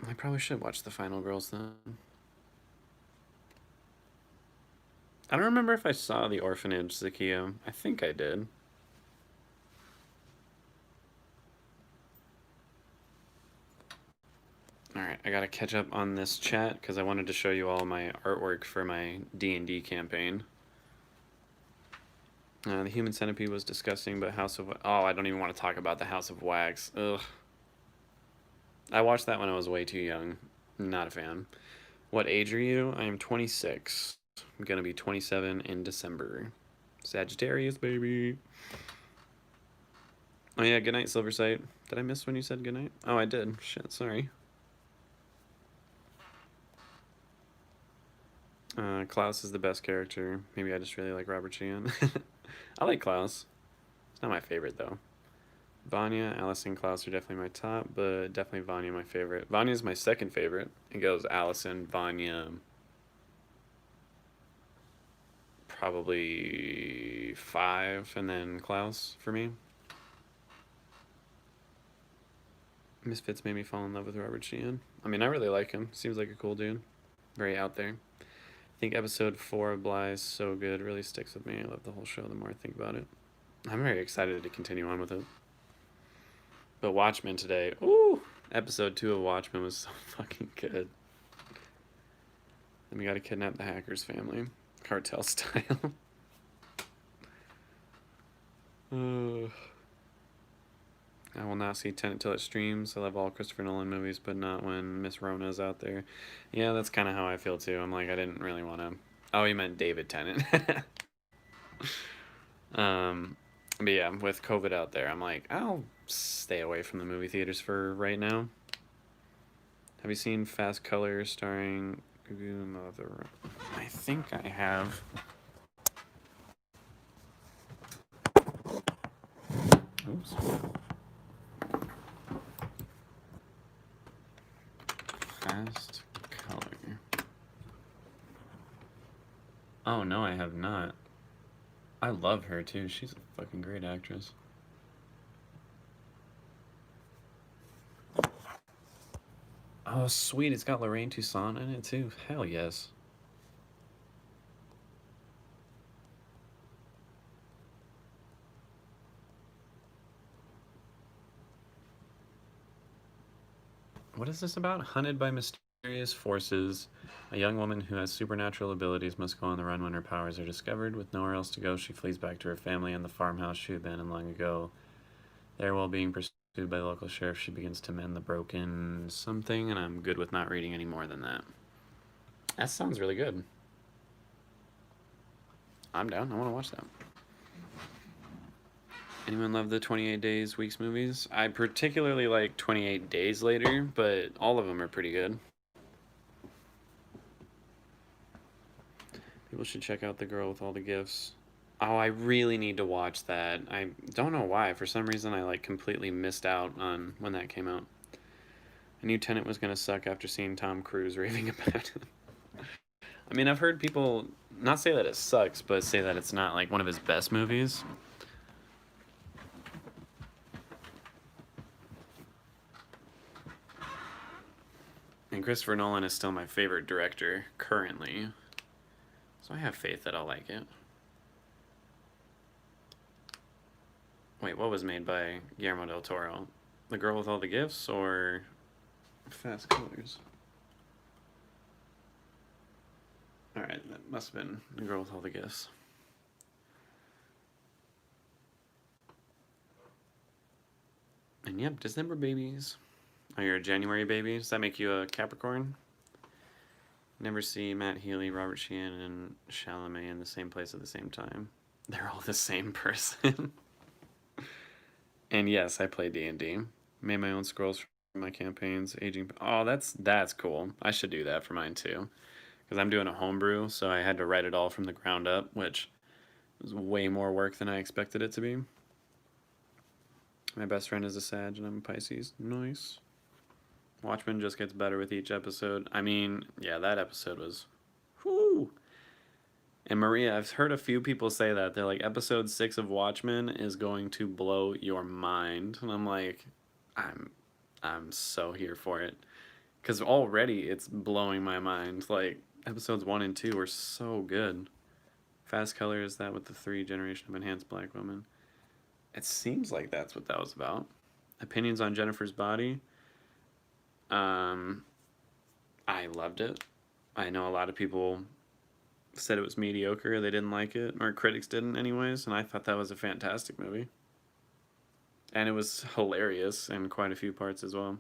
[SPEAKER 1] I probably should watch The Final Girls then. I don't remember if I saw The Orphanage, Zakiya. I think I did. Alright, I gotta catch up on this chat because I wanted to show you all my artwork for my D&D campaign. The Human Centipede was disgusting, but House of... Oh, I don't even want to talk about the House of Wax. Ugh. I watched that when I was way too young. Not a fan. What age are you? I am 26. I'm gonna be 27 in December. Sagittarius, baby. Oh yeah, good night, Silversight. Did I miss when you said good night? Oh, I did. Shit, sorry. Klaus is the best character. Maybe I just really like Robert Sheehan. I like Klaus. It's not my favorite, though. Vanya, Allison, Klaus are definitely my top, but definitely Vanya my favorite. Vanya's my second favorite. It goes Allison, Vanya, probably 5, and then Klaus for me. Misfits made me fall in love with Robert Sheehan. I mean, I really like him. Seems like a cool dude. Very out there. I think episode 4 of Bly is so good. It really sticks with me. I love the whole show the more I think about it. I'm very excited to continue on with it. But Watchmen today. Ooh! Episode 2 of Watchmen was so fucking good. Then we gotta kidnap the hacker's family. Cartel style. I will not see Tenet till it streams. I love all Christopher Nolan movies, but not when Miss Rona's out there. Yeah, that's kind of how I feel too. I'm like, I didn't really want to. Oh, you meant David Tennant. But yeah, with COVID out there, I'm like, I'll stay away from the movie theaters for right now. Have you seen Fast Color starring Mother? I think I have. Oops. Fast Color. Oh no, I have not. I love her too. She's a fucking great actress. Oh sweet, it's got Lorraine Toussaint in it too. Hell yes. What is this about? Hunted by mysterious forces, a young woman who has supernatural abilities must go on the run when her powers are discovered. With nowhere else to go, she flees back to her family and the farmhouse she abandoned long ago. There, while being pursued by the local sheriff, she begins to mend the broken something, and I'm good with not reading any more than that. That sounds really good. I'm down. I want to watch that. Anyone love the 28 Days Weeks movies? I particularly like 28 Days Later, but all of them are pretty good. People should check out The Girl with All the Gifts. Oh, I really need to watch that. I don't know why. For some reason, I like completely missed out on when that came out. I knew Tenet was gonna suck after seeing Tom Cruise raving about it. I mean, I've heard people not say that it sucks, but say that it's not like one of his best movies. And Christopher Nolan is still my favorite director currently. So I have faith that I'll like it. Wait, what was made by Guillermo del Toro? The Girl with All the Gifts or Fast Colors? Alright, that must have been The Girl with All the Gifts. And yep, December babies. Oh, you're a January baby? Does that make you a Capricorn? Never see Matt Healy, Robert Sheehan, and Chalamet in the same place at the same time. They're all the same person. And yes, I play D&D. Made my own scrolls for my campaigns. Aging. Oh, that's cool. I should do that for mine too. because I'm doing a homebrew, so I had to write it all from the ground up, which was way more work than I expected it to be. My best friend is a Sag, and I'm a Pisces. Nice. Watchmen just gets better with each episode. I mean, yeah, that episode was, whoo. And Maria, I've heard a few people say that. They're like, episode 6 of Watchmen is going to blow your mind. And I'm like, I'm I'm so here for it. Because already it's blowing my mind. Like, episodes 1 and 2 are so good. Fast Color is that with the 3 generation of enhanced black women. It seems like that's what that was about. Opinions on Jennifer's Body. Um, I loved it. I know a lot of people said it was mediocre. They didn't like it, or critics didn't, anyways. And I thought that was a fantastic movie, and it was hilarious in quite a few parts as well.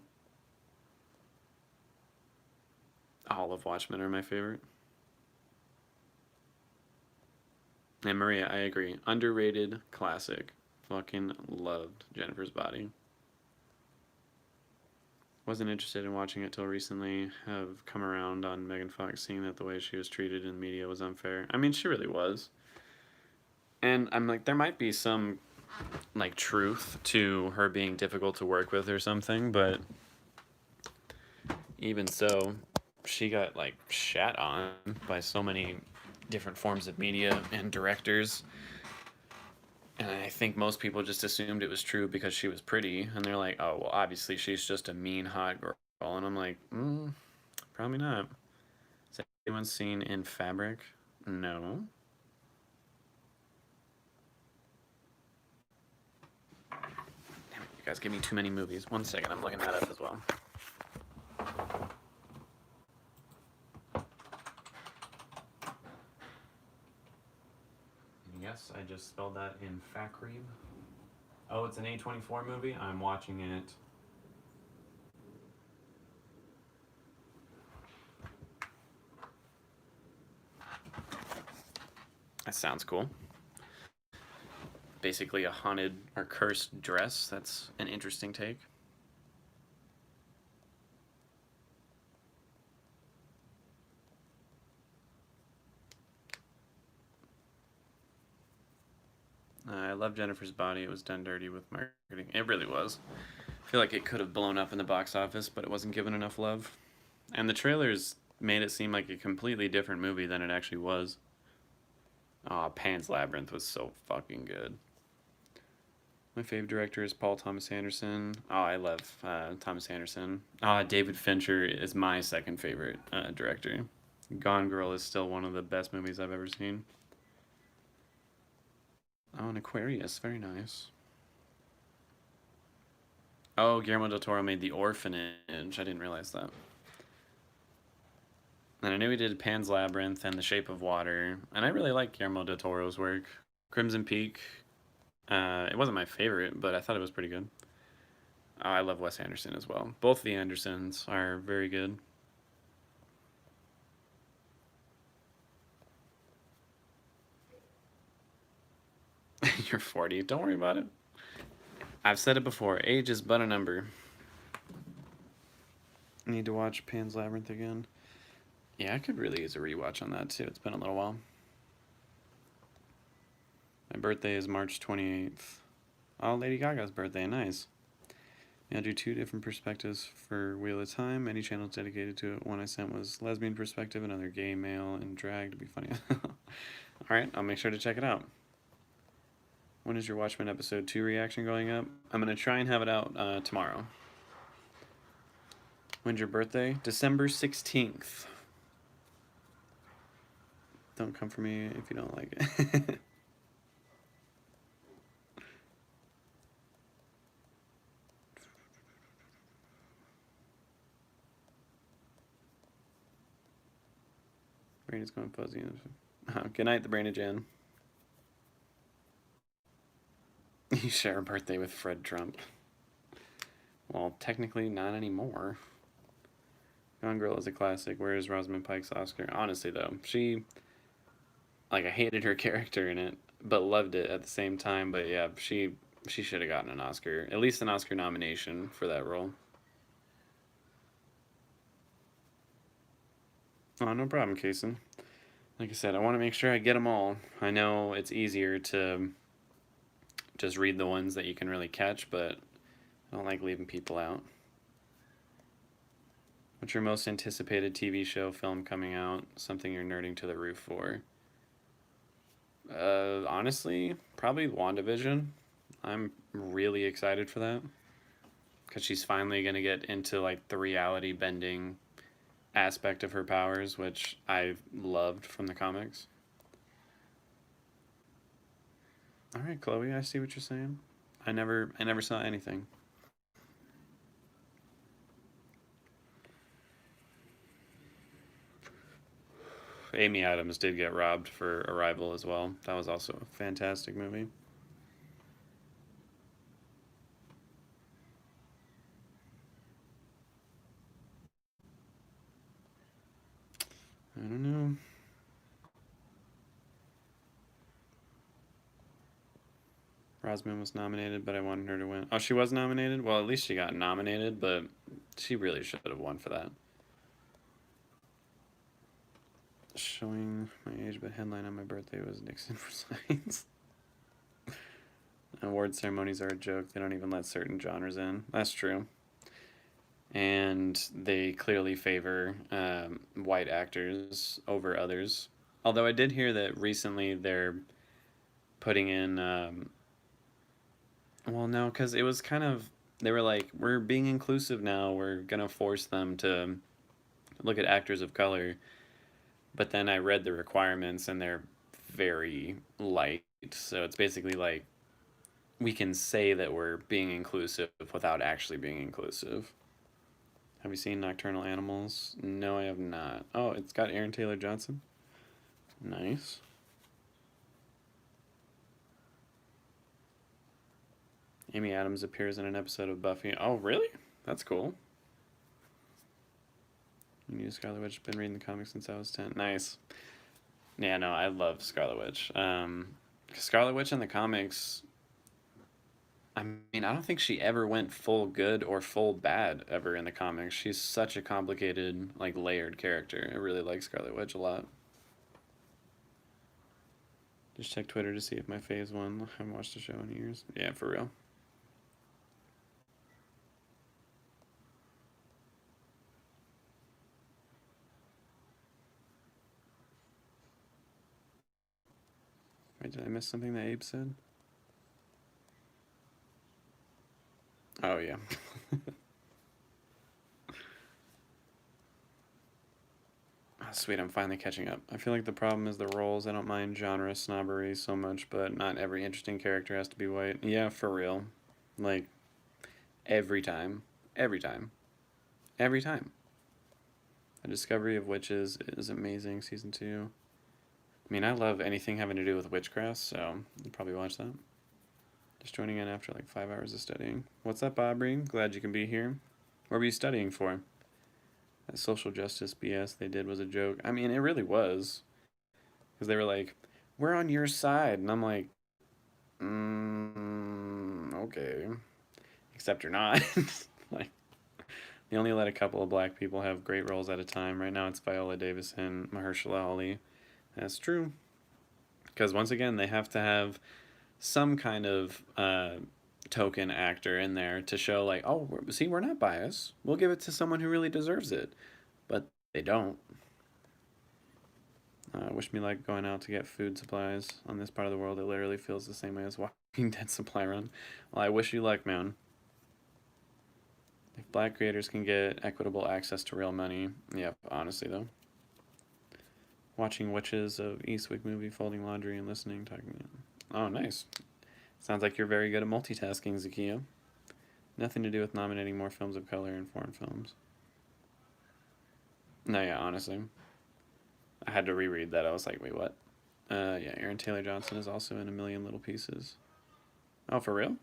[SPEAKER 1] All of Watchmen are my favorite. And Maria, I agree. Underrated classic. Fucking loved Jennifer's Body. Wasn't interested in watching it till recently. Have come around on Megan Fox, seeing that the way she was treated in the media was unfair. I mean, she really was. And I'm like, there might be some like truth to her being difficult to work with or something, but even so, she got like shat on by so many different forms of media and directors. And I think most people just assumed it was true because she was pretty, and they're like, "Oh, well, obviously she's just a mean hot girl." And I'm like, probably not. Has anyone seen In Fabric? No. Damn it, you guys give me too many movies. 1 second, I'm looking that up as well. Yes, I just spelled that in Fakrib. Oh, it's an A24 movie. I'm watching it. That sounds cool. Basically a haunted or cursed dress. That's an interesting take. I love Jennifer's Body. It was done dirty with marketing. It really was. I feel like it could have blown up in the box office, but it wasn't given enough love. And the trailers made it seem like a completely different movie than it actually was. Aw, Pan's Labyrinth was so fucking good. My favorite director is Paul Thomas Anderson. Oh, I love Thomas Anderson. David Fincher is my second favorite director. Gone Girl is still one of the best movies I've ever seen. Oh, an Aquarius. Very nice. Oh, Guillermo del Toro made The Orphanage. I didn't realize that. And I knew he did Pan's Labyrinth and The Shape of Water. And I really like Guillermo del Toro's work. Crimson Peak. It wasn't my favorite, but I thought it was pretty good. Oh, I love Wes Anderson as well. Both the Andersons are very good. You're 40. Don't worry about it. I've said it before. Age is but a number. Need to watch Pan's Labyrinth again. Yeah, I could really use a rewatch on that too. It's been a little while. My birthday is March 28th. Oh, Lady Gaga's birthday. Nice. I'll do 2 different perspectives for Wheel of Time. Any channels dedicated to it. One I sent was lesbian perspective, another gay, male, and drag to be funny. Alright, I'll make sure to check it out. When is your Watchmen episode 2 reaction going up? I'm going to try and have it out tomorrow. When's your birthday? December 16th. Don't come for me if you don't like it. Brain is going fuzzy. Good night, the Brain of Jan. You share a birthday with Fred Trump. Well, technically not anymore. Gone Girl is a classic. Where is Rosamund Pike's Oscar? Honestly, though, I hated her character in it, but loved it at the same time. But yeah, she should have gotten an Oscar, at least an Oscar nomination for that role. Oh, no problem, Kason. Like I said, I want to make sure I get them all. I know it's easier to just read the ones that you can really catch, but I don't like leaving people out. What's your most anticipated TV show, film coming out? Something you're nerding to the roof for? Honestly, probably WandaVision. I'm really excited for that because she's finally gonna get into like the reality bending aspect of her powers, which I loved from the comics. All right, Chloe, I see what you're saying. I never saw anything. Amy Adams did get robbed for Arrival as well. That was also a fantastic movie. I don't know. Rosman was nominated, but I wanted her to win. Oh, she was nominated? Well, at least she got nominated, but she really should have won for that. Showing my age, but headline on my birthday was Nixon for science. Award ceremonies are a joke. They don't even let certain genres in. That's true. And they clearly favor white actors over others. Although I did hear that recently they're putting in, well, no, because it was kind of, they were like, we're being inclusive now. We're going to force them to look at actors of color. But then I read the requirements and they're very light. So it's basically like we can say that we're being inclusive without actually being inclusive. Have you seen Nocturnal Animals? No, I have not. Oh, it's got Aaron Taylor Johnson. Nice. Amy Adams appears in an episode of Buffy. Oh, really? That's cool. You knew Scarlet Witch. Been reading the comics since I was 10. Nice. Yeah, no, I love Scarlet Witch. Scarlet Witch in the comics, I mean, I don't think she ever went full good or full bad ever in the comics. She's such a complicated, like, layered character. I really like Scarlet Witch a lot. Just check Twitter to see if my fave won. I haven't watched the show in years. Yeah, for real. Wait, did I miss something that Abe said? Oh, yeah. Oh, sweet, I'm finally catching up. I feel like the problem is the roles. I don't mind genre snobbery so much, but not every interesting character has to be white. Yeah, for real. Like, every time. Every time. Every time. The Discovery of Witches is amazing, season 2. I mean, I love anything having to do with witchcraft, so you'll probably watch that. Just joining in after like 5 hours of studying. What's up, Aubrey? Glad you can be here. What were you studying for? That social justice BS they did was a joke. I mean, it really was. Because they were like, we're on your side. And I'm like, okay. Except you're not. Like, they only let a couple of black people have great roles at a time. Right now it's Viola Davis and Mahershala Ali. That's true. Because once again, they have to have some kind of token actor in there to show, like, oh, see, we're not biased. We'll give it to someone who really deserves it. But they don't. Wish me luck going out to get food supplies on this part of the world. It literally feels the same way as Walking Dead supply run. Well, I wish you luck, man. If black creators can get equitable access to real money, yep, honestly though. Watching Witches of Eastwick movie, folding laundry, and listening, talking. Oh, nice. Sounds like you're very good at multitasking, Zakia. Nothing to do with nominating more films of color in foreign films. No, yeah, honestly. I had to reread that. I was like, wait, what? Yeah, Aaron Taylor Johnson is also in A Million Little Pieces. Oh, for real?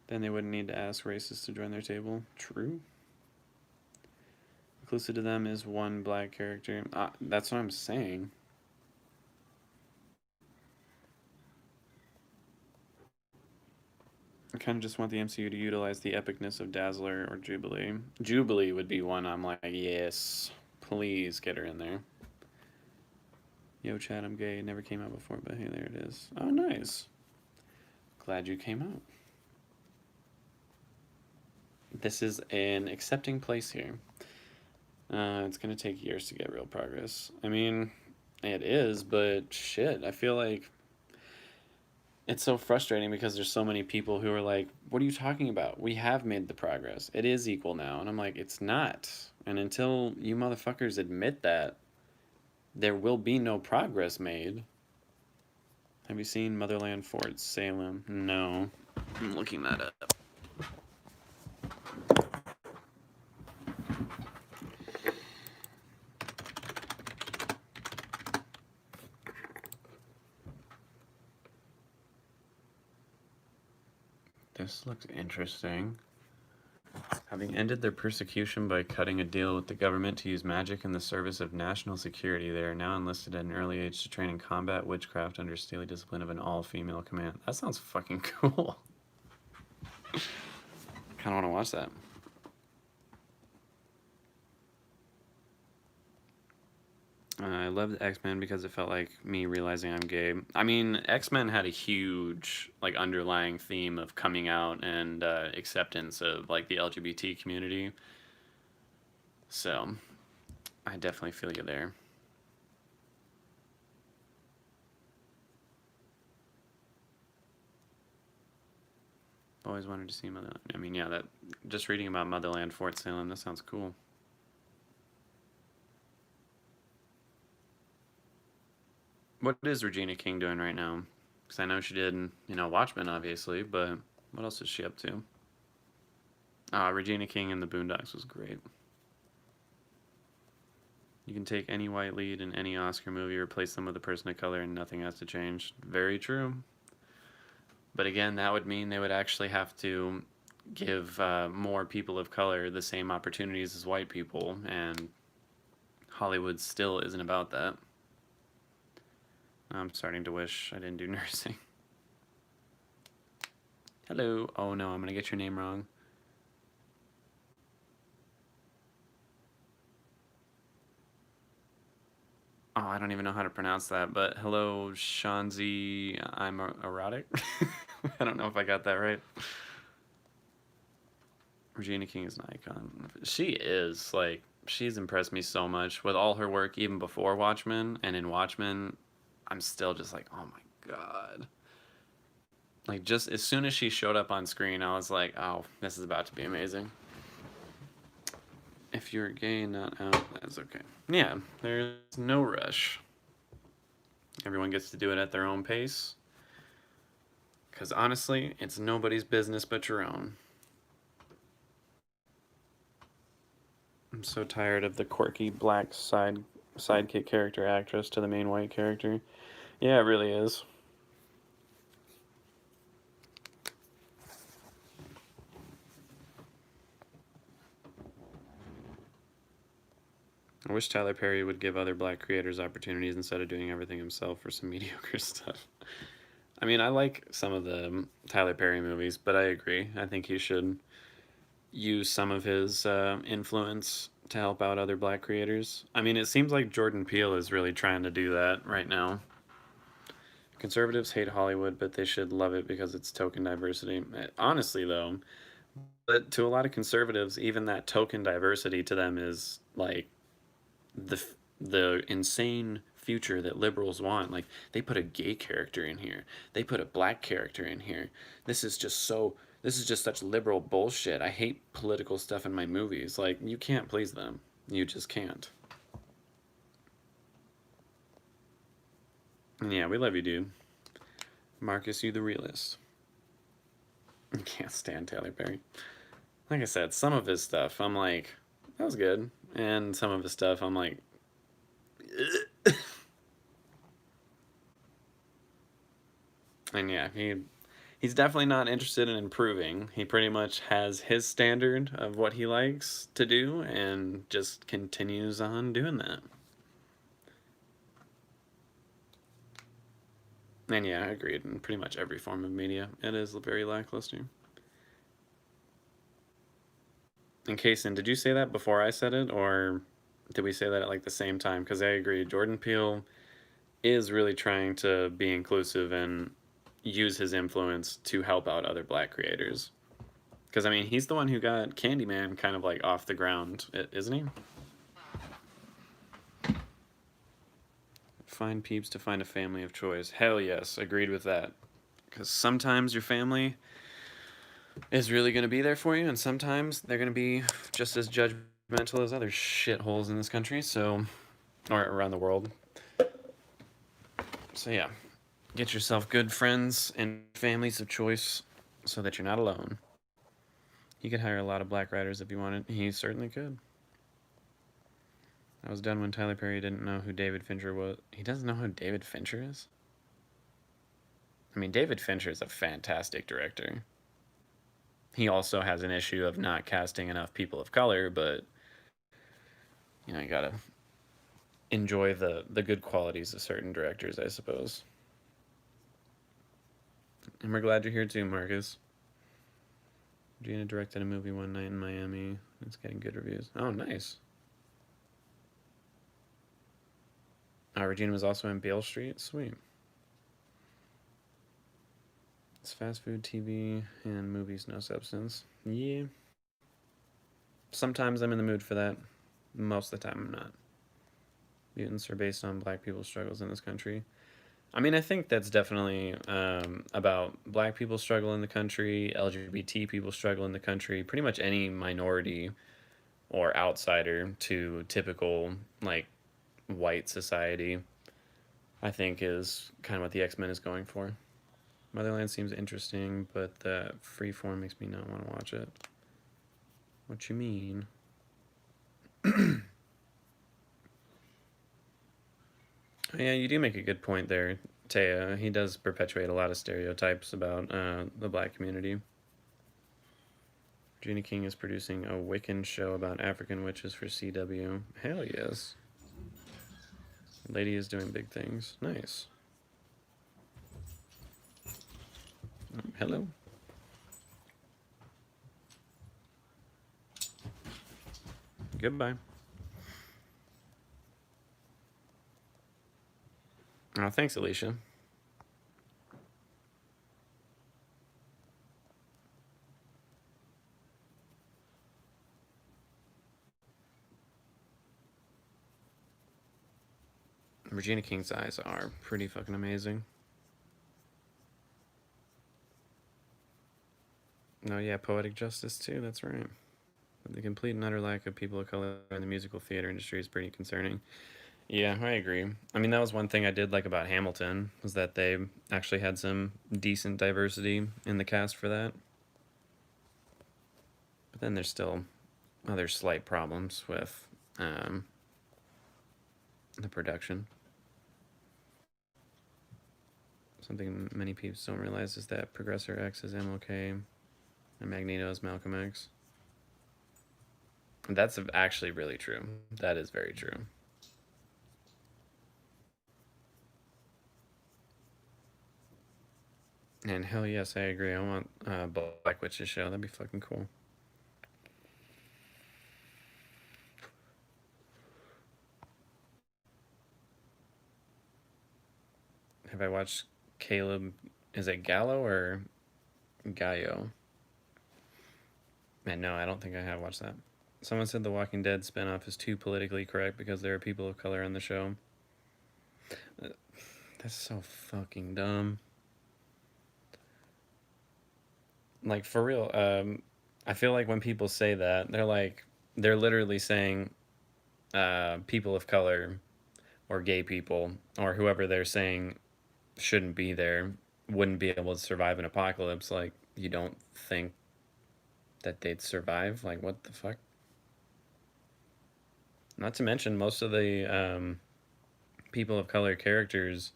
[SPEAKER 1] Then they wouldn't need to ask racists to join their table. True. Inclusive to them is one black character. That's what I'm saying. I kind of just want the MCU to utilize the epicness of Dazzler or Jubilee. Jubilee would be one I'm like, yes, please get her in there. Yo, Chad, I'm gay. It never came out before, but hey, there it is. Oh, nice. Glad you came out. This is an accepting place here. It's going to take years to get real progress. I mean, it is, but shit, I feel like it's so frustrating because there's so many people who are like, what are you talking about? We have made the progress. It is equal now. And I'm like, it's not. And until you motherfuckers admit that, there will be no progress made. Have you seen Motherland Fort Salem? No. I'm looking that up. This looks interesting. Having ended their persecution by cutting a deal with the government to use magic in the service of national security, they are now enlisted at an early age to train in combat witchcraft under steely discipline of an all-female command. That sounds fucking cool. Kind of want to watch that. I loved X-Men because it felt like me realizing I'm gay. I mean, X-Men had a huge, like, underlying theme of coming out and acceptance of, like, the LGBT community. So, I definitely feel you there. Always wanted to see Motherland. I mean, yeah, that just reading about Motherland Fort Salem, that sounds cool. What is Regina King doing right now? Because I know she did, you know, Watchmen, obviously, but what else is she up to? Regina King in the Boondocks was great. You can take any white lead in any Oscar movie, replace them with a person of color, and nothing has to change. Very true. But again, that would mean they would actually have to give more people of color the same opportunities as white people, and Hollywood still isn't about that. I'm starting to wish I didn't do nursing. Hello. Oh no, I'm gonna get your name wrong. Oh, I don't even know how to pronounce that, but hello, Shanzi. I'm erotic. I don't know if I got that right. Regina King is an icon. She is, like, she's impressed me so much with all her work, even before Watchmen. And in Watchmen, I'm still just like, oh my god. Like, just as soon as she showed up on screen, I was like, oh, this is about to be amazing. If you're gay and not out, that's okay. Yeah, there's no rush. Everyone gets to do it at their own pace. Because honestly, it's nobody's business but your own. I'm so tired of the quirky black sidekick character actress to the main white character. Yeah, it really is. I wish Tyler Perry would give other black creators opportunities instead of doing everything himself for some mediocre stuff. I mean, I like some of the Tyler Perry movies, but I agree. I think he should use some of his influence to help out other black creators. I mean, it seems like Jordan Peele is really trying to do that right now. Conservatives hate Hollywood, but they should love it because it's token diversity. Honestly, though, but to a lot of conservatives, even that token diversity to them is like the the insane future that liberals want. Like, they put a gay character in here, they put a black character in here. This is just so, this is just such liberal bullshit. I hate political stuff in my movies. Like, you can't please them, you just can't. And yeah, we love you, dude. Marcus, you the realist. I can't stand Taylor Perry. Like I said, some of his stuff I'm like, that was good, and some of his stuff I'm like, and yeah, he's definitely not interested in improving. He pretty much has his standard of what he likes to do and just continues on doing that. And yeah, I agreed. In pretty much every form of media, it is very lackluster. And Kason, did you say that before I said it, or did we say that at like the same time? Because I agree, Jordan Peele is really trying to be inclusive and use his influence to help out other black creators. Because I mean, he's the one who got Candyman kind of like off the ground, isn't he? Find peeps to find a family of choice. Hell yes, agreed with that. Because sometimes your family is really going to be there for you, and sometimes they're going to be just as judgmental as other shitholes in this country, so, or around the world. So yeah, get yourself good friends and families of choice so that you're not alone. He could hire a lot of black writers if he wanted. He certainly could. I was done when Tyler Perry didn't know who David Fincher was. He doesn't know who David Fincher is? I mean, David Fincher is a fantastic director. He also has an issue of not casting enough people of color, but you know, you gotta enjoy the good qualities of certain directors, I suppose. And we're glad you're here too, Marcus. Gina directed a movie one night in Miami. It's getting good reviews. Oh, nice. Regina was also in Beale Street. Sweet. It's fast food, TV, and movies, no substance. Yeah. Sometimes I'm in the mood for that. Most of the time I'm not. Mutants are based on black people's struggles in this country. I mean, I think that's definitely about black people's struggle in the country, LGBT people struggle in the country, pretty much any minority or outsider to typical, like, white society, I think is kind of what the X-Men is going for. Motherland seems interesting, but the freeform makes me not want to watch it. What you mean? Yeah, you do make a good point there, Taya. He does perpetuate a lot of stereotypes about the black community. Gina King is producing a Wiccan show about African witches for CW. Hell yes. Lady is doing big things. Nice. Hello. Goodbye. Oh, thanks, Alicia. Regina King's eyes are pretty fucking amazing. Oh yeah, Poetic Justice too, that's right. But the complete and utter lack of people of color in the musical theater industry is pretty concerning. Yeah, I agree. I mean, that was one thing I did like about Hamilton, was that they actually had some decent diversity in the cast for that. But then there's still other slight problems with the production. Something many people don't realize is that Progressor X is MLK and Magneto is Malcolm X. That's actually really true. That is very true. And hell yes, I agree. I want Black Witch's show. That'd be fucking cool. Have I watched Caleb? Is it Gallo or Gallo? Man, no, I don't think I have watched that. Someone said the Walking Dead spinoff is too politically correct because there are people of color on the show. That's so fucking dumb. Like, for real, I feel like when people say that, they're literally saying people of color or gay people or whoever they're saying shouldn't be there wouldn't be able to survive an apocalypse. Like, you don't think that they'd survive? Like, what the fuck? Not to mention, most of the people of color characters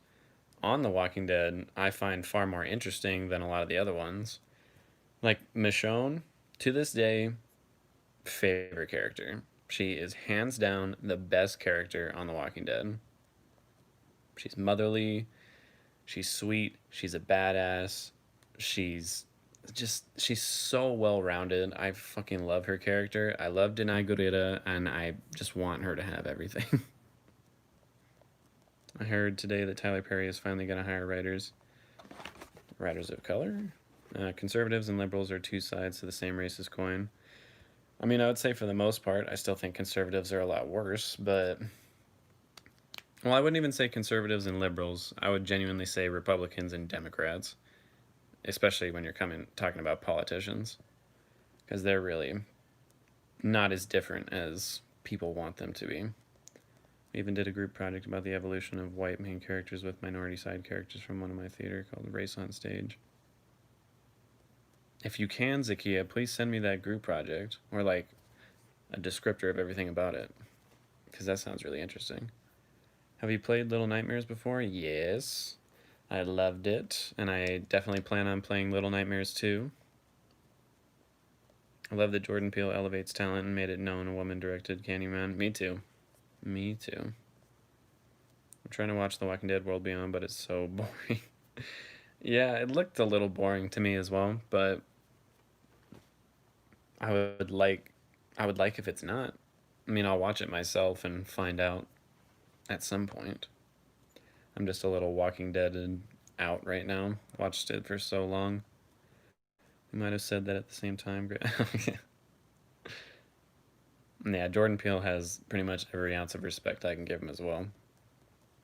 [SPEAKER 1] on The Walking Dead I find far more interesting than a lot of the other ones. Like, Michonne, to this day, favorite character. She is hands down the best character on The Walking Dead. She's motherly, she's sweet, she's a badass, she's just she's so well rounded. I fucking love her character. I love Denai Gurira, and I just want her to have everything. I heard today that Tyler Perry is finally going to hire writers of color. Conservatives and liberals are two sides to the same racist coin. I mean, I would say for the most part, I still think conservatives are a lot worse, but well, I wouldn't even say conservatives and liberals. I would genuinely say Republicans and Democrats, especially when you're talking about politicians, because they're really not as different as people want them to be. We even did a group project about the evolution of white main characters with minority side characters from one of my theater called Race on Stage. If you can, Zakia, please send me that group project or like a descriptor of everything about it, because that sounds really interesting. Have you played Little Nightmares before? Yes. I loved it, and I definitely plan on playing Little Nightmares 2. I love that Jordan Peele elevates talent and made it known a woman directed Candyman. Me too. Me too. I'm trying to watch The Walking Dead World Beyond, but it's so boring. Yeah, it looked a little boring to me as well, but I would like I would like if it's not. I mean, I'll watch it myself and find out at some point. I'm just a little Walking Dead and out right now. Watched it for so long. We might have said that at the same time. Yeah, Jordan Peele has pretty much every ounce of respect I can give him as well.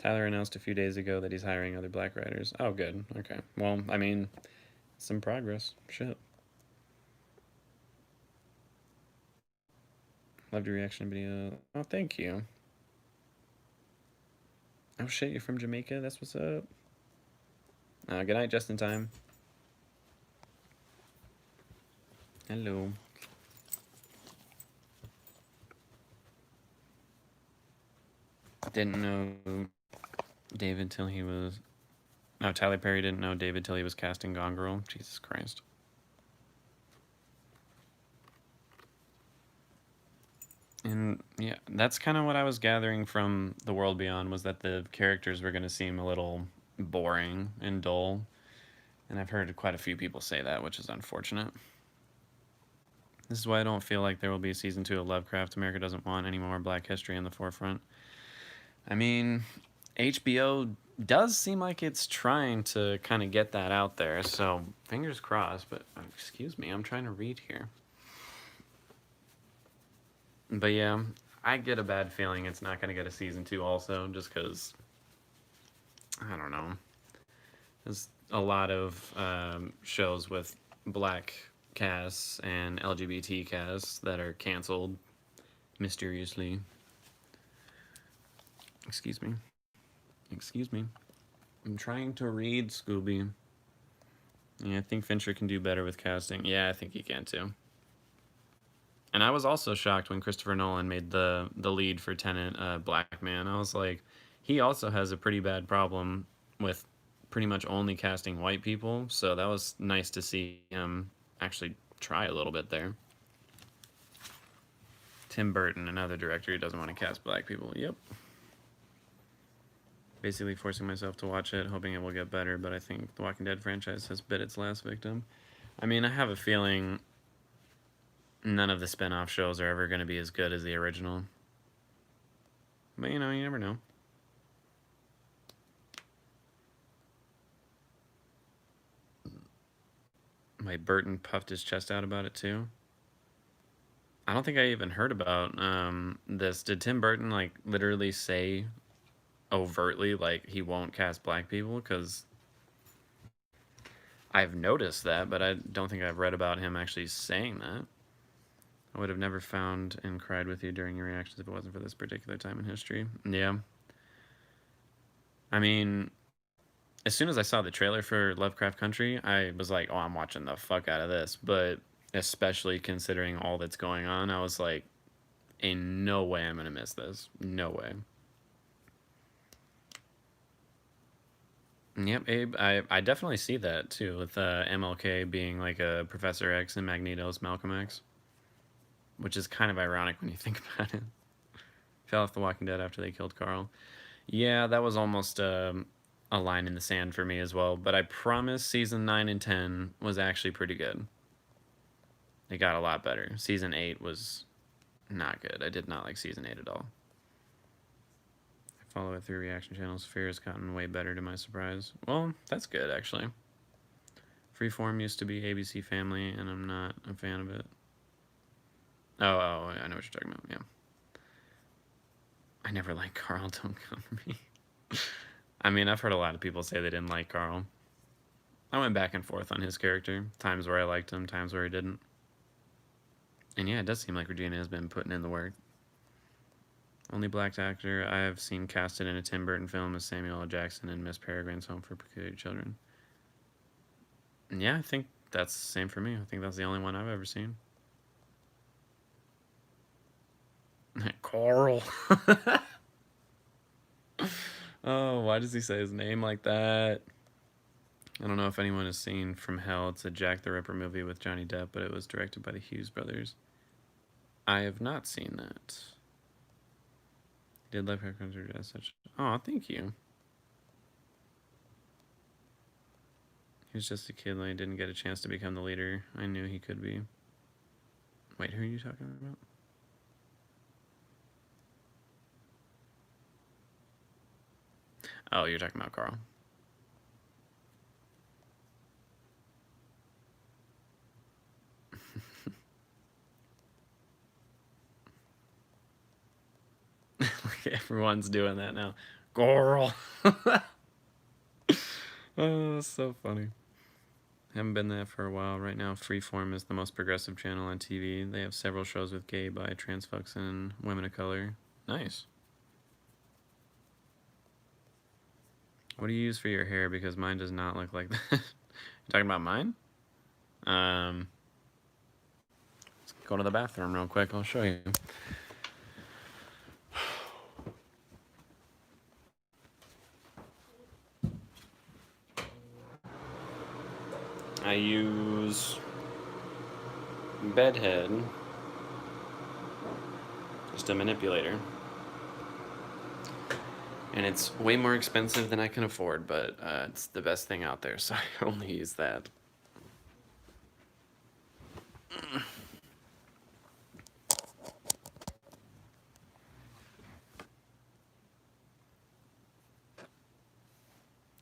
[SPEAKER 1] Tyler announced a few days ago that he's hiring other black writers. Oh, good. Okay. Well, I mean, some progress. Shit. Loved your reaction video. Oh, thank you. Oh, shit, you're from Jamaica? That's what's up. Good night, just in time. Hello. Didn't know David till he was... No, Tyler Perry didn't know David till he was casting Gone Girl. Jesus Christ. And yeah, that's kind of what I was gathering from The World Beyond, was that the characters were going to seem a little boring and dull. And I've heard quite a few people say that, which is unfortunate. This is why I don't feel like there will be a season 2 of Lovecraft. America doesn't want any more black history in the forefront. I mean, HBO does seem like it's trying to kind of get that out there, so fingers crossed. But excuse me, I'm trying to read here. But yeah, I get a bad feeling it's not going to get a season 2 also, just because, I don't know. There's a lot of shows with black casts and LGBT casts that are canceled mysteriously. Excuse me. Excuse me. I'm trying to read, Scooby. Yeah, I think Fincher can do better with casting. Yeah, I think he can too. And I was also shocked when Christopher Nolan made the lead for Tenet a black man. I was like, he also has a pretty bad problem with pretty much only casting white people. So that was nice to see him actually try a little bit there. Tim Burton, another director who doesn't want to cast black people. Yep. Basically forcing myself to watch it, hoping it will get better, but I think the Walking Dead franchise has bit its last victim. I mean, I have a feeling none of the spin-off shows are ever going to be as good as the original. But, you know, you never know. My Burton puffed his chest out about it, too. I don't think I even heard about this. Did Tim Burton, like, literally say overtly, like, he won't cast black people? Because I've noticed that, but I don't think I've read about him actually saying that. I would have never found and cried with you during your reactions if it wasn't for this particular time in history. Yeah. I mean, as soon as I saw the trailer for Lovecraft Country, I was like, oh, I'm watching the fuck out of this. But especially considering all that's going on, I was like, in no way I'm going to miss this. No way. Yep, Abe, I definitely see that too, with MLK being like a Professor X and Magneto's Malcolm X, which is kind of ironic when you think about it. Fell off The Walking Dead after they killed Carl. Yeah, that was almost a line in the sand for me as well. But I promise season 9 and 10 was actually pretty good. It got a lot better. Season 8 was not good. I did not like season 8 at all. I follow it through reaction channels. Fear has gotten way better to my surprise. Well, that's good, actually. Freeform used to be ABC Family, and I'm not a fan of it. Oh, I know what you're talking about, yeah. I never liked Carl, don't come for me. I mean, I've heard a lot of people say they didn't like Carl. I went back and forth on his character. Times where I liked him, times where I didn't. And yeah, it does seem like Regina has been putting in the work. Only black actor I have seen casted in a Tim Burton film is Samuel L. Jackson in Miss Peregrine's Home for Peculiar Children. And yeah, I think that's the same for me. I think that's the only one I've ever seen. Carl. Oh, why does he say his name like that? I don't know if anyone has seen From Hell. It's a Jack the Ripper movie with Johnny Depp, but it was directed by the Hughes brothers. I have not seen that. Did live her concert as such. Oh, thank you. He was just a kid and he didn't get a chance to become the leader. I knew he could be. Wait, who are you talking about? Oh, you're talking about Carl. Like everyone's doing that now. Carl. Oh, so funny. Haven't been there for a while. Right now, Freeform is the most progressive channel on TV. They have several shows with gay, bi, trans folks, and women of color. Nice. What do you use for your hair? Because mine does not look like that. You talking about mine? Let's go to the bathroom real quick. I'll show you. I use Bedhead, just a manipulator. And it's way more expensive than I can afford, but it's the best thing out there, so I only use that.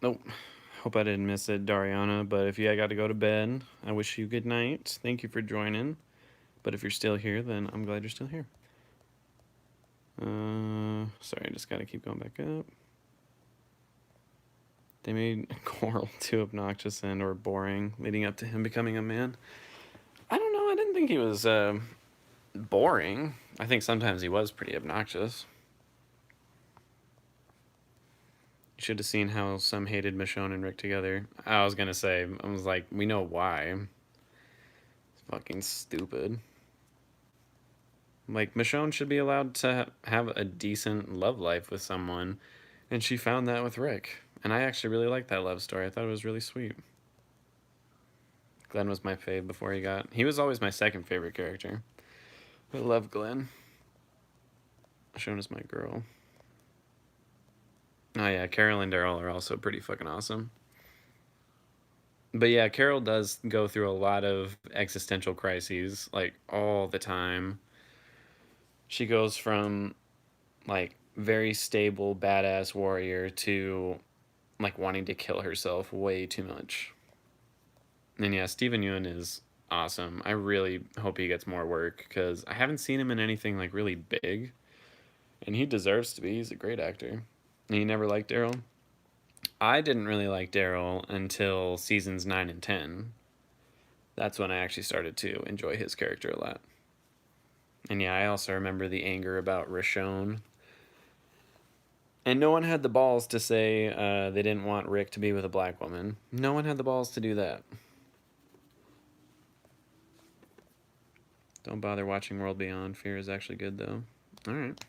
[SPEAKER 1] Nope. Hope I didn't miss it, Dariana, but if you got to go to bed, I wish you good night. Thank you for joining. But if you're still here, then I'm glad you're still here. Sorry, I just got to keep going back up. They made Coral too obnoxious and or boring, leading up to him becoming a man. I don't know. I didn't think he was boring. I think sometimes he was pretty obnoxious. You should have seen how some hated Michonne and Rick together. I was gonna say, I was like, we know why. It's fucking stupid. Like, Michonne should be allowed to have a decent love life with someone, and she found that with Rick. And I actually really liked that love story. I thought it was really sweet. Glenn was my fave before he got... He was always my second favorite character. I love Glenn. Michonne is my girl. Oh yeah, Carol and Daryl are also pretty fucking awesome. But yeah, Carol does go through a lot of existential crises, like, all the time. She goes from, like, very stable, badass warrior to, like, wanting to kill herself way too much. And yeah, Steven Yeun is awesome. I really hope he gets more work, because I haven't seen him in anything, like, really big. And he deserves to be. He's a great actor. And you never liked Daryl? I didn't really like Daryl until seasons 9 and 10. That's when I actually started to enjoy his character a lot. And yeah, I also remember the anger about Rashone. And no one had the balls to say they didn't want Rick to be with a black woman. No one had the balls to do that. Don't bother watching World Beyond. Fear is actually good, though. Alright.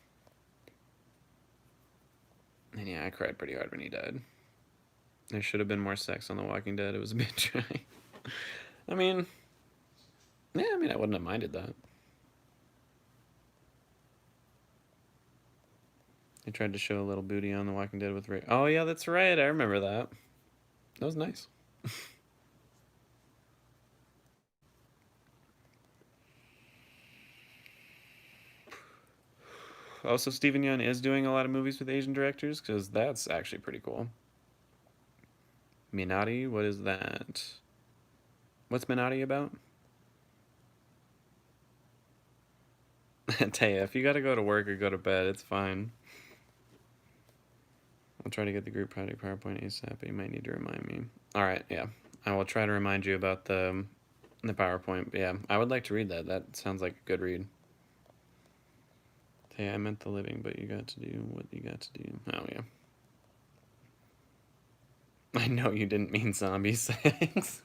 [SPEAKER 1] And yeah, I cried pretty hard when he died. There should have been more sex on The Walking Dead. It was a bit dry. I mean, yeah, I wouldn't have minded that. They tried to show a little booty on The Walking Dead with Rick. Oh yeah, that's right. I remember that. That was nice. Also, Stephen Yeun is doing a lot of movies with Asian directors because that's actually pretty cool. Minari, what is that? What's Minari about? Taya, if you gotta go to work or go to bed, it's fine. I'll try to get the group project PowerPoint ASAP, but you might need to remind me. Alright, yeah. I will try to remind you about the PowerPoint. But yeah, I would like to read that. That sounds like a good read. Taya, I meant the living, but you got to do what you got to do. Oh, yeah. I know you didn't mean zombies. Thanks.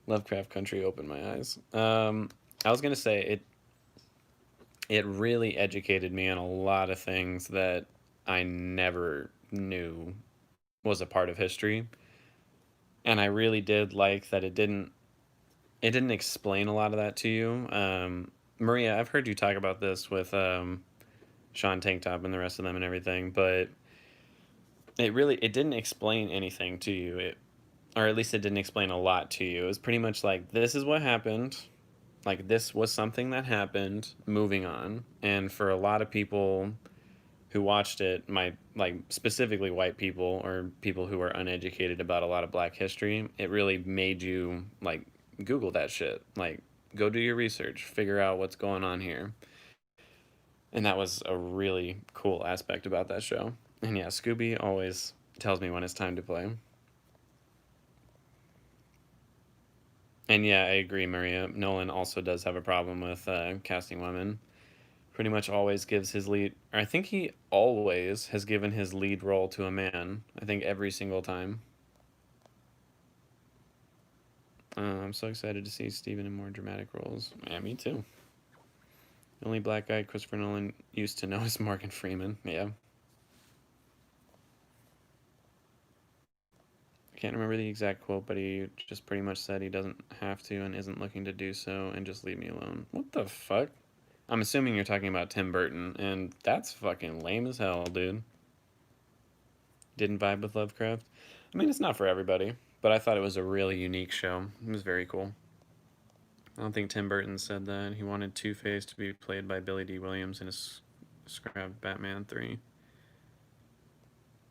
[SPEAKER 1] Lovecraft Country opened my eyes. I was gonna say it really educated me on a lot of things that I never knew was a part of history, and I really did like that it didn't explain a lot of that to you. Maria, I've heard you talk about this with Sean Tanktop and the rest of them and everything, but it didn't explain anything to you. Or at least it didn't explain a lot to you. It was pretty much like this is what happened. Like this was something that happened. Moving on, and for a lot of people who watched it, my like specifically white people or people who are uneducated about a lot of Black history, it really made you like Google that shit. Like go do your research, figure out what's going on here, and that was a really cool aspect about that show. And yeah, Scooby always tells me when it's time to play. And yeah, I agree, Maria. Nolan also does have a problem with casting women. Pretty much always gives his lead. Or I think he always has given his lead role to a man. I think every single time. I'm so excited to see Steven in more dramatic roles. Yeah, me too. The only Black guy Christopher Nolan used to know is Morgan Freeman. Yeah. I can't remember the exact quote, but he just pretty much said he doesn't have to and isn't looking to do so and just leave me alone. What the fuck? I'm assuming you're talking about Tim Burton, and that's fucking lame as hell, dude. Didn't vibe with Lovecraft. I mean, it's not for everybody, but I thought it was a really unique show. It was very cool. I don't think Tim Burton said that. He wanted Two-Face to be played by Billy D. Williams in his scrapped Batman 3.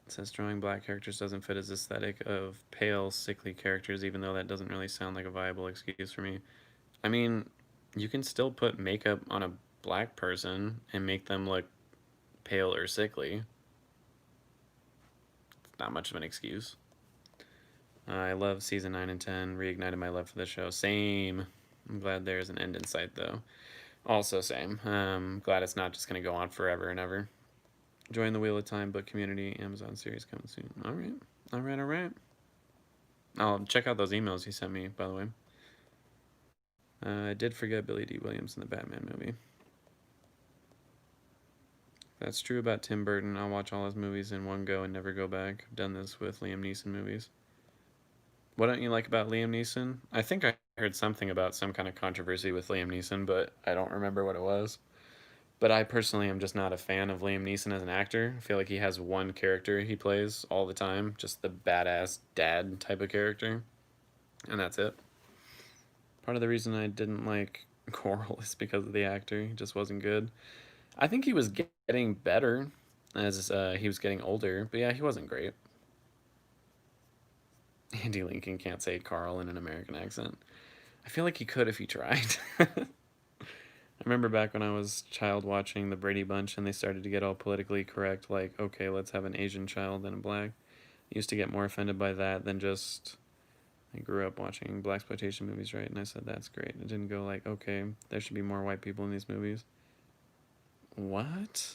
[SPEAKER 1] It says drawing Black characters doesn't fit his aesthetic of pale, sickly characters, even though that doesn't really sound like a viable excuse for me. I mean, you can still put makeup on a Black person and make them look pale or sickly. It's not much of an excuse. I love season 9 and 10. Reignited my love for the show. Same. I'm glad there's an end in sight, though. Also, same. Glad it's not just going to go on forever and ever. Join the Wheel of Time book community. Amazon series coming soon. All right. All right, all right. I'll check out those emails he sent me, by the way. I did forget Billy D. Williams in the Batman movie. That's true about Tim Burton. I'll watch all his movies in one go and never go back. I've done this with Liam Neeson movies. What don't you like about Liam Neeson? I think I heard something about some kind of controversy with Liam Neeson, but I don't remember what it was. But I personally am just not a fan of Liam Neeson as an actor. I feel like he has one character he plays all the time, just the badass dad type of character, and that's it. Part of the reason I didn't like Coral is because of the actor. He just wasn't good. I think he was getting better as he was getting older, but yeah, he wasn't great. Andy Lincoln can't say Carl in an American accent. I feel like he could if he tried. I remember back when I was child watching the Brady Bunch and they started to get all politically correct, like, okay, let's have an Asian child and a black. I used to get more offended by that than just. I grew up watching blaxploitation movies, right? And I said that's great. It didn't go like, okay, there should be more white people in these movies. What?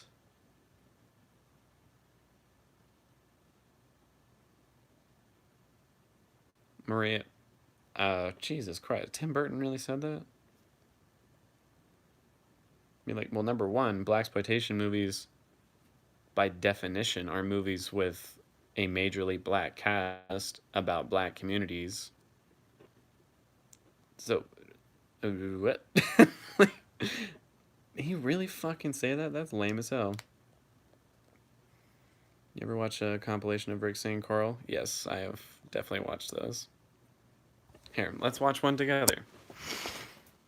[SPEAKER 1] Maria. Jesus Christ. Tim Burton really said that? I mean, like, well, number one, blaxploitation movies, by definition, are movies with a majorly black cast about black communities. So, what? He really fucking say that? That's lame as hell. You ever watch a compilation of Rick saying Carl? Yes, I have definitely watched those. Here, let's watch one together.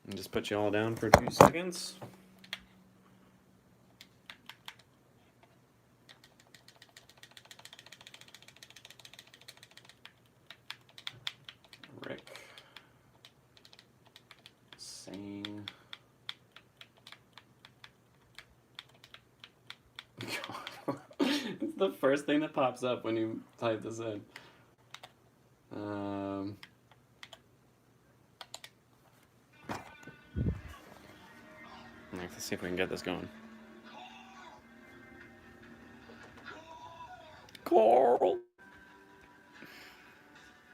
[SPEAKER 1] And just put you all down for 2 seconds. Rick saying. It's the first thing that pops up when you type this in. Let's see if we can get this going. Carl.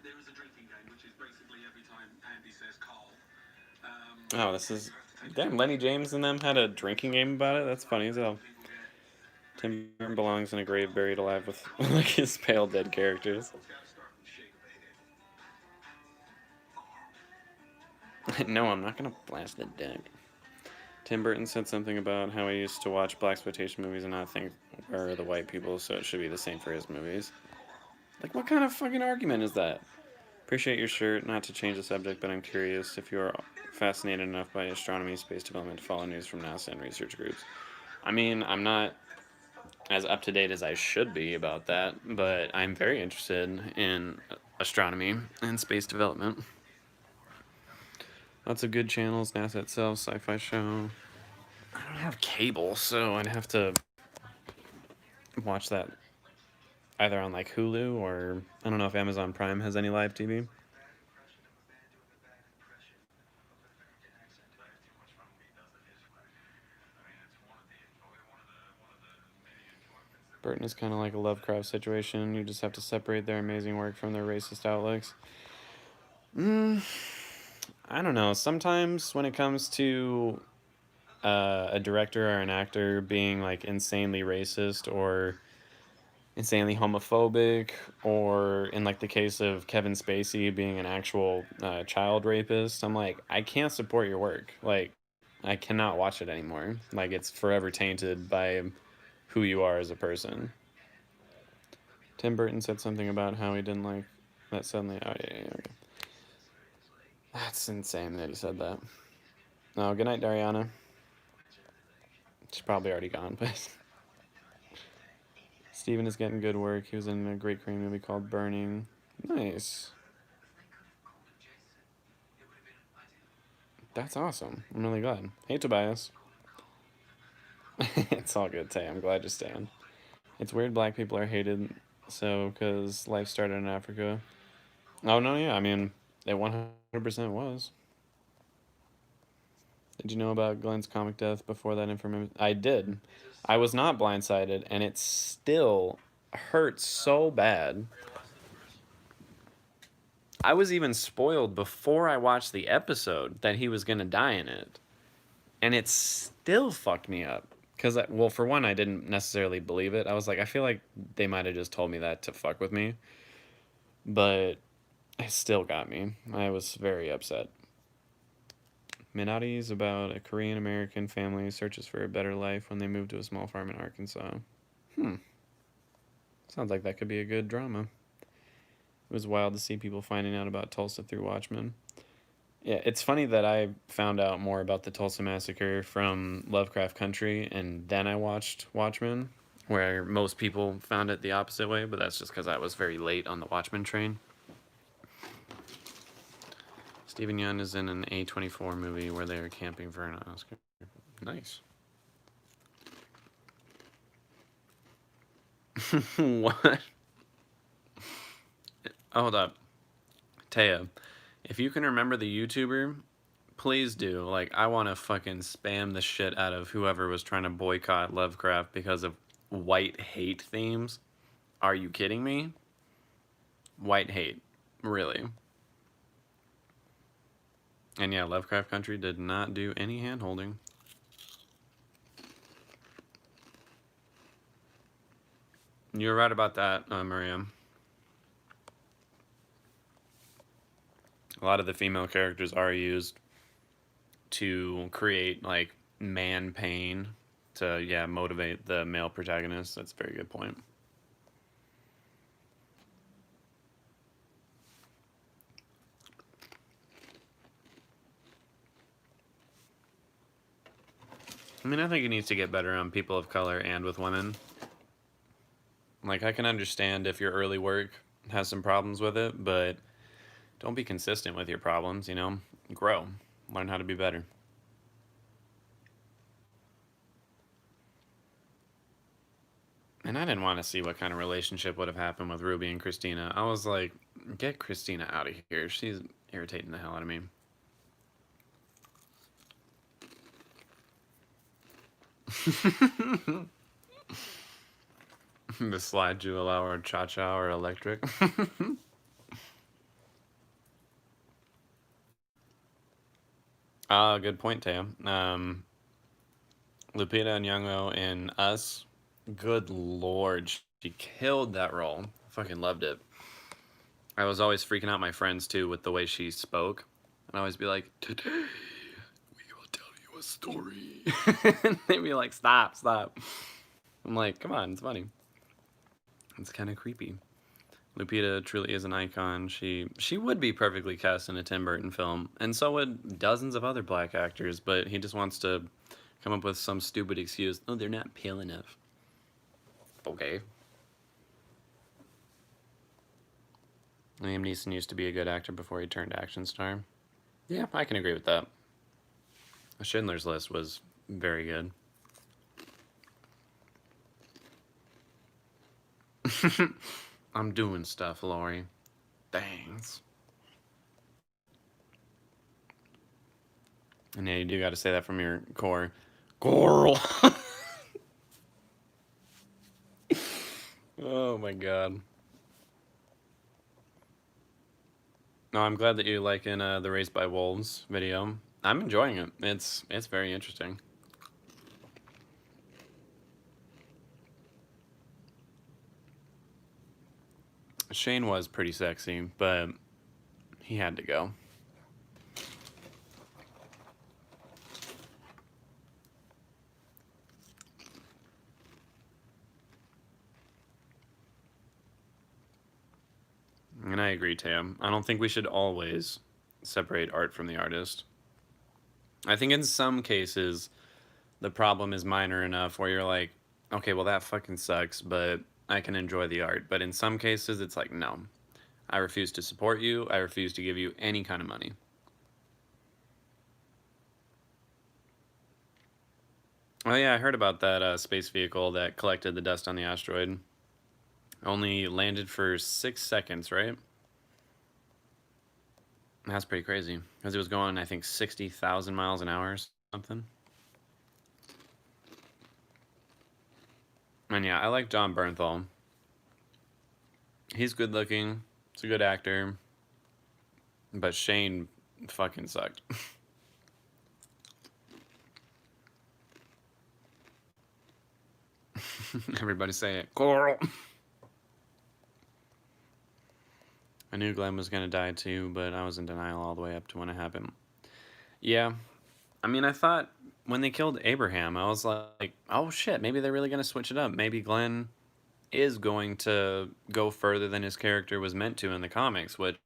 [SPEAKER 2] There is a drinking game, which is basically every time Andy says Carl.
[SPEAKER 1] Oh, this is. Damn, Lenny James and them had a drinking game about it? That's funny as hell. Tim Burton belongs in a grave buried alive with like his pale dead characters. No, I'm not gonna blast the deck. Tim Burton said something about how he used to watch blaxploitation movies and not think we're the white people, so it should be the same for his movies. Like, what kind of fucking argument is that? Appreciate your shirt. Not to change the subject, but I'm curious if you are fascinated enough by astronomy, space development to follow news from NASA and research groups. I mean, I'm not as up to date as I should be about that, but I'm very interested in astronomy and space development. Lots of good channels, NASA itself, sci-fi show. I don't have cable, so I'd have to watch that either on like Hulu or I don't know if Amazon Prime has any live TV. Burton is kind of like a Lovecraft situation. You just have to separate their amazing work from their racist outlooks. I don't know. Sometimes when it comes to a director or an actor being like insanely racist or insanely homophobic, or in like the case of Kevin Spacey being an actual child rapist, I'm like, I can't support your work. Like, I cannot watch it anymore. Like, it's forever tainted by who you are as a person. Tim Burton said something about how he didn't like that suddenly. Oh, yeah, okay. That's insane that he said that. Oh, good night, Dariana. She's probably already gone, but. Steven is getting good work. He was in a great Korean movie called Burning. Nice. That's awesome. I'm really glad. Hey, Tobias. It's all good, Tay. I'm glad you're staying. It's weird black people are hated, so, because life started in Africa. Oh, no, yeah. I mean, it 100% was. Did you know about Glenn's comic death before that information? I did. I was not blindsided, and it still hurts so bad. I was even spoiled before I watched the episode that he was gonna die in it, and it still fucked me up. Cause well, for one, I didn't necessarily believe it. I was like, I feel like they might have just told me that to fuck with me, but it still got me. I was very upset. Minati is about a Korean American family who searches for a better life when they move to a small farm in Arkansas. Sounds like that could be a good drama. It was wild to see people finding out about Tulsa through Watchmen. Yeah, it's funny that I found out more about the Tulsa Massacre from Lovecraft Country, and then I watched Watchmen, where most people found it the opposite way, but that's just because I was very late on the Watchmen train. Stephen Yeun is in an A24 movie where they are camping for an Oscar. Nice. What? Hold up. Taya, if you can remember the YouTuber, please do. Like, I want to fucking spam the shit out of whoever was trying to boycott Lovecraft because of white hate themes. Are you kidding me? White hate. Really. And yeah, Lovecraft Country did not do any hand holding. You're right about that, Maria. A lot of the female characters are used to create, like, man pain to, yeah, motivate the male protagonist. That's a very good point. I mean, I think it needs to get better on people of color and with women. Like, I can understand if your early work has some problems with it, but don't be consistent with your problems, you know? Grow. Learn how to be better. And I didn't want to see what kind of relationship would have happened with Ruby and Christina. I was like, get Christina out of here. She's irritating the hell out of me. The slide you allow or cha-cha or electric. Good point, Taya. Lupita Nyong'o in Us. Good lord, she killed that role. Fucking loved it. I was always freaking out my friends too with the way she spoke. And I always be like, today we will tell you a story. And they'd be like, stop, stop. I'm like, come on, it's funny. It's kind of creepy. Lupita truly is an icon. She would be perfectly cast in a Tim Burton film, and so would dozens of other black actors, but he just wants to come up with some stupid excuse. Oh, they're not pale enough. Okay. Liam Neeson used to be a good actor before he turned action star. Yeah, I can agree with that. Schindler's List was very good. I'm doing stuff, Lori. Thanks. And yeah, you do got to say that from your core. Coral. Oh my god. No, I'm glad that you're liking the Raised by Wolves video. I'm enjoying it. It's very interesting. Shane was pretty sexy, but he had to go. And I agree, Tam. I don't think we should always separate art from the artist. I think in some cases, the problem is minor enough where you're like, okay, well, that fucking sucks, but I can enjoy the art. But in some cases, it's like, no, I refuse to support you. I refuse to give you any kind of money. Oh, yeah, I heard about that space vehicle that collected the dust on the asteroid. Only landed for 6 seconds, right? That's pretty crazy. Because it was going, I think, 60,000 miles an hour or something. And yeah, I like John Bernthal. He's good looking. He's a good actor. But Shane fucking sucked. Everybody say it. Coral. I knew Glenn was going to die too, but I was in denial all the way up to when it happened. Yeah. I mean, I thought when they killed Abraham, I was like, oh shit, maybe they're really going to switch it up. Maybe Glenn is going to go further than his character was meant to in the comics, which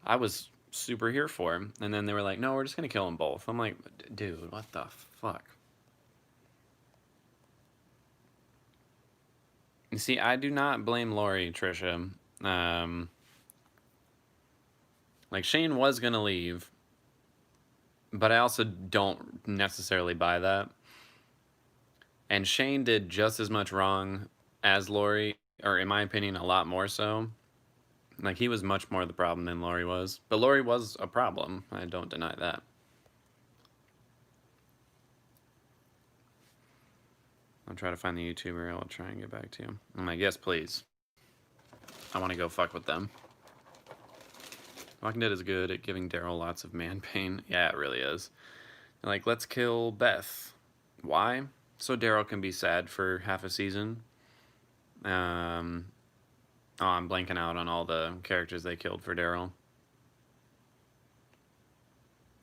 [SPEAKER 1] I was super here for. And then they were like, no, we're just going to kill them both. I'm like, dude, what the fuck? You see, I do not blame Lori, Trisha. Like, Shane was going to leave, but I also don't necessarily buy that. And Shane did just as much wrong as Lori, or in my opinion, a lot more so. Like, he was much more the problem than Lori was. But Lori was a problem. I don't deny that. I'll try to find the YouTuber. I'll try and get back to you. I'm like, yes, please. I want to go fuck with them. Walking Dead is good at giving Daryl lots of man pain. Yeah, it really is. Like, let's kill Beth. Why? So Daryl can be sad for half a season. Oh, I'm blanking out on all the characters they killed for Daryl.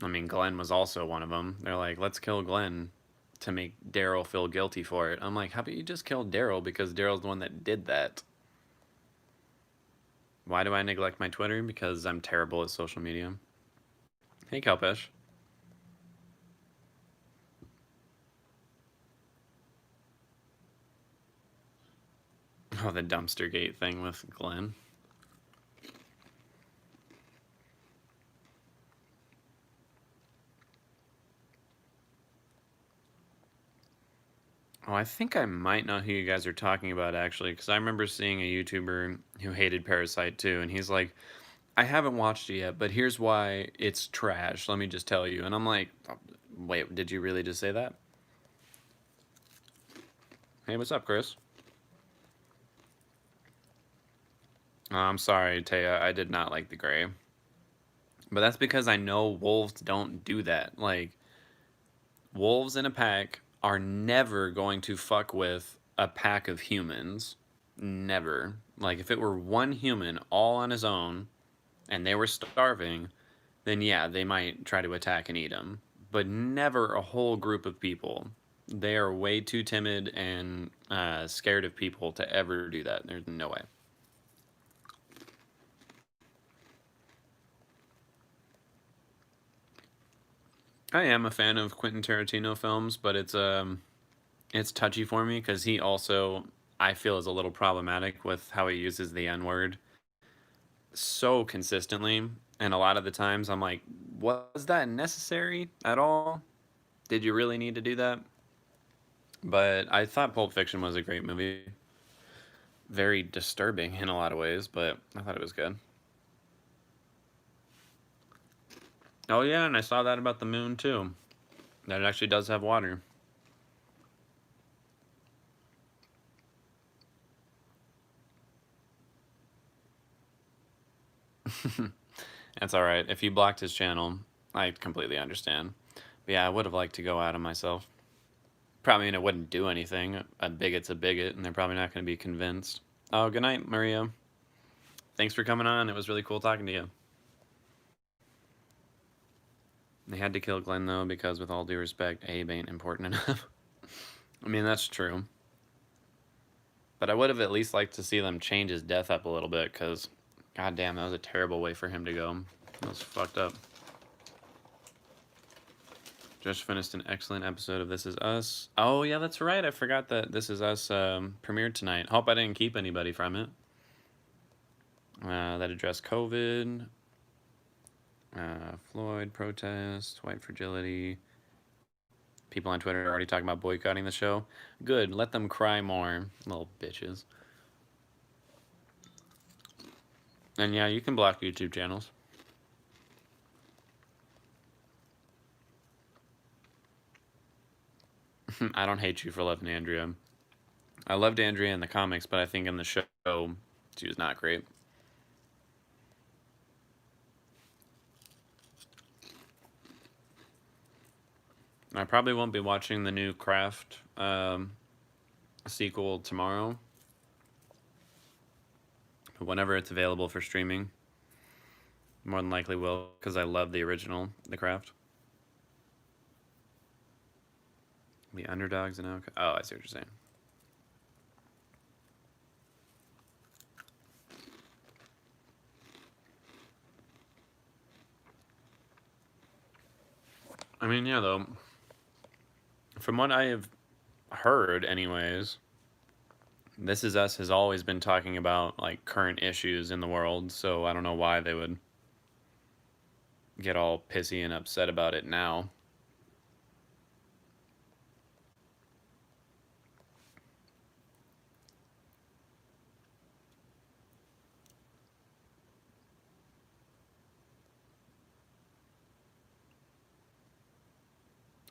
[SPEAKER 1] I mean, Glenn was also one of them. They're like, let's kill Glenn to make Daryl feel guilty for it. I'm like, how about you just kill Daryl because Daryl's the one that did that? Why do I neglect my Twitter? Because I'm terrible at social media. Hey, Kalpesh. Oh, the dumpster gate thing with Glenn. Oh, I think I might know who you guys are talking about actually, because I remember seeing a YouTuber who hated Parasite too, and he's like, I haven't watched it yet, but here's why it's trash. Let me just tell you. And I'm like, "Oh, wait, did you really just say that? Hey, what's up, Chris? Oh, I'm sorry, Taya. I did not like the gray. But that's because I know wolves don't do that. Like, wolves in a pack are never going to fuck with a pack of humans. Never. Like, if it were one human all on his own and they were starving, then yeah, they might try to attack and eat him. But never a whole group of people. They are way too timid and scared of people to ever do that. There's no way. I am a fan of Quentin Tarantino films, but it's touchy for me because he also I feel is a little problematic with how he uses the N word so consistently, and a lot of the times I'm like, was that necessary at all? Did you really need to do that? But I thought Pulp Fiction was a great movie. Very disturbing in a lot of ways, but I thought it was good. Oh yeah, and I saw that about the moon too. That it actually does have water. That's all right. If you blocked his channel, I completely understand. But yeah, I would have liked to go at him myself. Probably mean it wouldn't do anything. A bigot's a bigot, and they're probably not going to be convinced. Oh, good night, Maria. Thanks for coming on. It was really cool talking to you. They had to kill Glenn though because, with all due respect, Abe ain't important enough. I mean, that's true. But I would have at least liked to see them change his death up a little bit because, goddamn, that was a terrible way for him to go. That was fucked up. Just finished an excellent episode of This Is Us. Oh, yeah, that's right. I forgot that This Is Us premiered tonight. Hope I didn't keep anybody from it. That addressed COVID, Floyd protest, white fragility. People on Twitter are already talking about boycotting the show. Good. Let them cry more, little bitches. And yeah, you can block YouTube channels. I don't hate you for loving Andrea. I loved Andrea in the comics, but I think in the show, she was not great. I probably won't be watching the new Craft sequel tomorrow, but whenever it's available for streaming, more than likely will, because I love the original, The Craft. The underdogs and okay. Oh, I see what you're saying. I mean, yeah, though, from what I have heard, anyways, This Is Us has always been talking about like current issues in the world, so I don't know why they would get all pissy and upset about it now.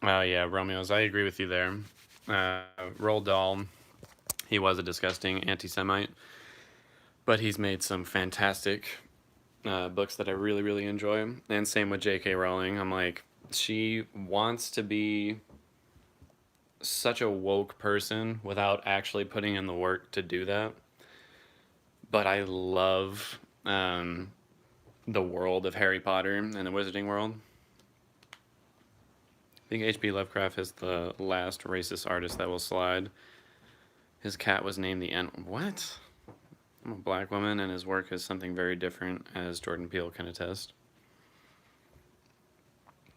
[SPEAKER 1] Oh yeah, Romeo's. I agree with you there. Roald Dahl, he was a disgusting anti-Semite, but he's made some fantastic books that I really, really enjoy. And same with J.K. Rowling. I'm like, she wants to be such a woke person without actually putting in the work to do that. But I love the world of Harry Potter and the Wizarding World. I think H.P. Lovecraft is the last racist artist that will slide. His cat was named the N. What? I'm a black woman, and his work is something very different, as Jordan Peele can attest.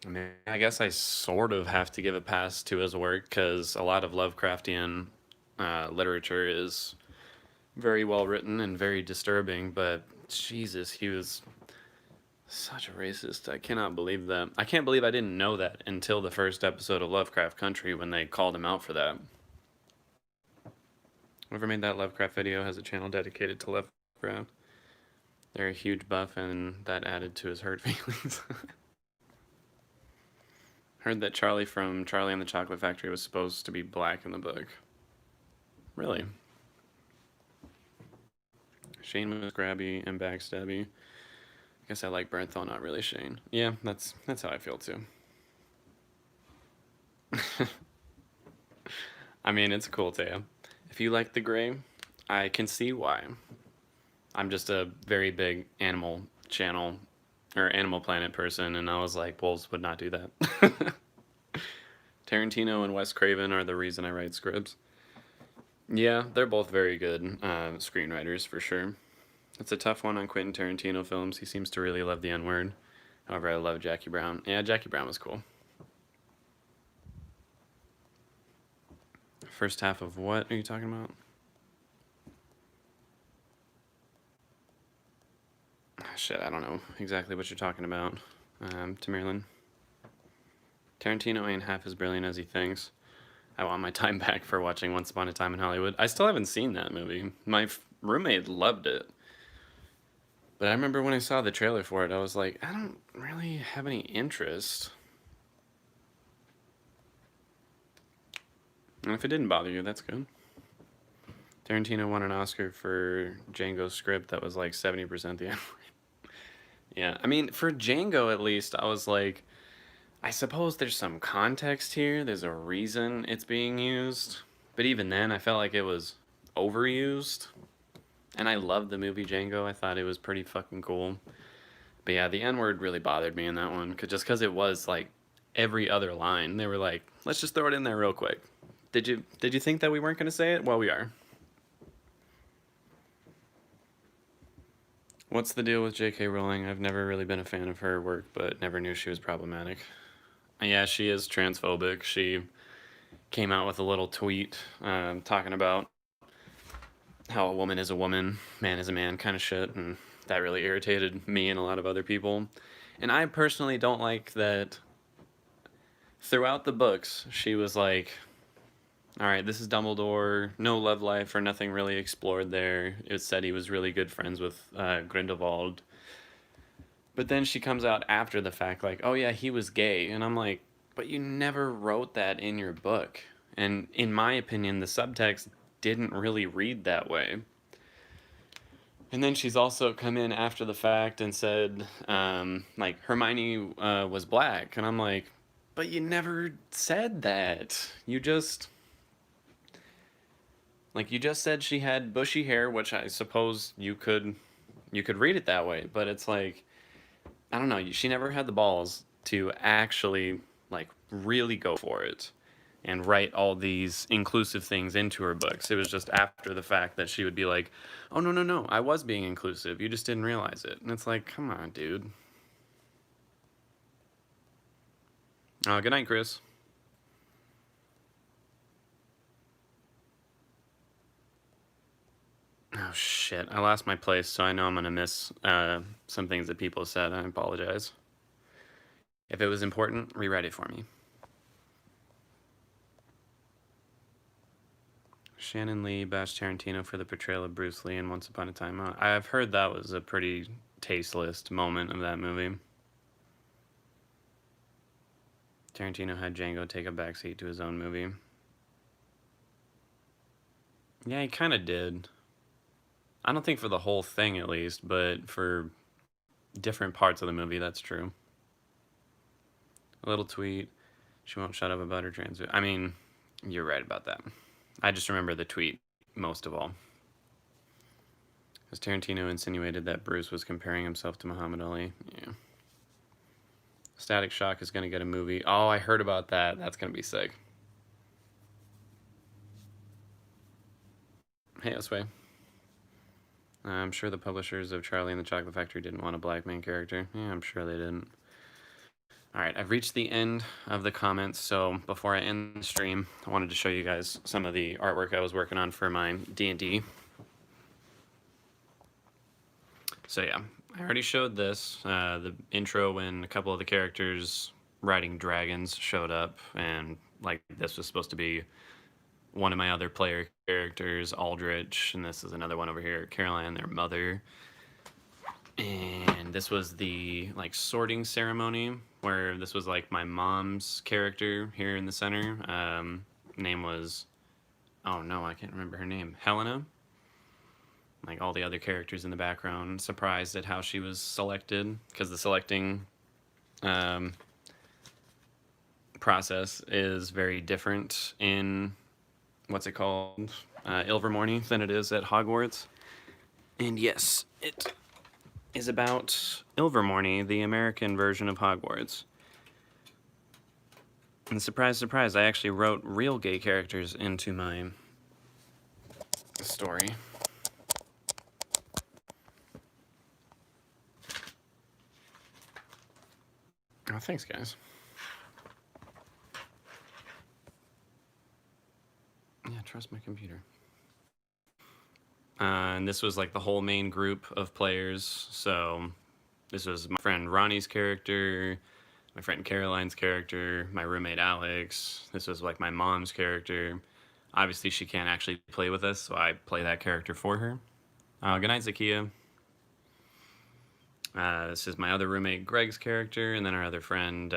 [SPEAKER 1] I mean, I guess I sort of have to give a pass to his work because a lot of Lovecraftian literature is very well written and very disturbing, but Jesus, he was such a racist. I cannot believe that. I can't believe I didn't know that until the first episode of Lovecraft Country when they called him out for that. Whoever made that Lovecraft video has a channel dedicated to Lovecraft. They're a huge buff, and that added to his hurt feelings. Heard that Charlie from Charlie and the Chocolate Factory was supposed to be black in the book. Really? Shane was grabby and backstabby. I guess I like Bernthal, not really Shane. Yeah, that's how I feel too. I mean, it's a cool tale. If you like the gray, I can see why. I'm just a very big Animal Channel or Animal Planet person, and I was like, wolves would not do that. Tarantino and Wes Craven are the reason I write scripts. Yeah, they're both very good screenwriters for sure. It's a tough one on Quentin Tarantino films. He seems to really love the N-word. However, I love Jackie Brown. Yeah, Jackie Brown was cool. First half of what are you talking about? Shit, I don't know exactly what you're talking about, Tamerlan. Tarantino ain't half as brilliant as he thinks. I want my time back for watching Once Upon a Time in Hollywood. I still haven't seen that movie. My roommate loved it. But I remember when I saw the trailer for it, I was like, I don't really have any interest. And if it didn't bother you, that's good. Tarantino won an Oscar for Django's script that was like 70% the N-word. Yeah, I mean, for Django at least, I was like, I suppose there's some context here. There's a reason it's being used. But even then, I felt like it was overused. And I loved the movie Django. I thought it was pretty fucking cool. But yeah, the N-word really bothered me in that one. Just because it was like every other line. They were like, let's just throw it in there real quick. Did you think that we weren't going to say it? Well, we are. What's the deal with J.K. Rowling? I've never really been a fan of her work, but never knew she was problematic. Yeah, she is transphobic. She came out with a little tweet talking about how a woman is a woman, man is a man kind of shit, and that really irritated me and a lot of other people. And I personally don't like that throughout the books, she was like, all right, this is Dumbledore, no love life or nothing really explored there. It said he was really good friends with Grindelwald. But then she comes out after the fact like, oh yeah, he was gay. And I'm like, but you never wrote that in your book. And in my opinion, the subtext didn't really read that way. And then she's also come in after the fact and said, like, Hermione was black. And I'm like, but you never said that. You just said she had bushy hair, which I suppose you could read it that way. But it's like, I don't know. She never had the balls to actually, like, really go for it and write all these inclusive things into her books. It was just after the fact that she would be like, oh, no, I was being inclusive. You just didn't realize it. And it's like, come on, dude. Good night, Chris. Oh, shit. I lost my place, so I know I'm going to miss some things that people said. I apologize. If it was important, rewrite it for me. Shannon Lee bashed Tarantino for the portrayal of Bruce Lee in Once Upon a Time. I've heard that was a pretty tasteless moment of that movie. Tarantino had Django take a backseat to his own movie. Yeah, he kind of did. I don't think for the whole thing, at least, but for different parts of the movie, that's true. A little tweet. She won't shut up about her trans. I mean, you're right about that. I just remember the tweet most of all. As Tarantino insinuated that Bruce was comparing himself to Muhammad Ali. Yeah. Static Shock is going to get a movie. Oh, I heard about that. That's going to be sick. Hey, Osway. I'm sure the publishers of Charlie and the Chocolate Factory didn't want a black main character. Yeah, I'm sure they didn't. Alright, I've reached the end of the comments, so before I end the stream, I wanted to show you guys some of the artwork I was working on for my D&D. So yeah, I already showed this, the intro when a couple of the characters riding dragons showed up, and like this was supposed to be one of my other player characters, Aldrich, and this is another one over here, Caroline, their mother. And this was the like sorting ceremony where this was like my mom's character here in the center. Name was, oh no, I can't remember her name. Helena. Like all the other characters in the background, surprised at how she was selected because the selecting process is very different in what's it called, Ilvermorny than it is at Hogwarts. And yes, it is about Ilvermorny, the American version of Hogwarts. And surprise, surprise, I actually wrote real gay characters into my story. Oh, thanks, guys. Yeah, trust my computer. And this was like the whole main group of players. So this was my friend Ronnie's character, my friend Caroline's character, my roommate Alex. This was like my mom's character. Obviously, she can't actually play with us, so I play that character for her. Good night, Zakia. This is my other roommate Greg's character, and then our other friend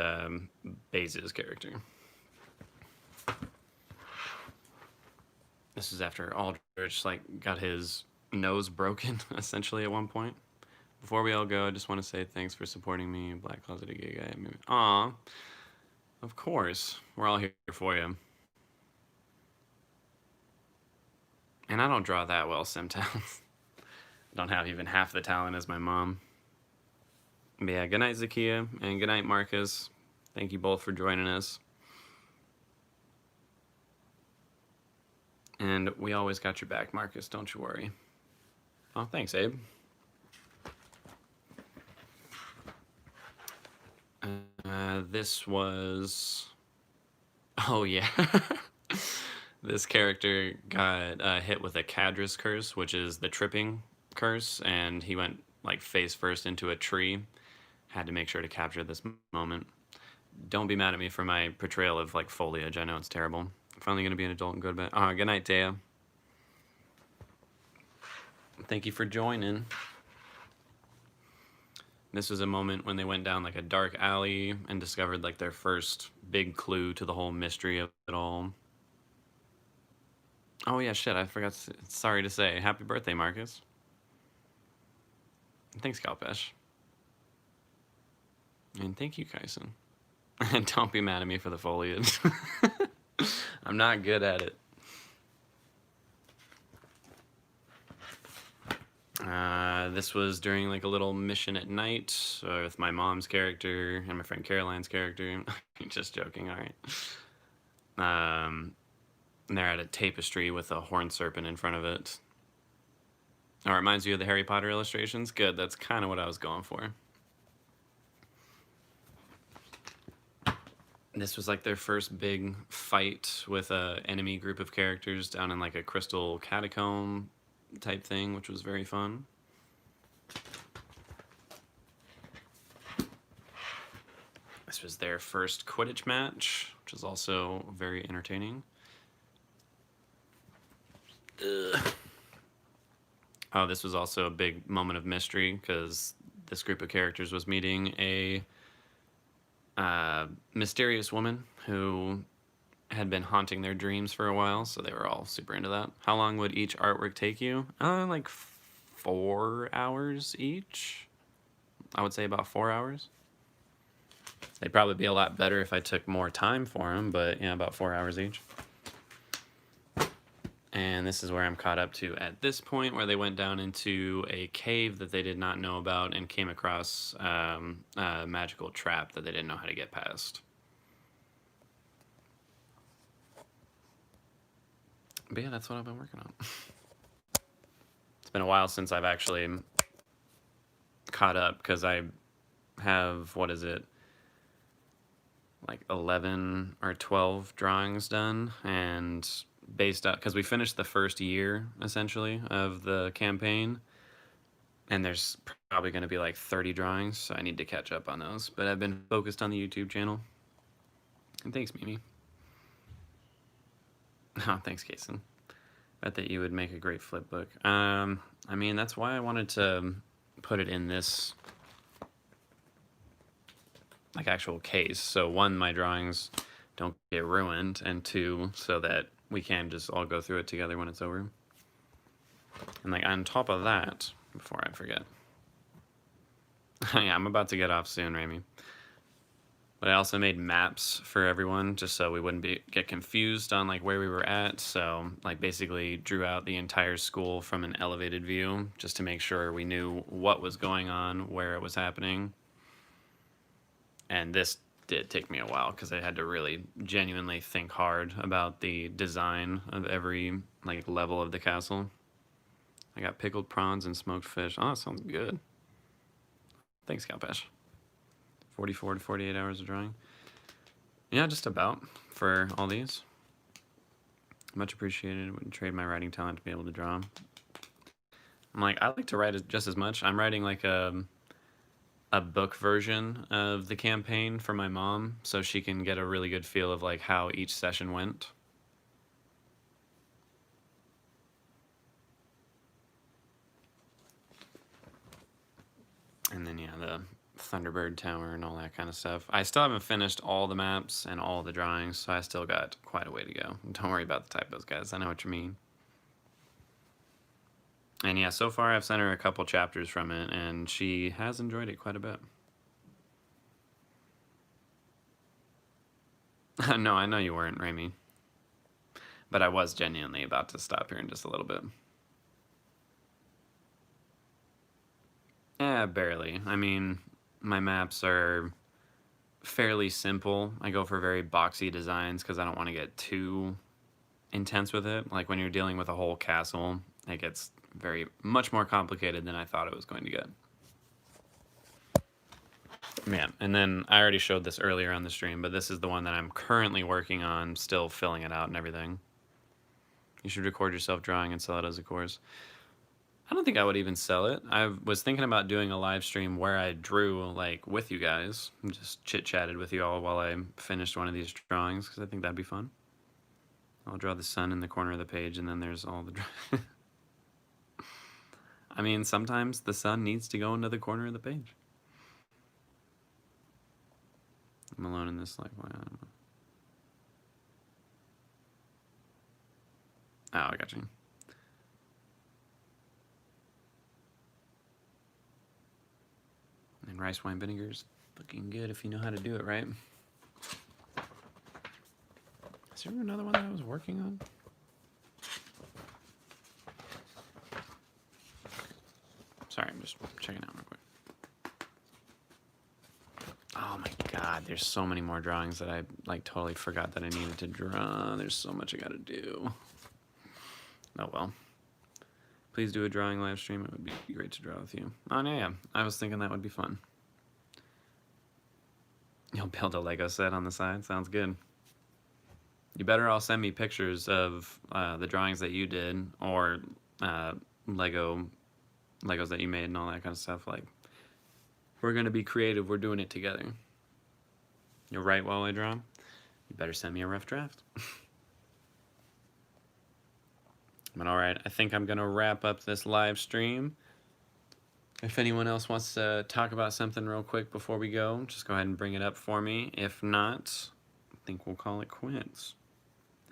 [SPEAKER 1] Baze's character. This is after Aldrich like got his nose broken essentially at one point. Before we all go, I just want to say thanks for supporting me, Black Closeted Gay Guy. Aw, of course, we're all here for you. And I don't draw that well sometimes. I don't have even half the talent as my mom. But yeah, good night, Zakia, and good night, Marcus. Thank you both for joining us. And we always got your back, Marcus, don't you worry. Oh, thanks, Abe. This was... Oh, yeah. This character got hit with a Cadris curse, which is the tripping curse, and he went like face first into a tree. Had to make sure to capture this moment. Don't be mad at me for my portrayal of like foliage. I know it's terrible. I'm finally gonna be an adult and go to bed. Good night, Dea. Thank you for joining. This was a moment when they went down like a dark alley and discovered like their first big clue to the whole mystery of it all. Oh yeah, shit, I forgot. Sorry to say. Happy birthday, Marcus. Thanks, Kalpesh. And thank you, Kyson. And don't be mad at me for the foliage. I'm not good at it. This was during like a little mission at night with my mom's character and my friend Caroline's character. Just joking, all right. And they're at a tapestry with a horned serpent in front of it. Oh, it reminds you of the Harry Potter illustrations? Good, that's kind of what I was going for. This was like their first big fight with a enemy group of characters down in like a crystal catacomb type thing, which was very fun. This was their first Quidditch match, which was also very entertaining. Ugh. Oh, this was also a big moment of mystery because this group of characters was meeting a mysterious woman who had been haunting their dreams for a while, so they were all super into that. How long would each artwork take you? Like 4 hours each. I would say about 4 hours. They'd probably be a lot better if I took more time for them, but yeah, about 4 hours each. And this is where I'm caught up to at this point, where they went down into a cave that they did not know about and came across a magical trap that they didn't know how to get past. But yeah, that's what I've been working on. It's been a while since I've actually caught up, because I have, what is it, like 11 or 12 drawings done, and based out, because we finished the first year essentially of the campaign, and there's probably going to be like 30 drawings, so I need to catch up on those. But I've been focused on the YouTube channel. And thanks, Mimi. Oh, thanks, Kason. Bet that you would make a great flip book. I mean, that's why I wanted to put it in this like actual case. So one, my drawings don't get ruined, and two, so that we can just all go through it together when it's over. And like on top of that, before I forget, yeah, I'm about to get off soon, Rami. But I also made maps for everyone, just so we wouldn't get confused on like where we were at. So like basically drew out the entire school from an elevated view, just to make sure we knew what was going on, where it was happening. And this did take me a while, because I had to really genuinely think hard about the design of every like level of the castle. I got pickled prawns and smoked fish. Oh, that sounds good. Thanks, Calpesh. 44 to 48 hours of drawing. Yeah, just about for all these. Much appreciated. Wouldn't trade my writing talent to be able to draw. I'm like, I like to write just as much. I'm writing like a book version of the campaign for my mom, so she can get a really good feel of like how each session went. And then yeah, the Thunderbird Tower and all that kind of stuff. I still haven't finished all the maps and all the drawings, so I still got quite a way to go. Don't worry about the typos, guys. I know what you mean. And yeah, so far I've sent her a couple chapters from it, and she has enjoyed it quite a bit. No, I know you weren't, Rami. But I was genuinely about to stop here in just a little bit. Yeah, barely. I mean, my maps are fairly simple. I go for very boxy designs because I don't want to get too intense with it. Like when you're dealing with a whole castle, it gets much more complicated than I thought it was going to get. Man, and then I already showed this earlier on the stream, but this is the one that I'm currently working on, still filling it out and everything. You should record yourself drawing and sell it as a course. I don't think I would even sell it. I was thinking about doing a live stream where I drew like with you guys, just chit-chatted with you all while I finished one of these drawings, because I think that'd be fun. I'll draw the sun in the corner of the page, and then there's all the I mean, sometimes the sun needs to go into the corner of the page. I'm alone in this life. Why? I don't know. Oh, I got you. And rice wine vinegar's looking good if you know how to do it right. Is there another one that I was working on? Sorry, I'm just checking out real quick. Oh my god, there's so many more drawings that I like totally forgot that I needed to draw. There's so much I gotta do. Oh well. Please do a drawing live stream. It would be great to draw with you. Oh no, yeah. I was thinking that would be fun. You'll build a Lego set on the side. Sounds good. You better all send me pictures of the drawings that you did, or Legos that you made and all that kind of stuff. Like, we're gonna be creative. We're doing it together. You'll write while I draw. You better send me a rough draft. But all right, I think I'm gonna wrap up this live stream. If anyone else wants to talk about something real quick before we go, just go ahead and bring it up for me. If not, I think we'll call it quits.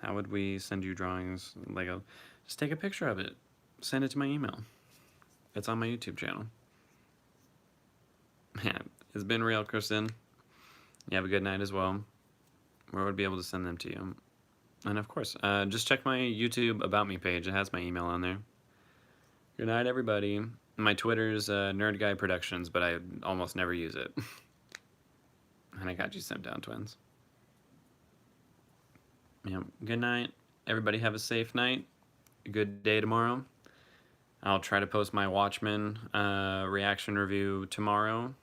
[SPEAKER 1] How would we send you drawings, Lego? Just take a picture of it. Send it to my email. It's on my YouTube channel. Yeah, it's been real, Kristen. You have a good night as well. Where would I be able to send them to you? And of course, just check my YouTube About Me page. It has my email on there. Good night, everybody. My Twitter's Nerd Guy Productions, but I almost never use it. And I got you sent down, twins. Yeah. Good night. Everybody have a safe night. A good day tomorrow. I'll try to post my Watchmen reaction review tomorrow.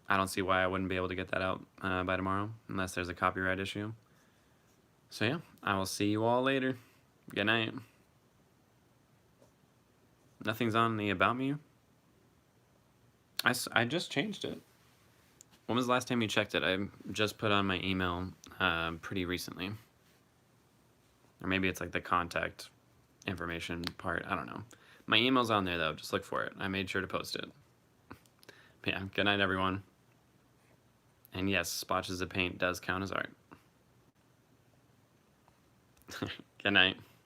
[SPEAKER 1] I don't see why I wouldn't be able to get that out by tomorrow, unless there's a copyright issue. So yeah, I will see you all later. Good night. Nothing's on the About Me? I just changed it. When was the last time you checked it? I just put on my email pretty recently. Or maybe it's like the contact information part. I don't know. My email's on there though. Just look for it. I made sure to post it. But yeah, good night, everyone. And yes, splotches of paint does count as art. Good night.